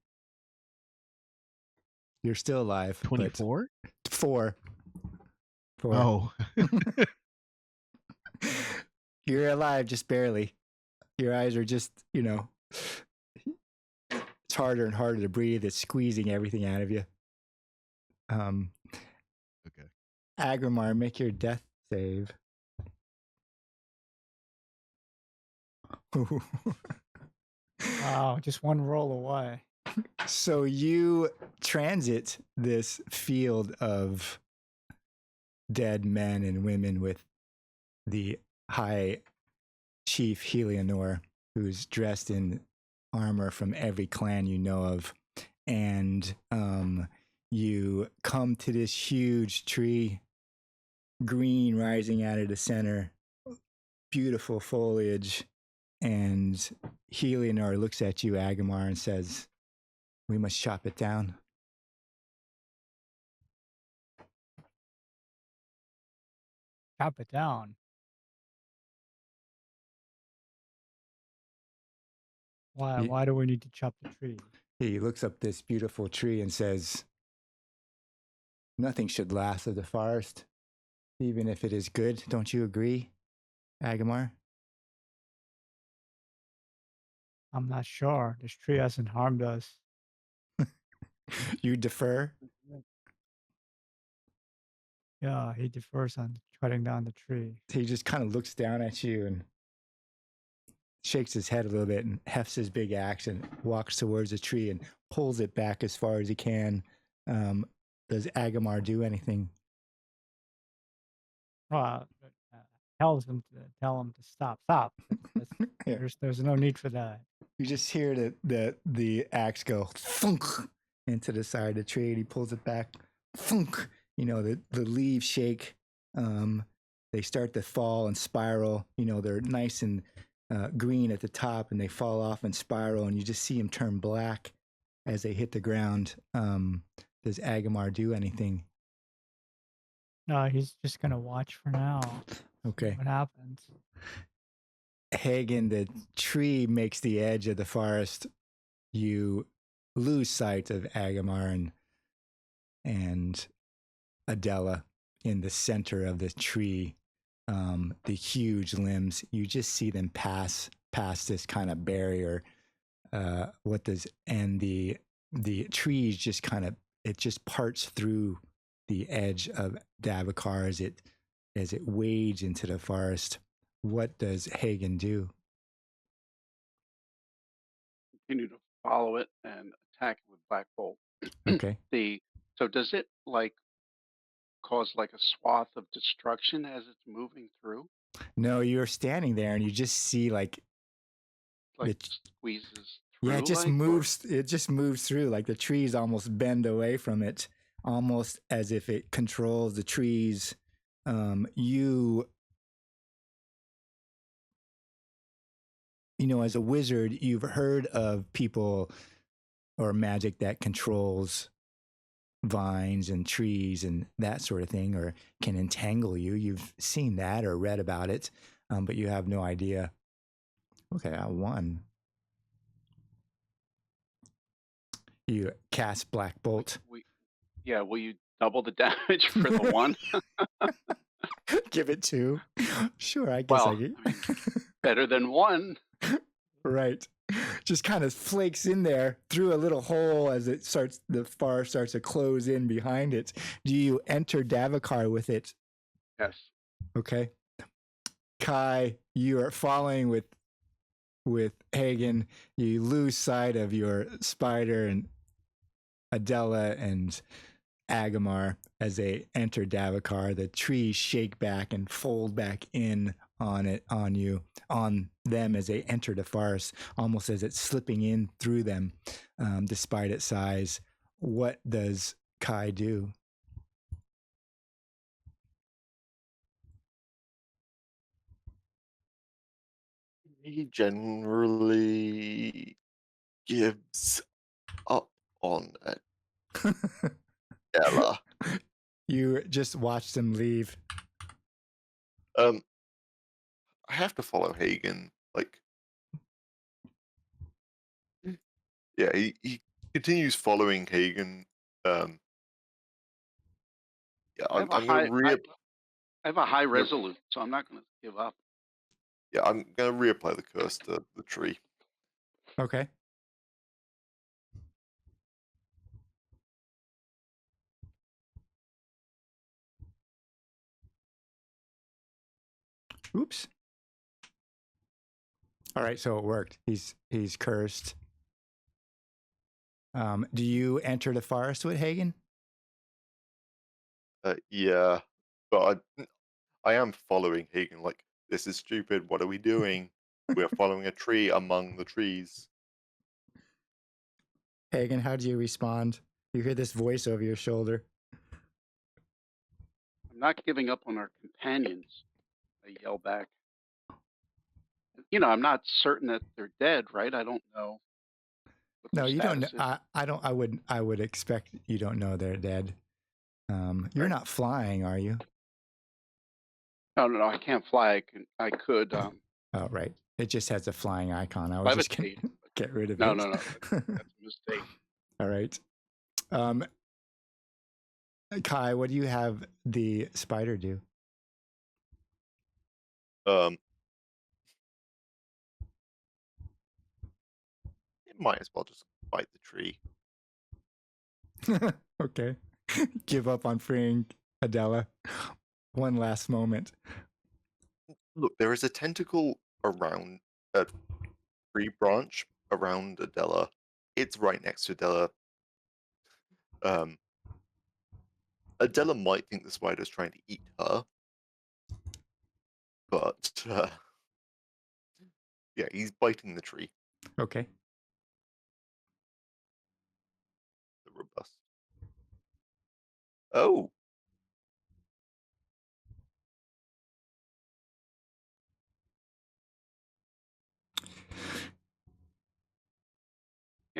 You're still alive. 24? 4. Oh. You're alive, just barely. Your eyes are just, it's harder and harder to breathe. It's squeezing everything out of you. Okay. Agrimar, make your death save. Wow, just one roll away. So you transit this field of dead men and women with the High Chief Helianor who's dressed in armor from every clan you know of. And you come to this huge tree, green rising out of the center, beautiful foliage. And Helianor looks at you, Agamar, and says, "We must chop it down." Chop it down. Why? He, Why do we need to chop the tree? he looks up this beautiful tree and says, "Nothing should last of the forest, even if it is good. Don't you agree, Agamar?" I'm not sure. This tree hasn't harmed us. You defer? Yeah, he defers on cutting down the tree. He just kind of looks down at you and shakes his head a little bit and hefts his big axe and walks towards the tree and pulls it back as far as he can. Does Agamar do anything? Well, tells him to tell him to stop. Stop. Yeah. There's no need for that. You just hear the axe go thunk into the side of the tree, and he pulls it back. Thunk. You know, the leaves shake. They start to fall and spiral. You know, they're nice and green at the top, and they fall off and spiral, and you just see them turn black as they hit the ground. Does Agamar do anything? No, he's just gonna watch for now. Okay. What happens? Hagen, the tree makes the edge of the forest. You lose sight of Agamar and Adela in the center of the tree. The huge limbs, you just see them pass past this kind of barrier. And the trees just kind of, it just parts through the edge of Davokar as it wades into the forest. What does Hagen do? Continue to follow it and attack it with Black Bolt. Okay. So does it like cause like a swath of destruction as it's moving through? No, you're standing there and you just see like Squeezes through. Yeah, it just like, moves. It just moves through. Like the trees almost bend away from it, almost as if it controls the trees. You know, as a wizard, you've heard of people or magic that controls vines and trees and that sort of thing, or can entangle you. You've seen that or read about it, but you have no idea. Okay, I won. You cast Black Bolt. Will you double the damage for the one? Give it 2. Sure, I guess I mean, better than 1. Right. Just kind of flakes in there through a little hole as the forest starts to close in behind it. Do you enter Davokar with it? Yes. Okay. Kai, you are following with Hagen. You lose sight of your spider and Adela and Agamar as they enter Davokar. The trees shake back and fold back in on them as they enter the forest, almost as it's slipping in through them, despite its size. What does Kai do? He generally gives up on it. Ella. You just watch them leave. I have to follow Hagen. Like, yeah, he continues following Hagen. Yeah, I'm going to I have a high resolute, so I'm not going to give up. Yeah, I'm going to reapply the curse to the tree. Okay. Oops. All right, so it worked. He's cursed. Do you enter the forest with Hagen? Yeah, but I am following Hagen. Like, this is stupid. What are we doing? We are following a tree among the trees. Hagen, how do you respond? You hear this voice over your shoulder. I'm not giving up on our companions, I yell back. I'm not certain that they're dead, right? I don't know what their No, you don't. status is. I don't. I would expect you don't know they're dead. You're Right. not flying, are you? No, I can't fly. I could Oh, right. It just has a flying icon. I was just gonna levitate. get rid of No, it. that's a mistake. All right. Kai, what do you have the spider do? It might as well just bite the tree. Okay. Give up on freeing Adela. One last moment. Look, there is a tentacle around a tree branch around Adela. It's right next to Adela. Adela might think the spider's trying to eat her, but yeah, he's biting the tree. Okay. The robust. Oh.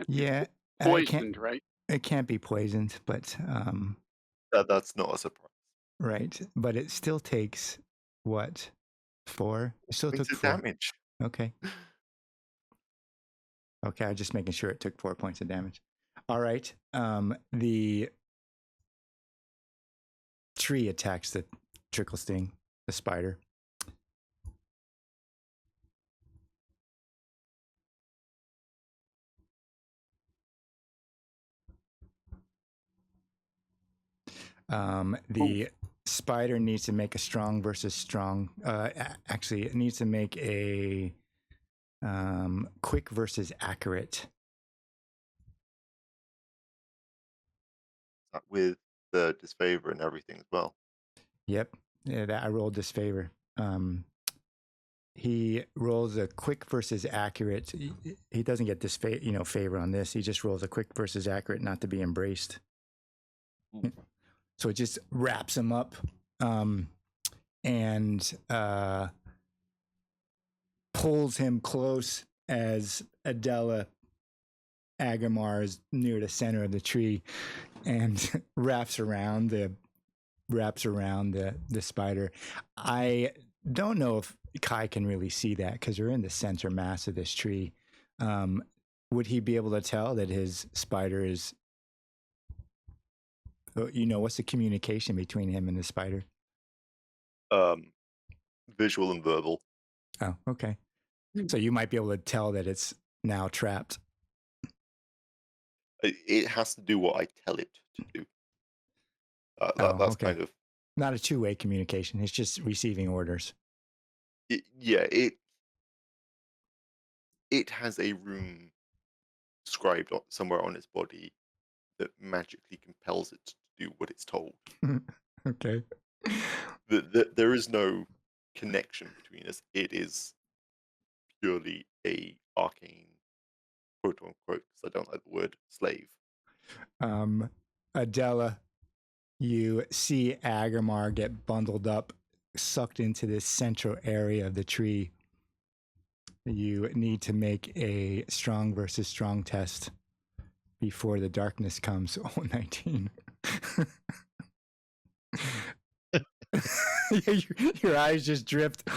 Yeah, Poisoned, right? it can't be poisoned, but That's not a surprise. right. But it still takes what? 4? It still took Points of 4. damage. Okay. Okay, I'm just making sure it took 4 points of damage. All right. The tree attacks the trickle sting, the spider. The spider needs to make a strong versus strong. Actually, it needs to make a quick versus accurate. With the disfavor and everything as well. Yep. Yeah, I rolled disfavor. He rolls a quick versus accurate. He doesn't get favor on this. He just rolls a quick versus accurate, not to be embraced. So it just wraps him up, and pulls him close as Adela Agamar is near the center of the tree, and wraps around the spider. I don't know if Kai can really see that because we're in the center mass of this tree. Would he be able to tell that his spider is? What's the communication between him and the spider? Visual and verbal. Oh, okay. So you might be able to tell that it's now trapped. It has to do what I tell it to do. That's okay. kind of not a two-way communication. It's just receiving orders. It has a rune scribed somewhere on its body that magically compels it to do what it's told. Okay. There is no connection between us. It is purely a arcane, quote unquote, because I don't like the word slave. Adela, you see Agamar get bundled up, sucked into this central area of the tree. You need to make a strong versus strong test before the darkness comes. Oh, 19. Your eyes just drift.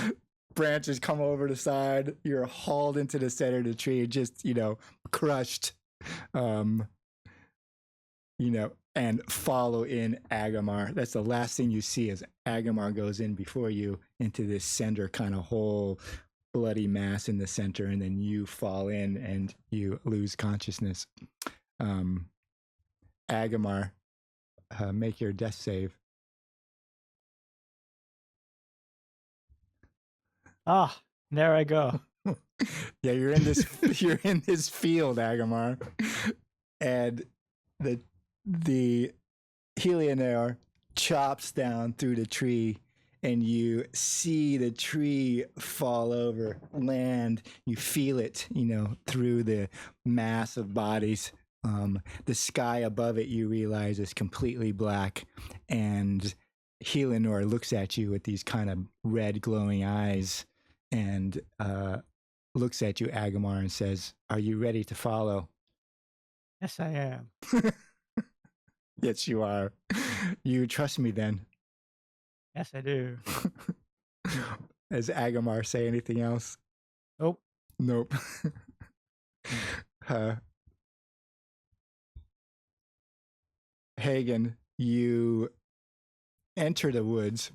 Branches come over the side. You're hauled into the center of the tree, just, crushed. And follow in Agamar. That's the last thing you see as Agamar goes in before you into this center kind of whole bloody mass in the center, and then you fall in and you lose consciousness. Agamar, make your death save. Ah, there I go. Yeah, you're in this field, Agamar. And the Helionaire chops down through the tree and you see the tree fall over, land. You feel it, through the mass of bodies. The sky above it, you realize, is completely black, and Helenor looks at you with these kind of red glowing eyes and looks at you, Agamar, and says, "Are you ready to follow?" Yes, I am. Yes, you are. You trust me then? Yes, I do. Does Agamar say anything else? Nope. Nope. Hagen, you enter the woods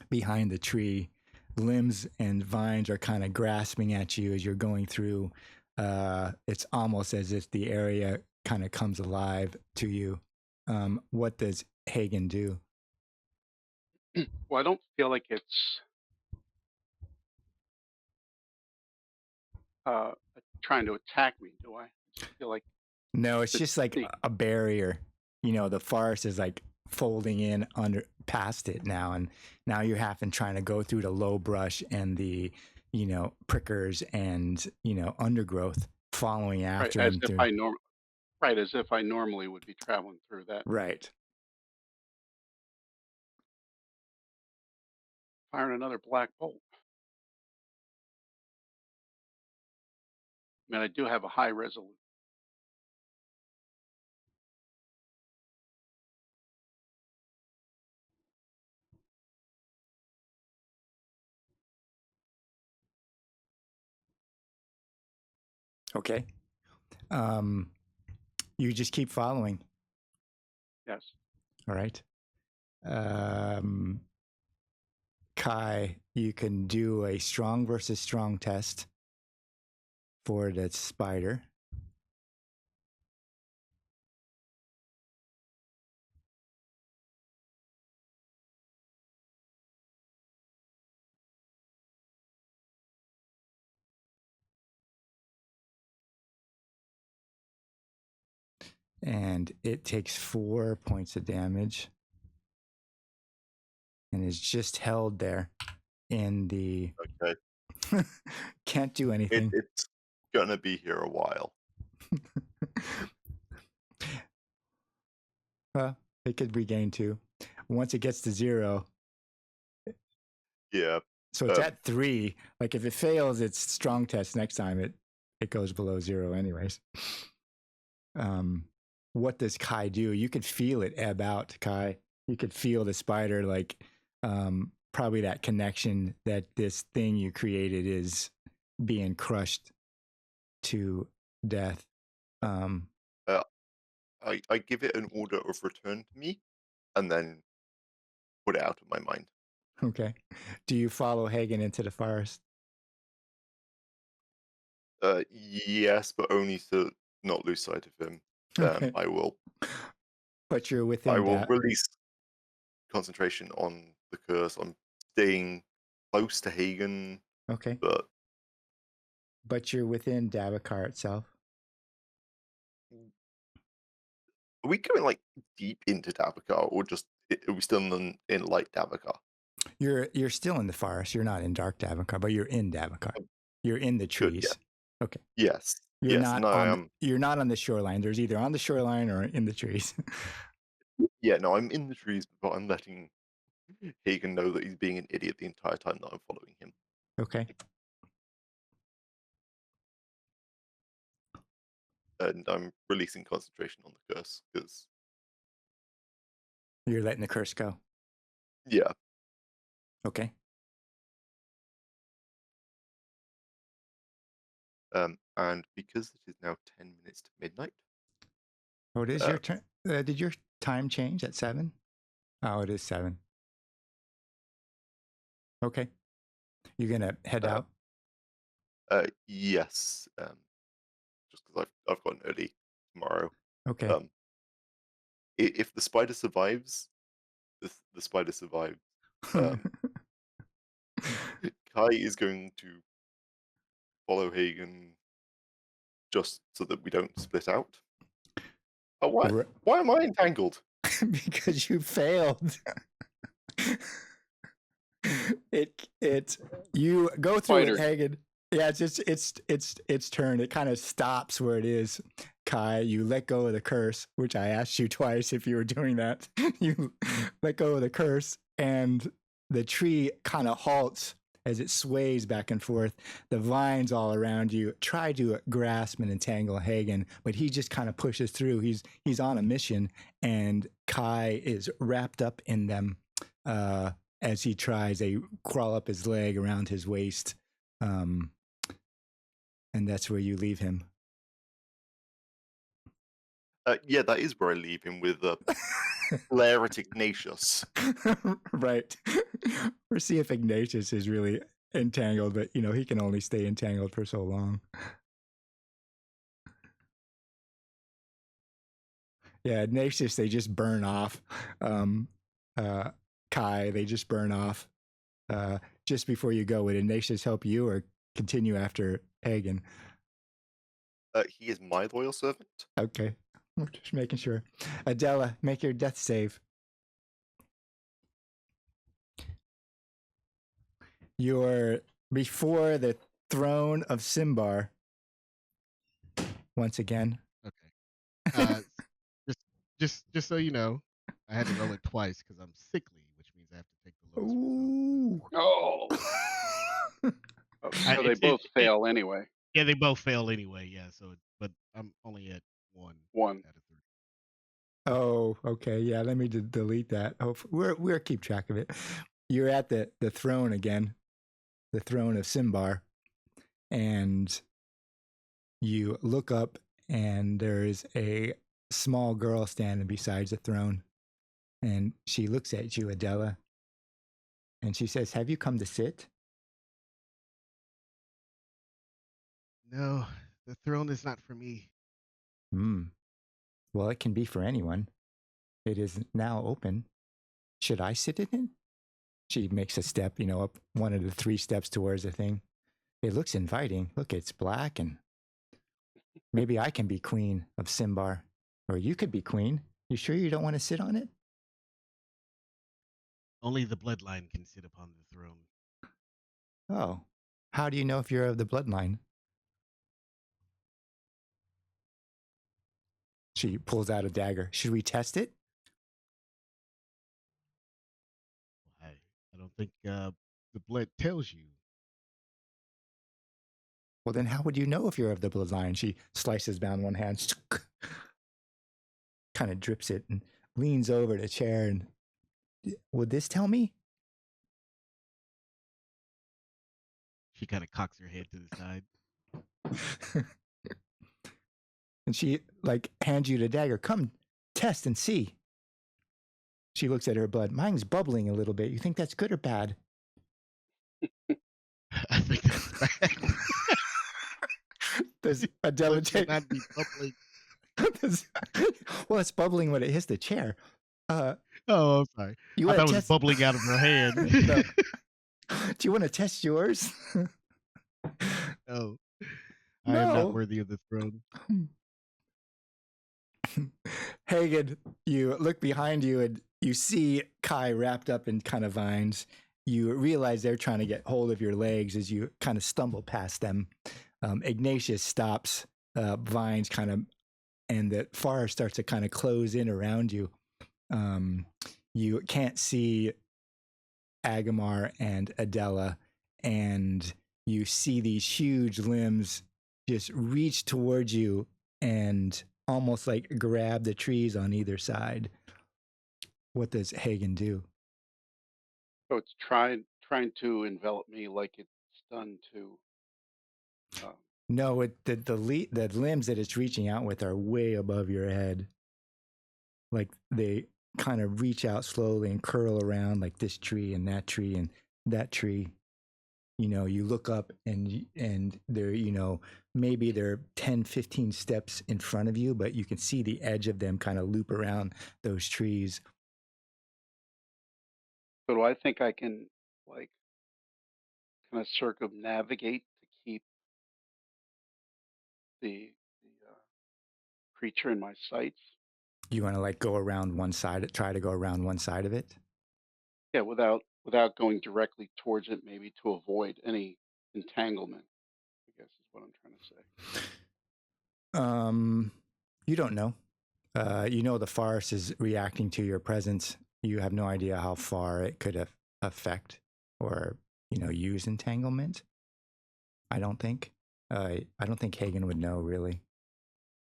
behind the tree. Limbs and vines are kind of grasping at you as you're going through. It's almost as if the area kind of comes alive to you. What does Hagen do? Well, I don't feel like it's trying to attack me, do I? I just feel like No, it's just like the a barrier. The forest is like folding in under past it now, and now you're having trying to go through the low brush and the prickers and undergrowth following right after as him if through. as if I normally would be traveling through that. Right. Firing another black bolt. I mean, I do have a high resolution. Okay. You just keep following. Yes. All right. Kai, you can do a strong versus strong test for the spider. And it takes 4 points of damage and is just held there in the... Okay. Can't do anything. It's gonna be here a while. Well, it could regain 2. Once it gets to 0... Yeah. So it's at 3. Like if it fails its strong test next time, it goes below 0 anyways. What does Kai do? You could feel it ebb out, Kai. You could feel the spider, like probably that connection that this thing you created is being crushed to death. I give it an order of return to me, and then put it out of my mind. Okay. Do you follow Hagen into the forest? Yes, but only to not lose sight of him. Okay. I will. But you're within that. Release concentration on the curse. I'm staying close to Hagen. Okay. But you're within Davokar itself. Are we going like deep into Davokar, or just are we still in light Davokar? You're still in the forest. You're not in dark Davokar, but you're in Davokar. You're in the trees. Good, yeah. Okay. Yes. You're yes. you're not on the shoreline. There's either on the shoreline or in the trees. Yeah, no, I'm in the trees, but I'm letting Hagen know that he's being an idiot the entire time that I'm following him. Okay. And I'm releasing concentration on the curse because you're letting the curse go. Yeah. Okay. And because it is now 10 minutes to midnight. Oh, it is your turn. Did your time change at 7? Oh, it is 7. Okay. You're gonna head out? Yes. Just because I've got an early tomorrow. Okay. If the spider survives, the spider survives. Kai is going to follow Hagen just so that we don't split out. Oh, why am I entangled? Because you failed. You go through it, Spider. Hagen. Yeah, it's turn. It kind of stops where it is. Kai, you let go of the curse, which I asked you twice if you were doing that. You let go of the curse, and the tree kind of halts as it sways back and forth. The vines all around you try to grasp and entangle Hagen, but he just kind of pushes through. He's on a mission, and Kai is wrapped up in them as he tries. They crawl up his leg around his waist, and that's where you leave him. Yeah, that is where I leave him with Blair at Ignatius. Right. We'll see if Ignatius is really entangled, but he can only stay entangled for so long. Yeah, Ignatius, they just burn off. Kai, they just burn off. Just before you go, would Ignatius help you or continue after Hagen? He is my loyal servant. Okay. We're just making sure. Adela, make your death save. You're before the throne of Symbar. Once again. Okay. Just so you know, I had to roll it twice because I'm sickly, which means I have to take the lowest result. Oh. So they both fail anyway. Yeah, they both fail anyway. Yeah. But I'm only at one. One. Out of 3. Oh, okay. Yeah, let me delete that. We'll keep track of it. You're at the throne again, the throne of Symbar, and you look up, and there is a small girl standing beside the throne, and she looks at you, Adela, and she says, "Have you come to sit?" No, the throne is not for me. Well, it can be for anyone. It is now open. Should I sit in it? She makes a step, up one of the 3 steps towards the thing. It looks inviting. Look, it's black, and maybe I can be queen of Symbar. Or you could be queen. You sure you don't want to sit on it? Only the bloodline can sit upon the throne. Oh. How do you know if you're of the bloodline? She pulls out a dagger. Should we test it? I don't think the blood tells you. Well, then how would you know if you're of the bloodline? She slices down one hand, kind of drips it, and leans over the chair. And would this tell me? She kind of cocks her head to the side. And she hands you the dagger. Come, test and see. She looks at her blood. Mine's bubbling a little bit. You think that's good or bad? I think that's bad. Does Adela take? Not be bubbling. Well, it's bubbling when it hits the chair. Oh, I'm sorry. I thought it was bubbling out of her hand. No. Do you want to test yours? No. I am not worthy of the throne. Hagen, you look behind you and you see Kai wrapped up in kind of vines. You realize they're trying to get hold of your legs as you kind of stumble past them. Ignatius stops, vines kind of, and the forest starts to kind of close in around you. You can't see Agamar and Adela, and you see these huge limbs just reach towards you and almost grab the trees on either side. What does Hagen do? So it's trying to envelop me like it's done to. No, the limbs that it's reaching out with are way above your head. They kind of reach out slowly and curl around like this tree and that tree and that tree. You look up and they're, maybe they're 10, 15 steps in front of you, but you can see the edge of them kind of loop around those trees. So do I think I can kind of circumnavigate to keep the creature in my sights? You want to go around one side, try to go around one side of it? Yeah, without without going directly towards it, maybe to avoid any entanglement, I guess is what I'm trying to say. You don't know. You know the forest is reacting to your presence. You have no idea how far it could affect or, use entanglement. I don't think. I don't think Hagen would know, really.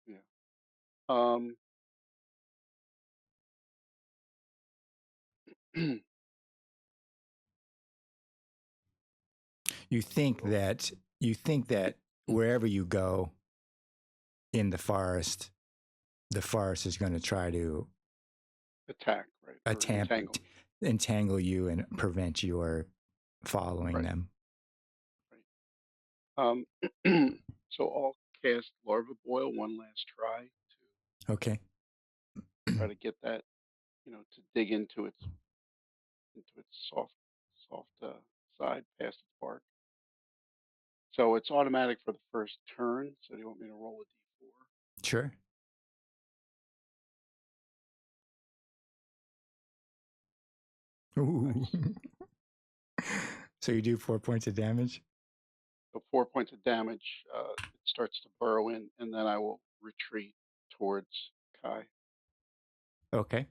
Yeah. You think that wherever you go in the forest is going to try to attack, right? Or entangle you and prevent your following them. Right. So I'll cast Larva Boil one last try to Okay. try to get that, to dig into its soft side past its bark. So it's automatic for the first turn. So do you want me to roll a d4? Sure. Ooh. Nice. So you do 4 points of damage? So 4 points of damage. It starts to burrow in, and then I will retreat towards Kai. Okay.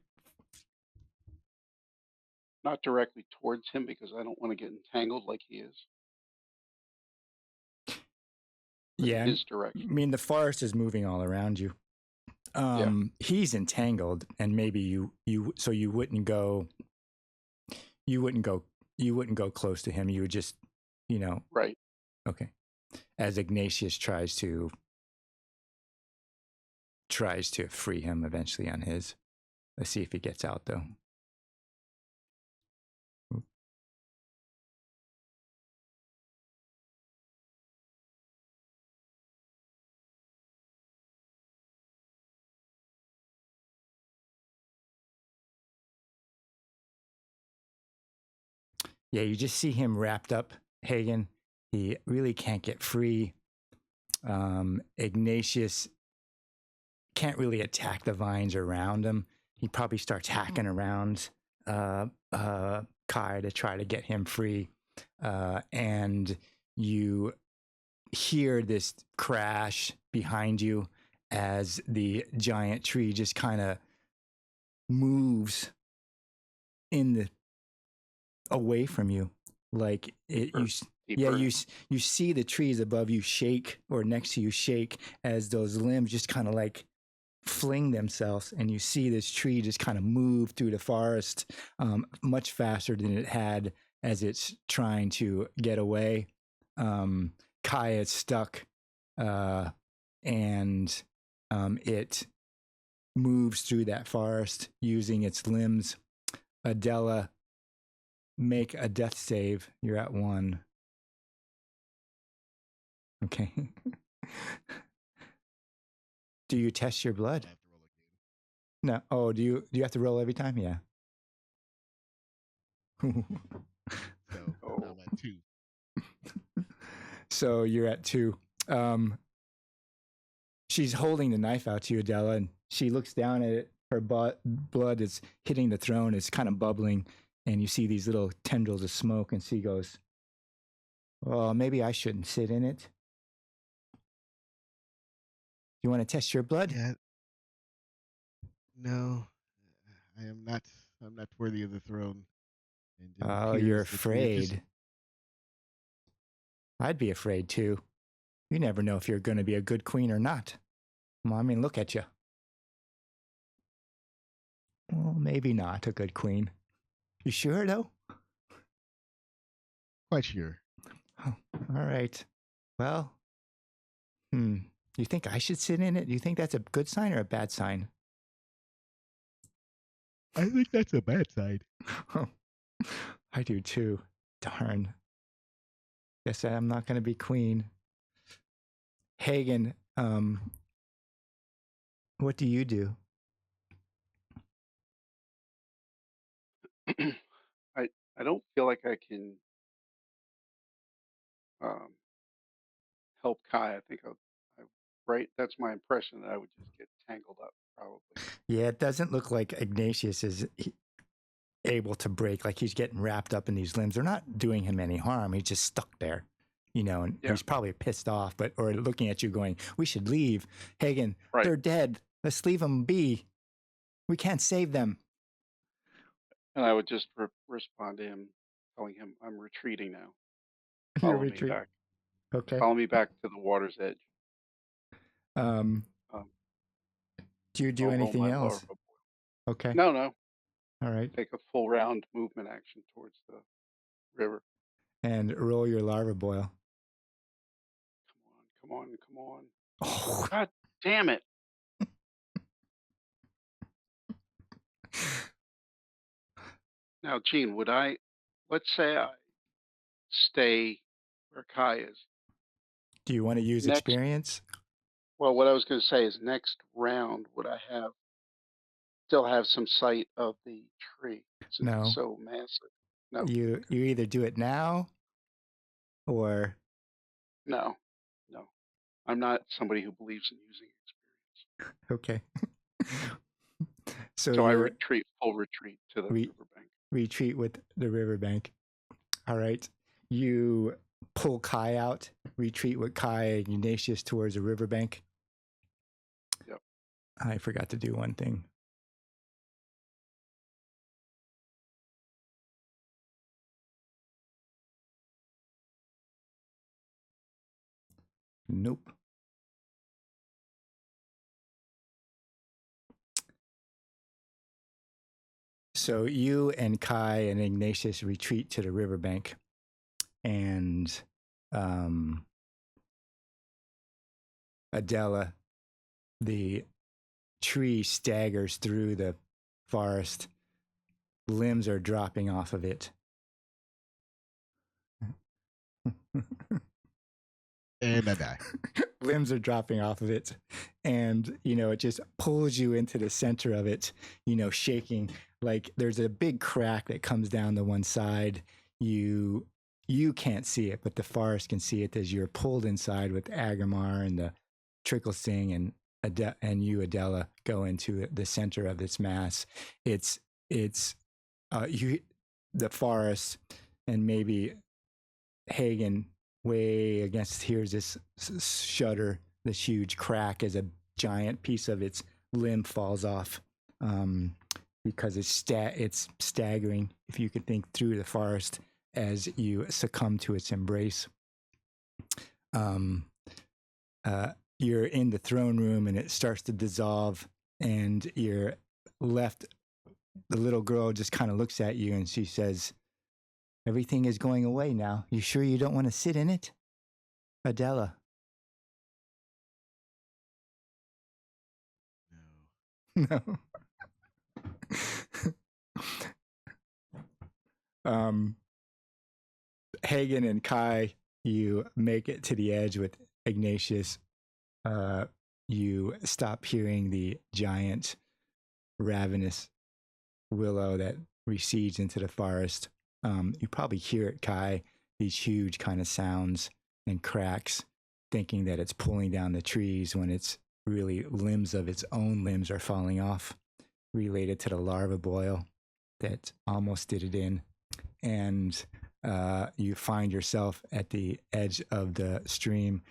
Not directly towards him because I don't want to get entangled like he is. Yeah. His direction. I mean, the forest is moving all around you. He's entangled, and maybe you wouldn't go close to him. You would just, Right. Okay. As Ignatius tries to free him eventually on his. Let's see if he gets out, though. Yeah, you just see him wrapped up, Hagen. He really can't get free. Ignatius can't really attack the vines around him. He probably starts hacking around Kai to try to get him free. And you hear this crash behind you as the giant tree just kind of moves away from you, like you see the trees above you shake or next to you shake as those limbs just kind of like fling themselves, and you see this tree just kind of move through the forest much faster than it had as it's trying to get away. Kai is stuck, and it moves through that forest using its limbs. Adela, make a death save. You're at 1. Okay. Do you test your blood? I have to roll again. No. Oh, do you have to roll every time? Yeah. So I'm at 2. So you're at 2. She's holding the knife out to you, Adela, and she looks down at it. Her blood is hitting the throne. It's kind of bubbling, and you see these little tendrils of smoke, and she goes, "Well, maybe I shouldn't sit in it. You want to test your blood?" Yeah. No, I'm not worthy of the throne. And Oh, you're afraid. I'd be afraid too. You never know if you're going to be a good queen or not. Well, I mean, look at you. Well, maybe not a good queen. You sure, though? Quite sure. Oh, all right. Well, you think I should sit in it? Do you think that's a good sign or a bad sign? I think that's a bad sign. Oh, I do too. Darn. Guess I'm not going to be queen. Hagen, what do you do? I don't feel like I can help Kai. I think right. That's my impression, that I would just get tangled up, probably. Yeah, it doesn't look like Ignatius is. able to break. Like he's getting wrapped up in these limbs. They're not doing him any harm. He's just stuck there, and he's probably pissed off, or looking at you going, we should leave. Hagen, they're dead. Let's leave them be. We can't save them. And I would just respond to him, telling him, I'm retreating now. Follow me back. Okay. Follow me back to the water's edge. Do you do anything else? Okay. No. All right. Take a full round movement action towards the river. And roll your larva boil. Come on. Oh. God damn it. Now, Gene, let's say I stay where Kai is. Do you want to use experience? Well, what I was going to say is next round, would I still have some sight of the tree since it's so massive? No. You either do it now or... No. I'm not somebody who believes in using experience. Okay. So I full retreat to the riverbank. Retreat with the riverbank. All right. You pull Kai out, retreat with Kai and Ignatius towards the riverbank. Yep. I forgot to do one thing. Nope. So you and Kai and Ignatius retreat to the riverbank, and Adela, the tree staggers through the forest. Limbs are dropping off of it. And I die. Limbs are dropping off of it. And, it just pulls you into the center of it, shaking. Like there's a big crack that comes down the one side. You can't see it, but the forest can see it as you're pulled inside with Agamar and the Trickle Sing and you, Adela, go into the center of this mass. It's the forest, and maybe Hagen way against here's this shudder, this huge crack as a giant piece of its limb falls off, because it's staggering. If you could think through the forest as you succumb to its embrace. You're in the throne room and it starts to dissolve, and you're left. The little girl just kind of looks at you and she says, everything is going away now. You sure you don't want to sit in it? Adela. No. Hagen and Kai, you make it to the edge with Ignatius. You stop hearing the giant, ravenous willow that recedes into the forest. You probably hear it, Kai, these huge kind of sounds and cracks, thinking that it's pulling down the trees when it's really limbs of its own limbs are falling off, related to the larva boil that almost did it in. And you find yourself at the edge of the stream.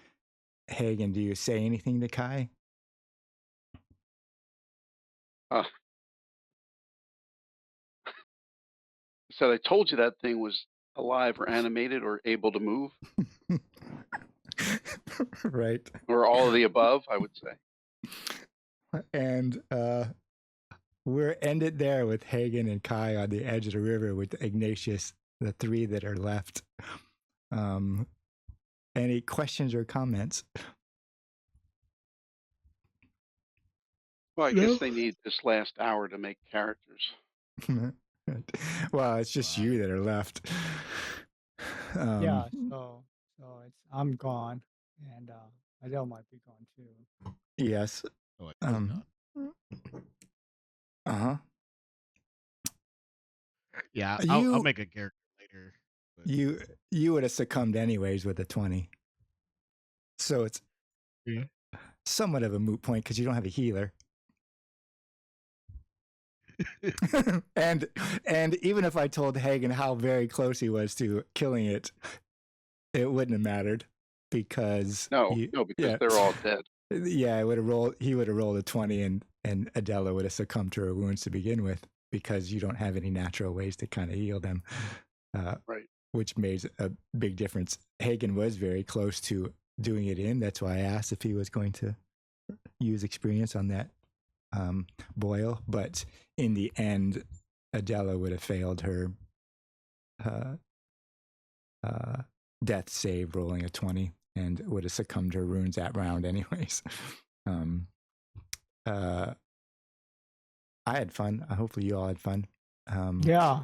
Hagen, do you say anything to Kai? So I told you that thing was alive or animated or able to move. Right. Or all of the above, I would say. And we're ended there with Hagen and Kai on the edge of the river with Ignatius, the three that are left. Any questions or comments? Well, I guess they need this last hour to make characters. Well, it's just you that are left. Yeah, so I'm gone, and Adele might be gone too. Yes. Yeah, I'll make a character later. But... You would have succumbed anyways with a 20. So it's somewhat of a moot point because you don't have a healer. and and even if I told Hagen how very close he was to killing it, it wouldn't have mattered because No, because yeah, they're all dead. yeah, it would have rolled. He would have rolled a 20, and Adela would have succumbed to her wounds to begin with because you don't have any natural ways to kind of heal them, Right. which made a big difference. Hagen was very close to doing it in. That's why I asked if he was going to use experience on that boil, but in the end, Adela would have failed her uh, death save, rolling a 20, and would have succumbed to her runes that round, anyways. um, I had fun. Hopefully, you all had fun. Yeah.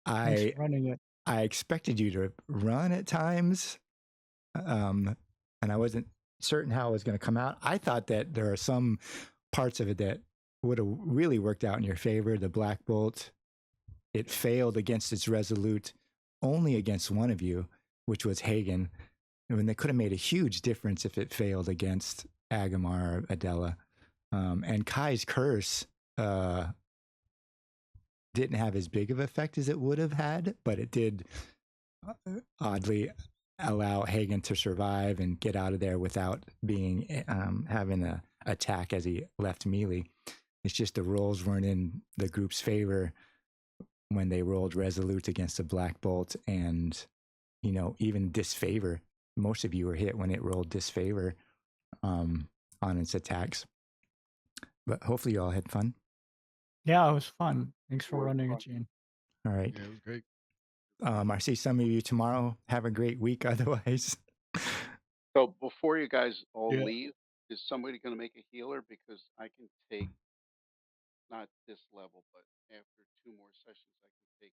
Thanks I for running it. I expected you to run at times, and I wasn't certain how it was going to come out. I thought that there are some parts of it that would have really worked out in your favor. The Black Bolt, it failed against its resolute only against one of you, which was Hagen. I mean, they could have made a huge difference if it failed against Agamar or Adela. And Kai's curse didn't have as big of effect as it would have had, but it did oddly allow Hagen to survive and get out of there without being having an attack as he left melee. It's just the rolls weren't in the group's favor when they rolled resolute against the Black Bolt, and even disfavor. Most of you were hit when it rolled disfavor on its attacks. But hopefully you all had fun. Yeah, it was fun. Thanks for More running fun. it, Gene. All right. Yeah, it was great. I see some of you tomorrow. Have a great week otherwise. So before you guys all Yeah. leave, is somebody going to make a healer? Because I can take not this level, but after 2 more sessions, I can take